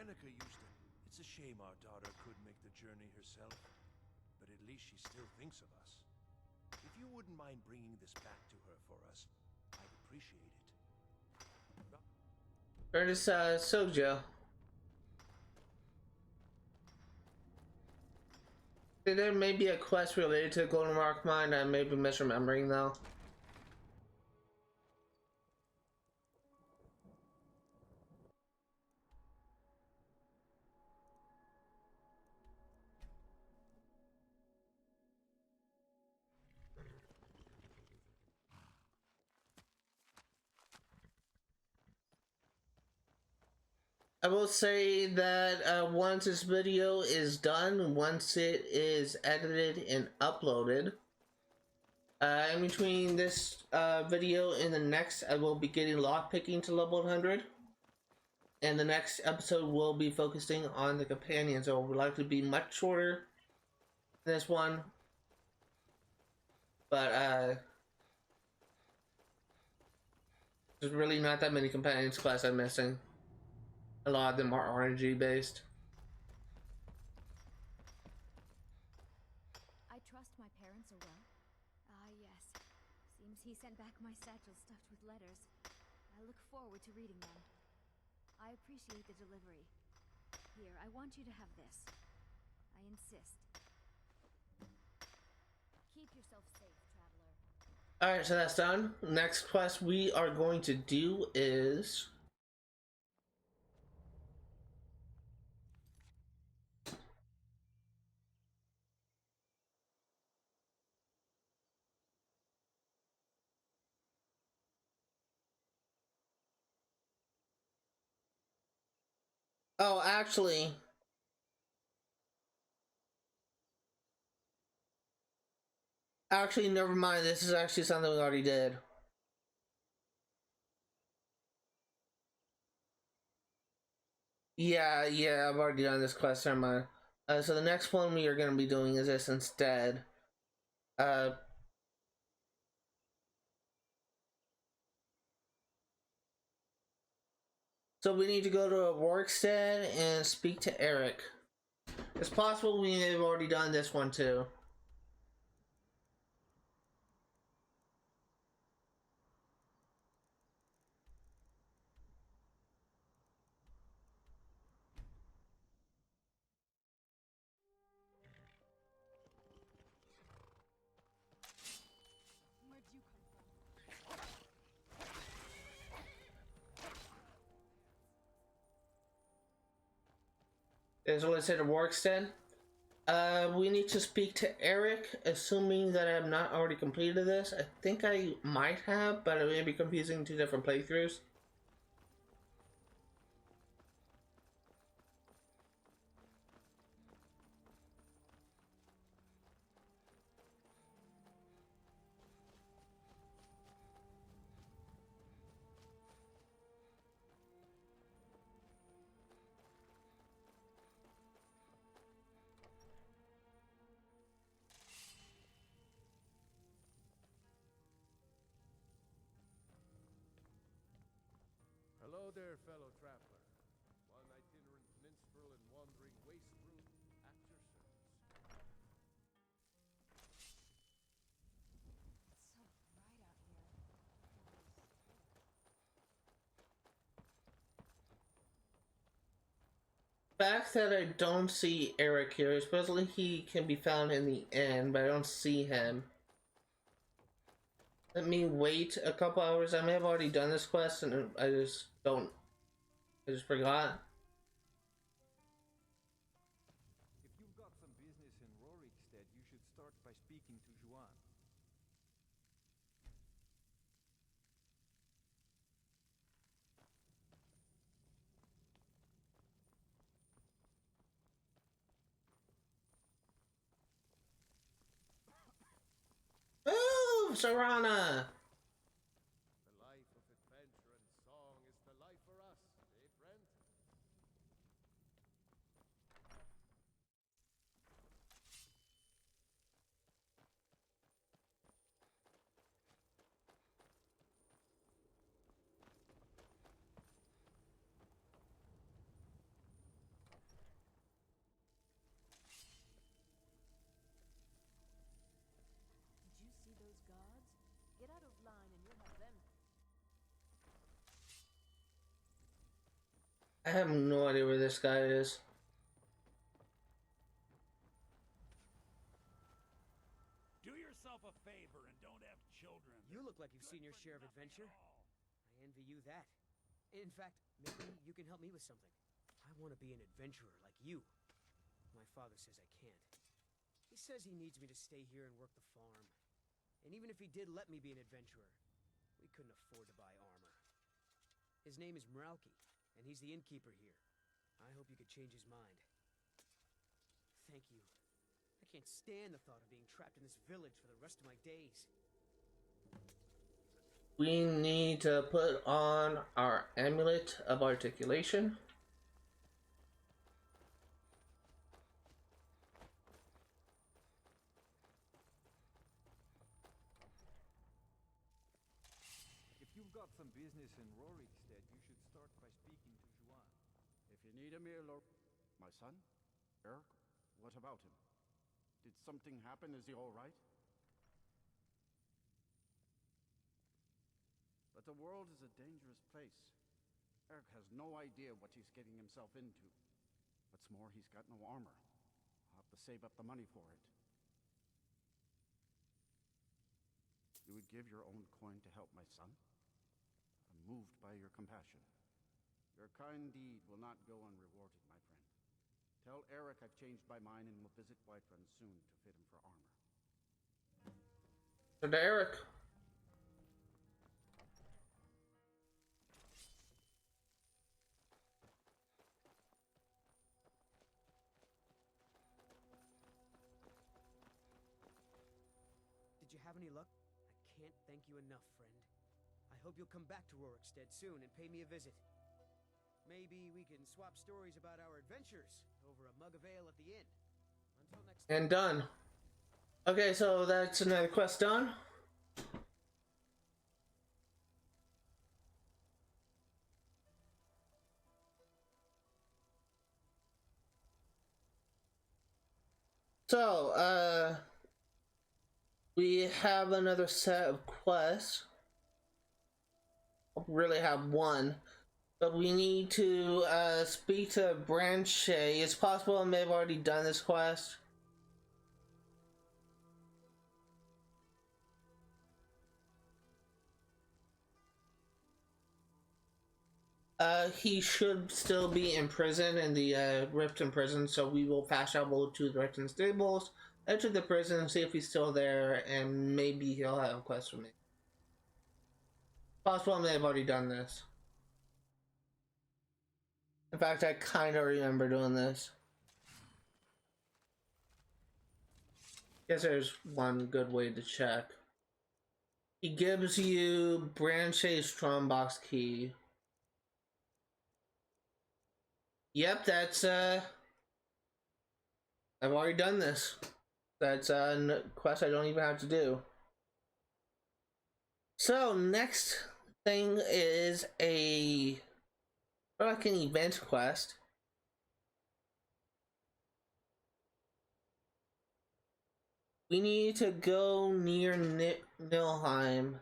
Veronica used it. It's a shame our daughter couldn't make the journey herself, but at least she still thinks of us. If you wouldn't mind bringing this back to her for us, I'd appreciate it. There's Silgja. There may be a quest related to the Golden Rock Mine I may be misremembering though. I will say that once this video is done, once it is edited and uploaded, in between this video and the next, I will be getting lockpicking to level 100. And the next episode will be focusing on the companions. So it will likely be much shorter than this one. But there's really not that many companions quests I'm missing. A lot of them are RNG based. I trust my parents are well. Ah, yes. Seems he sent back my satchel stuffed with letters. I look forward to reading them. I appreciate the delivery. Here, I want you to have this. I insist. Keep yourself safe, traveler. Alright, so that's done. Next quest we are going to do is... Oh, actually, never mind. This is actually something we already did. Yeah, I've already done this quest. Never mind. So the next one we are going to be doing is this instead. So we need to go to a workstead and speak to Erik. It's possible we may have already done this one too. Where'd you come from? Is what I said, a workstead. We need to speak to Erik, assuming that I have not already completed this. I think I might have, but it may be confusing two different playthroughs. Hello there, fellow traveler. One itinerant minstrel and wandering waste brute at your service. It's so bright out here. The fact that I don't see Erik here, supposedly he can be found in the end, but I don't see him. Let me wait a couple hours. I may have already done this quest and I just forgot. If you've got some business in Rorikstead, you should start by speaking to Juan. Oh, Serana! The life of adventure and song is the life for us, eh, friend? I have no idea where this guy is. Do yourself a favor and don't have children. You look like you've seen your share of adventure. I envy you that. In fact, maybe you can help me with something. I want to be an adventurer like you. My father says I can't. He says he needs me to stay here and work the farm. And even if he did let me be an adventurer, we couldn't afford to buy armor. His name is Mahulakh, and he's the innkeeper here. I hope you could change his mind. Thank you. I can't stand the thought of being trapped in this village for the rest of my days. We need to put on our amulet of articulation. If you've got some business in Rorikstead, you should start by speaking to Juan. If you need a meal or... My son? Erik? What about him? Did something happen? Is he all right? But the world is a dangerous place. Erik has no idea what he's getting himself into. What's more, he's got no armor. I'll have to save up the money for it. You would give your own coin to help my son? I'm moved by your compassion. Your kind deed will not go unrewarded, my friend. Tell Erik I've changed my mind and will visit Whiterun soon to fit him for armor. So to Erik. Did you have any luck? I can't thank you enough, friend. I hope you'll come back to Rorikstead soon and pay me a visit. Maybe we can swap stories about our adventures over a mug of ale at the inn. Until next time. And done. Okay, so that's another quest done. So, we have another set of quests. Really have one. But we need to speak to Branche. It's possible I may have already done this quest. He should still be in prison, in the Riften prison, so we will fast travel to the Riften stables, enter the prison, see if he's still there, and maybe he'll have a quest for me. Possible I may have already done this. In fact, I kind of remember doing this. Guess there's one good way to check. He gives you Branche's Strongbox key. Yep, that's I've already done this. That's a quest I don't even have to do. So next thing is like an event quest. We need to go near Nilheim.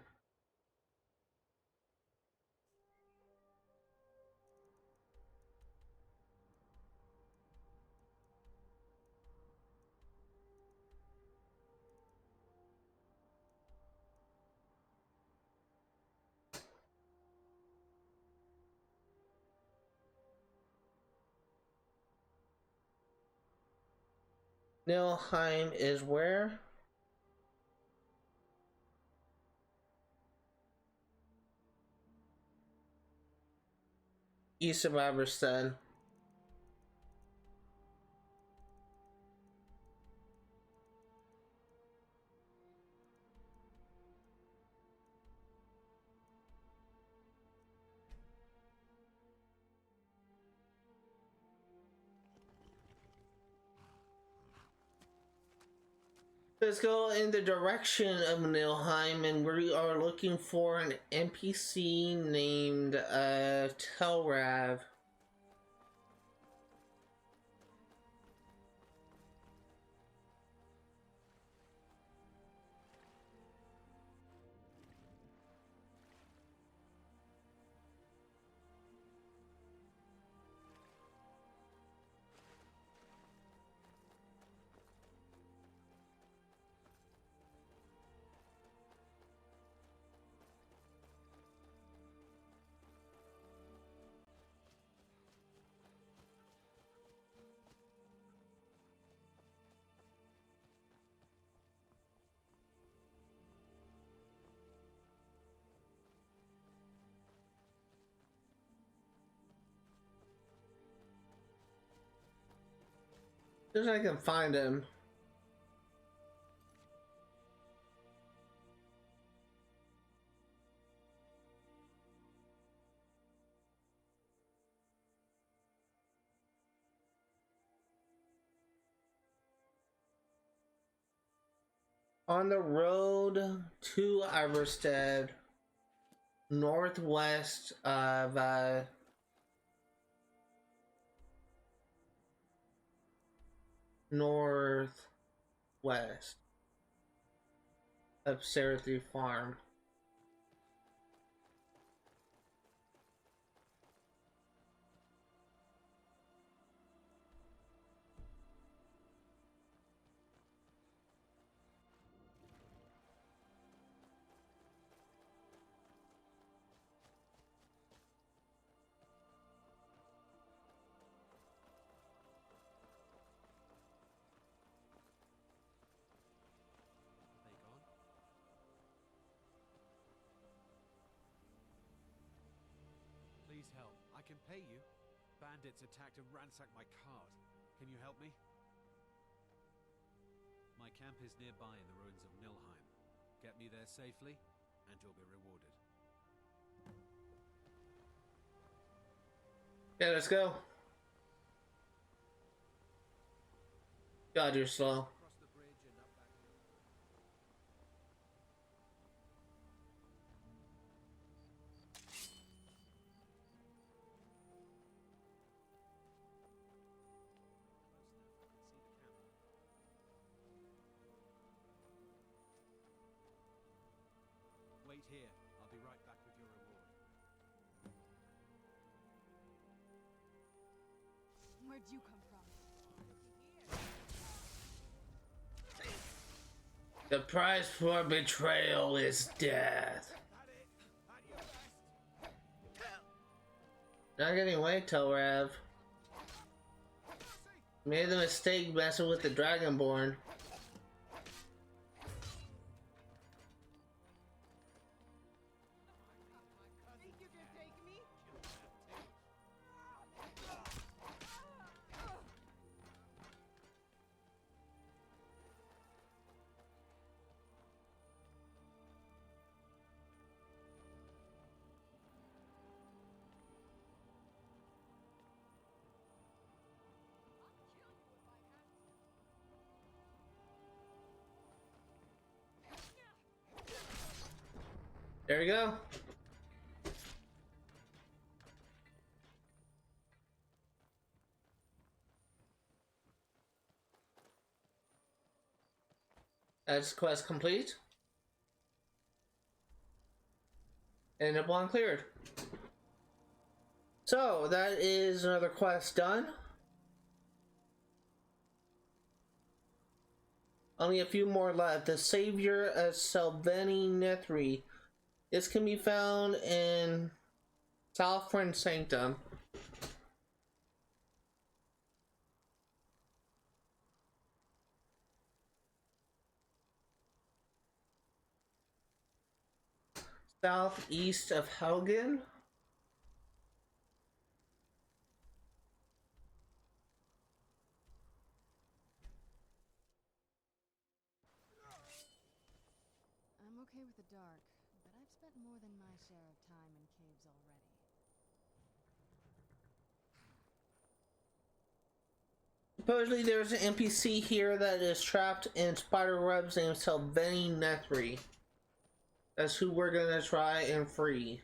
Nilheim is where? East of Aberstead. Let's go in the direction of Nilheim, and we are looking for an NPC named Telrav. As soon as I can find him. On the road to Iverstead, northwest of northwest of Sarathi Farm. Please help. I can pay you. Bandits attacked and ransacked my cart. Can you help me? My camp is nearby in the ruins of Nilheim. Get me there safely, and you'll be rewarded. Yeah, let's go. God, you're slow. Wait here. I'll be right back with your reward. Where'd you come from? The price for betrayal is death. Not getting away, Telrav. Made the mistake messing with the Dragonborn. There we go. That's quest complete. And the one cleared. So that is another quest done. Only a few more left. The Savior of Selveni Escort. This can be found in Southern Sanctum. Southeast of Helgen. I'm okay with the dark, but I've spent more than my share of time in caves already. Supposedly there's an NPC here that is trapped in spider webs named Selveni Escort. That's who we're gonna try and free.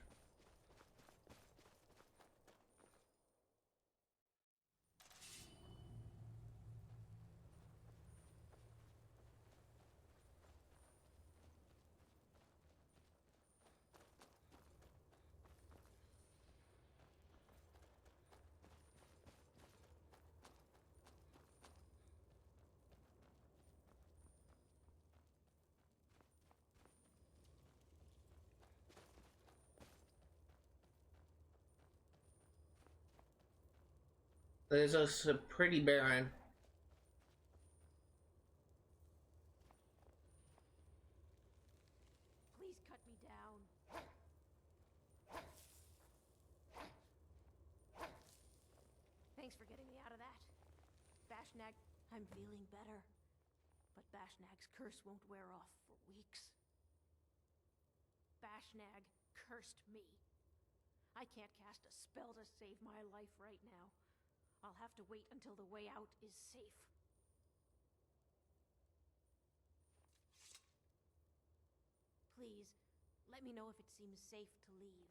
There's a pretty barren. Please cut me down. Thanks for getting me out of that. Bashnag, I'm feeling better, but Bashnag's curse won't wear off for weeks. Bashnag cursed me. I can't cast a spell to save my life right now. I'll have to wait until the way out is safe. Please, let me know if it seems safe to leave.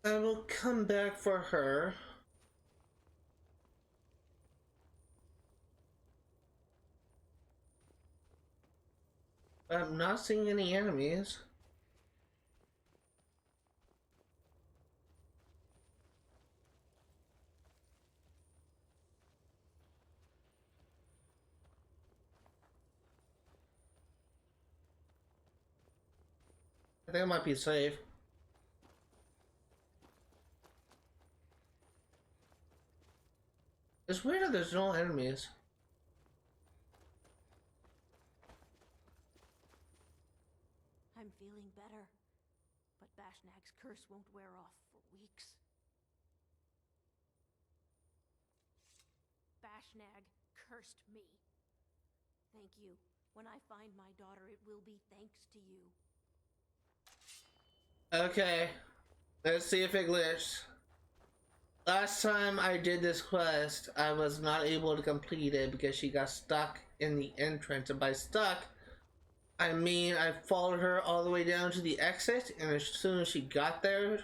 I will come back for her. I'm not seeing any enemies. I think I might be safe. It's weird that there's no enemies. I'm feeling better, but Bashnag's curse won't wear off for weeks. Bashnag cursed me. Thank you. When I find my daughter, it will be thanks to you. Okay, let's see if it glitched. Last time I did this quest, I was not able to complete it because she got stuck in the entrance. And by stuck, I mean I followed her all the way down to the exit, and as soon as she got there,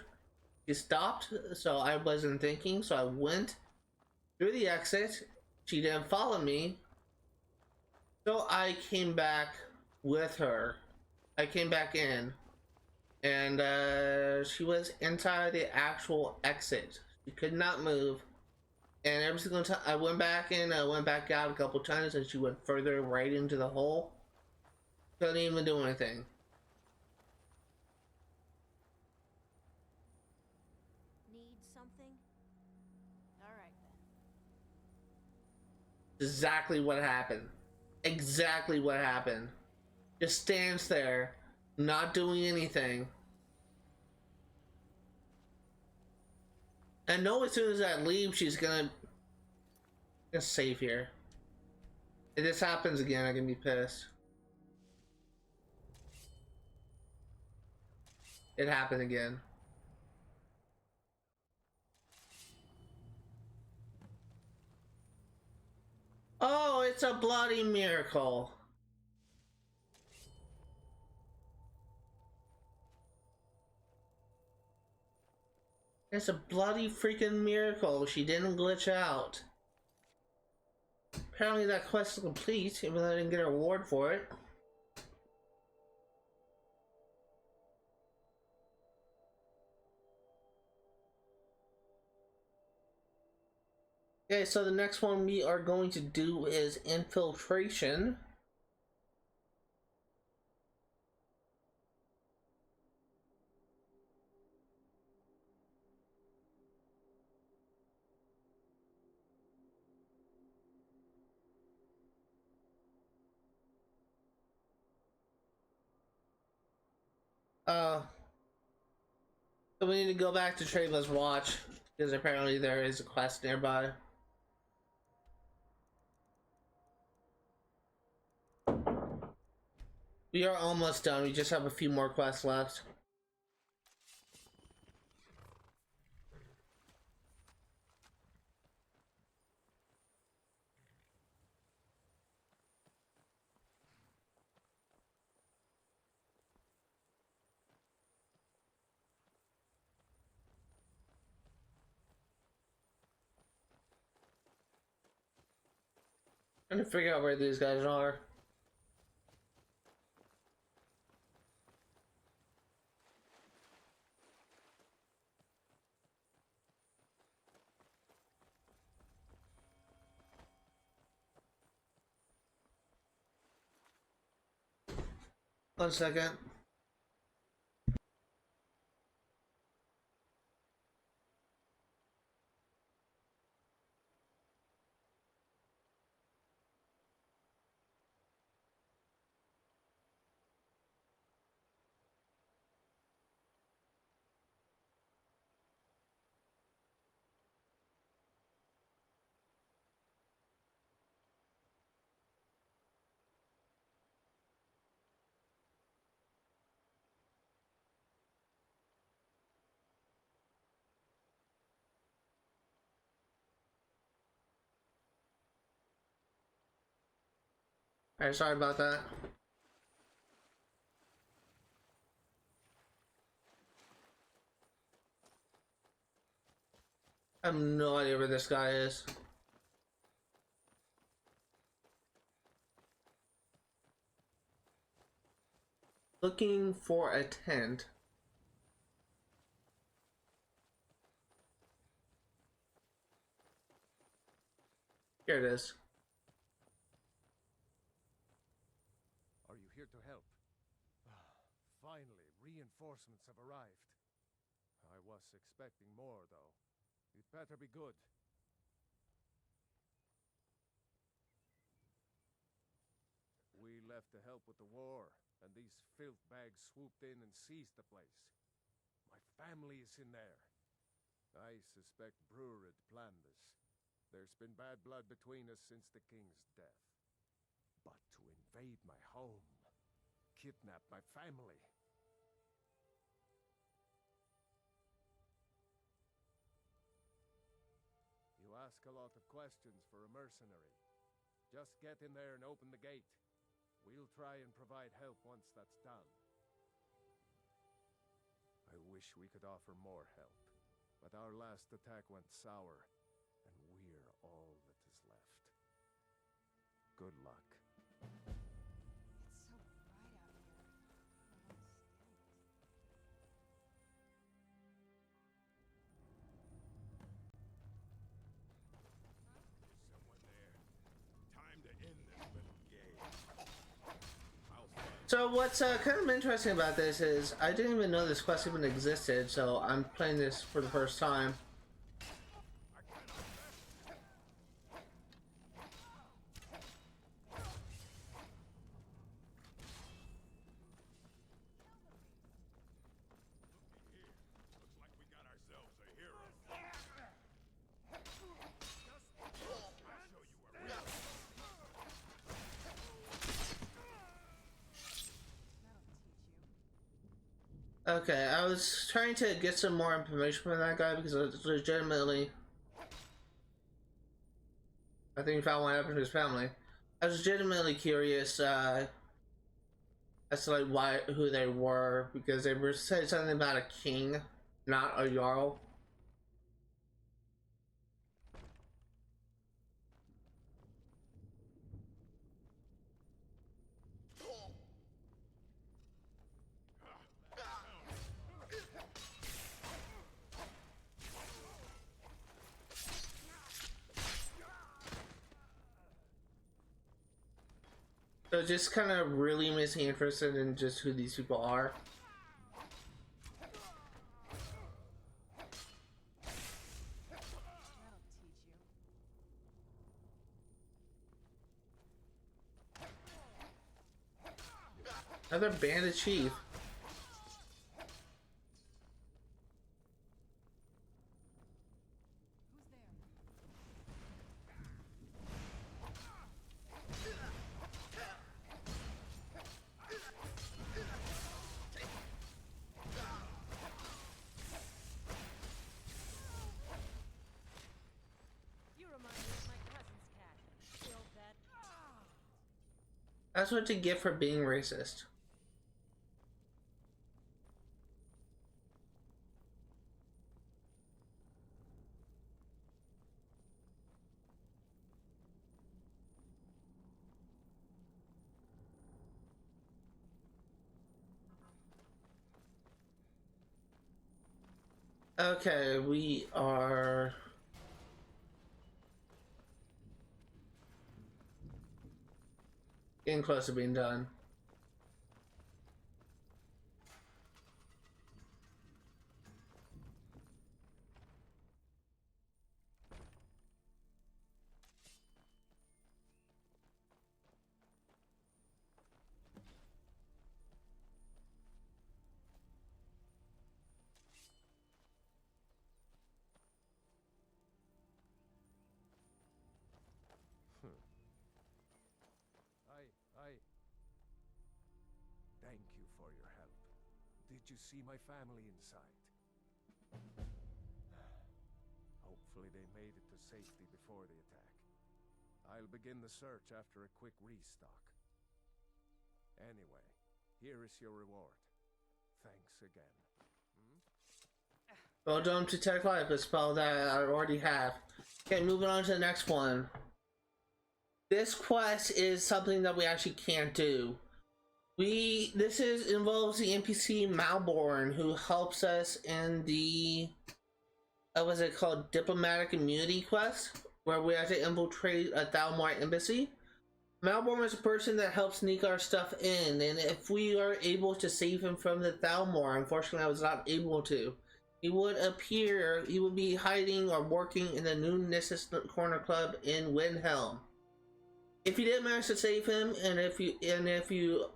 she stopped. So I wasn't thinking, so I went through the exit. She didn't follow me, so I came back with her. I came back in. And she was inside the actual exit. She could not move. And every single time I went back in, I went back out a couple times, and she went further right into the hole. Couldn't even do anything. Need something? Alright then. Exactly what happened. Exactly what happened. Just stands there, not doing anything. I know as soon as I leave, she's gonna just save here. If this happens again, I can be pissed. It happened again. Oh, it's a bloody miracle. It's a bloody freaking miracle. She didn't glitch out. Apparently that quest is complete, even though I didn't get a reward for it. Okay, so the next one we are going to do is infiltration. So we need to go back to Travel's Watch, because apparently there is a quest nearby. We are almost done, we just have a few more quests left. Trying to figure out where these guys are. One second. Alright, sorry about that. I have no idea where this guy is. Looking for a tent. Here it is. Are you here to help? Finally, reinforcements have arrived. I was expecting more, though. It better be good. We left to help with the war, and these filth bags swooped in and seized the place. My family is in there. I suspect Brewer had planned this. There's been bad blood between us since the king's death. But to invade my home, kidnap my family... You ask a lot of questions for a mercenary. Just get in there and open the gate. We'll try and provide help once that's done. I wish we could offer more help, but our last attack went sour, and we're all that is left. Good luck. It's so bright out here. I want to stand it. Someone there. Time to end this little game. I'll find So what's kind of interesting about this is I didn't even know this quest even existed, so I'm playing this for the first time. Looks like we got ourselves a hero. I'll show you where we're Okay, I was trying to get some more information from that guy because I was legitimately... I think he found what happened to his family. I was legitimately curious as to like who they were, because they were saying something about a king, not a jarl. So just kind of really missing interested in just who these people are. Another bandit chief. That's what you get for being racist. Okay, we are... getting close to being done. Thank you for your help. Did you see my family inside? Hopefully they made it to safety before the attack. I'll begin the search after a quick restock. Anyway, here is your reward. Thanks again. Well done to Tech Life, a spell that I already have. Okay, moving on to the next one. This quest is something that we actually can't do. This involves the NPC Malborn, who helps us in the what's it called, diplomatic immunity quest, where we have to infiltrate a Thalmor embassy. Malborn is a person that helps sneak our stuff in, and if we are able to save him from the Thalmor, unfortunately I was not able to. He would be hiding or working in the new Nissus Corner Club in Windhelm. If you did manage to save him, and if you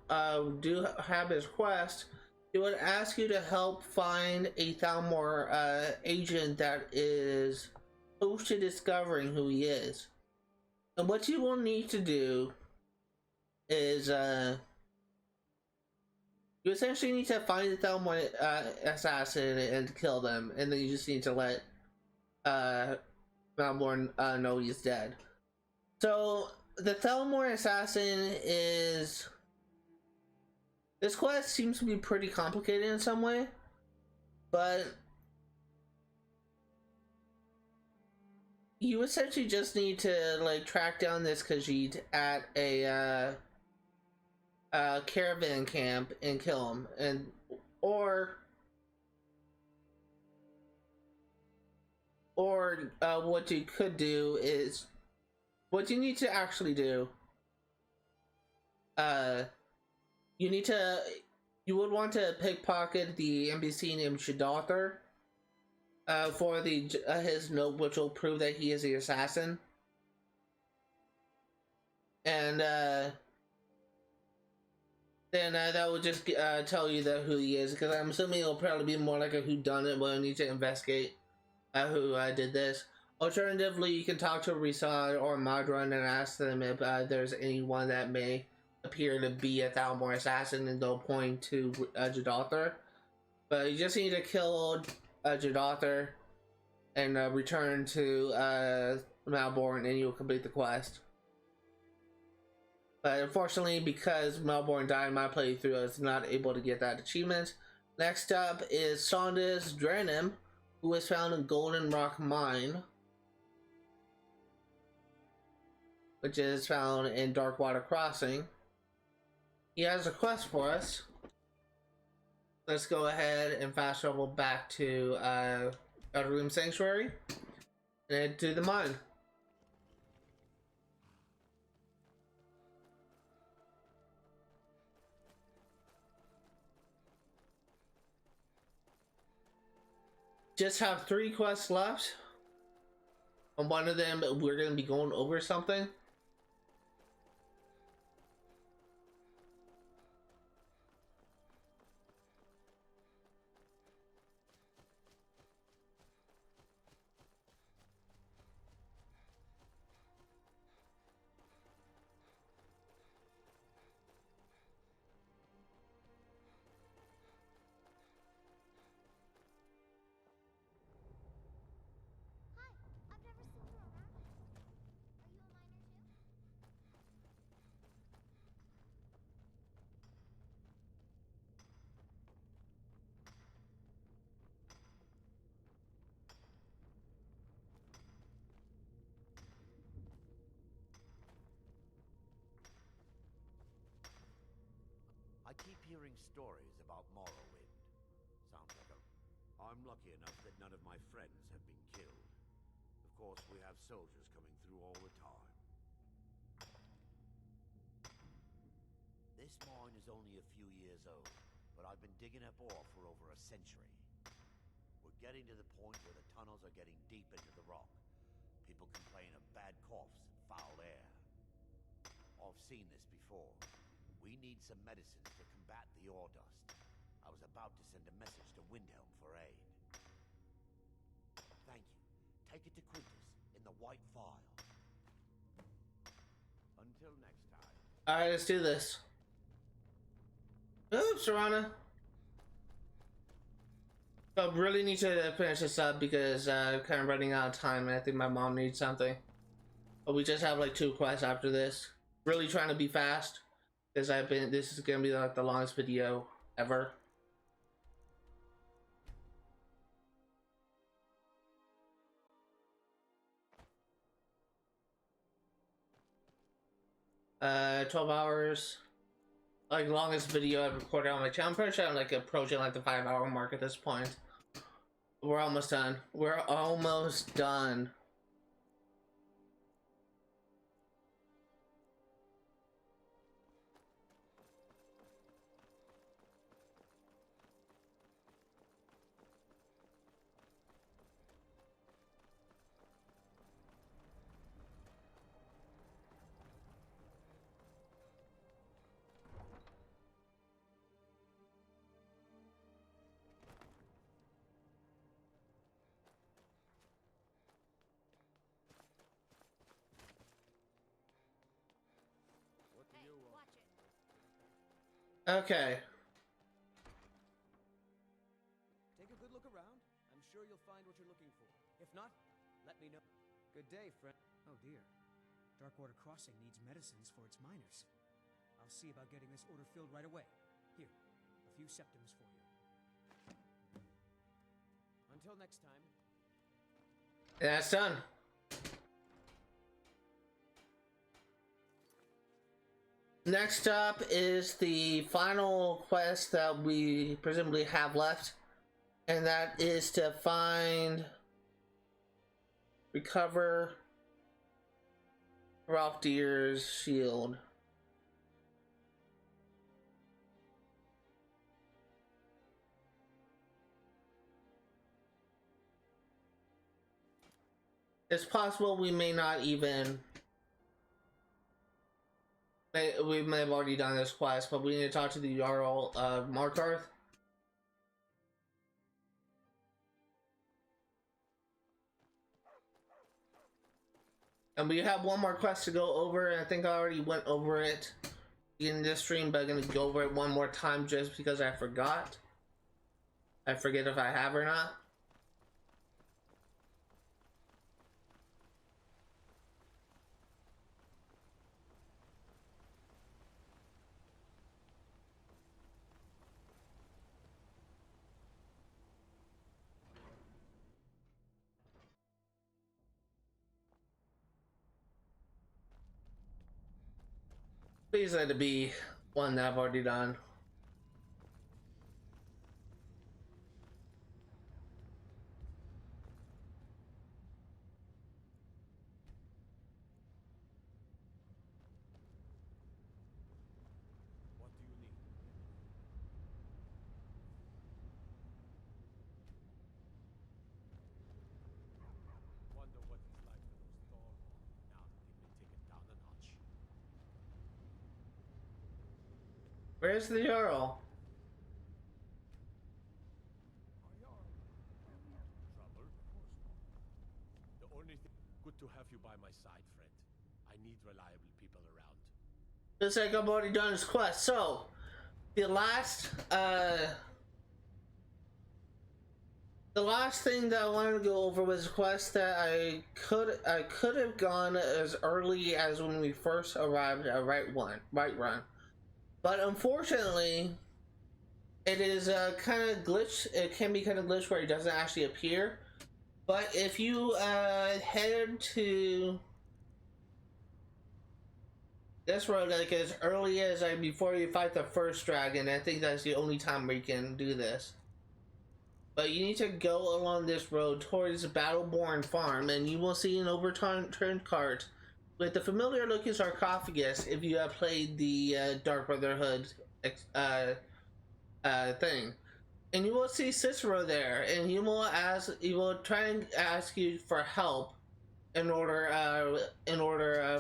do have his quest, he would ask you to help find a Thalmor agent that is close to discovering who he is. And what you will need to do is you essentially need to find the Thalmor assassin and kill them, and then you just need to let Malborn know he's dead. So the Thalmor assassin is... This quest seems to be pretty complicated in some way, but you essentially just need to like track down this Khajiit at a caravan camp and kill him, and or what you could do is, what you need to actually do, you would want to pickpocket the NPC named Shadother for his note, which will prove that he is the assassin, and then that will just tell you who he is, because I'm assuming it'll probably be more like a whodunit where you need to investigate who did this. Alternatively, you can talk to Risad or Madron and ask them if there's anyone that may appear to be a Thalmor assassin, and they'll point to Jadother. But you just need to kill Jadother and return to Malborn, and you'll complete the quest. But unfortunately, because Malborn died in my playthrough, I was not able to get that achievement. Next up is Sondas Request, who was found in Golden Rock Mine, which is found in Darkwater Crossing. He has a quest for us. Let's go ahead and fast travel back to Outerroom Sanctuary and head to the mine. Just have 3 quests left. On one of them, we're going to be going over something. I keep hearing stories about Morrowind. Sounds like I'm lucky enough that none of my friends have been killed. Of course, we have soldiers coming through all the time. This mine is only a few years old, but I've been digging up ore for over a century. We're getting to the point where the tunnels are getting deep into the rock. People complain of bad coughs and foul air. I've seen this before. We need some medicines to combat the ore dust. I was about to send a message to Windhelm for aid. Thank you. Take it to Quintus in the White File. Until next time. Alright, let's do this. Oops, Serana. I really need to finish this up because I'm kind of running out of time, and I think my mom needs something. But we just have like 2 quests after this. Really trying to be fast. because this is gonna be like the longest video ever. Uh, 12 hours. Like, longest video I've recorded on my channel. I'm pretty sure I'm like approaching like the 5-hour mark at this point. We're almost done. We're almost done. Okay. Take a good look around. I'm sure you'll find what you're looking for. If not, let me know. Good day, friend. Oh dear. Darkwater Crossing needs medicines for its miners. I'll see about getting this order filled right away. Here, a few septims for you. Until next time. That's done. Next up is the final quest that we presumably have left, and that is to recover Hroldan's shield. It's possible we may not even... We may have already done this quest, but we need to talk to the Jarl of Markarth. And we have one more quest to go over, and I think I already went over it in this stream, but I'm going to go over it one more time just because I forgot. I forget if I have or not. Please let it be one that I've already done. What do you need? Wonder what it's like for those tall now that they've been taken down a notch. Where's the Jarl? Trouble? Of course not. The only thing... Good to have you by my side, friend. I need reliable people around. Looks like I've already done this quest. So, the last thing that I wanted to go over was a quest that I could have gone as early as when we first arrived at Right Run. But unfortunately, it is kind of glitch. It can be kind of glitch where it doesn't actually appear. But if you head to this road like as early as before you fight the first dragon, I think that's the only time where you can do this. But you need to go along this road towards Battleborn Farm, and you will see an overturned cart with the familiar looking sarcophagus if you have played the Dark Brotherhood thing. And you will see Cicero there, and he will try and ask you for help in order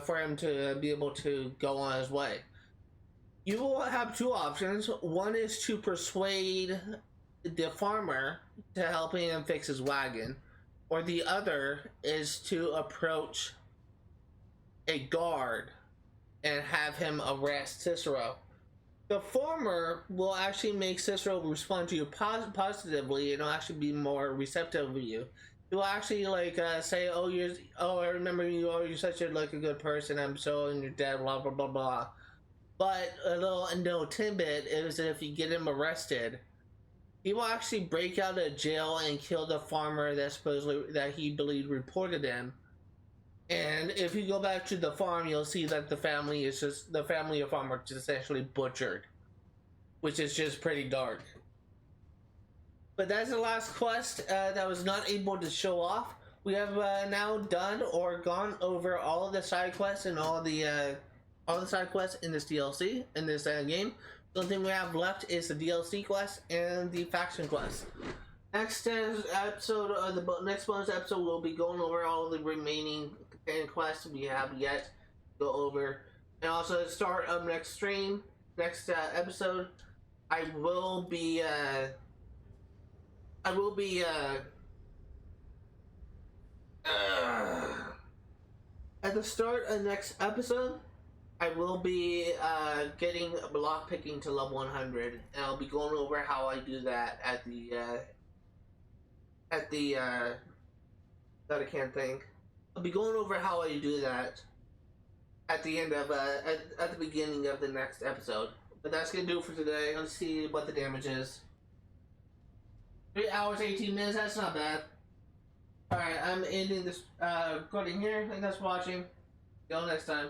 for him to be able to go on his way. You will have two options. One is to persuade the farmer to help him fix his wagon, or the other is to approach a guard and have him arrest Cicero. The former will actually make Cicero respond to you positively, and will actually be more receptive of you. He will actually say, I remember you. Oh, you're such a good person. I'm so in your debt. Blah blah blah blah. But a little unknown tidbit is that if you get him arrested, he will actually break out of jail and kill the farmer that he believed reported him. And if you go back to the farm, you'll see that the family of farmer is essentially butchered, which is just pretty dark. But that's the last quest that I was not able to show off. We have now done or gone over all of the side quests and all the side quests in this DLC, in this game. The only thing we have left is the DLC quest and the faction quest. Next episode, the next bonus episode, we'll be going over all the remaining quests we have yet to go over. And also at the start of next stream, next episode, I will be at the start of next episode, I will be getting lockpicking to level 100, and I'll be going over how I do that at the that I can't think. I'll be going over how I do that at the end of at the beginning of the next episode. But that's gonna do it for today. Let's see what the damage is. 3 hours 18 minutes. That's not bad. All right, I'm ending this recording here. Thanks for watching. See you all next time.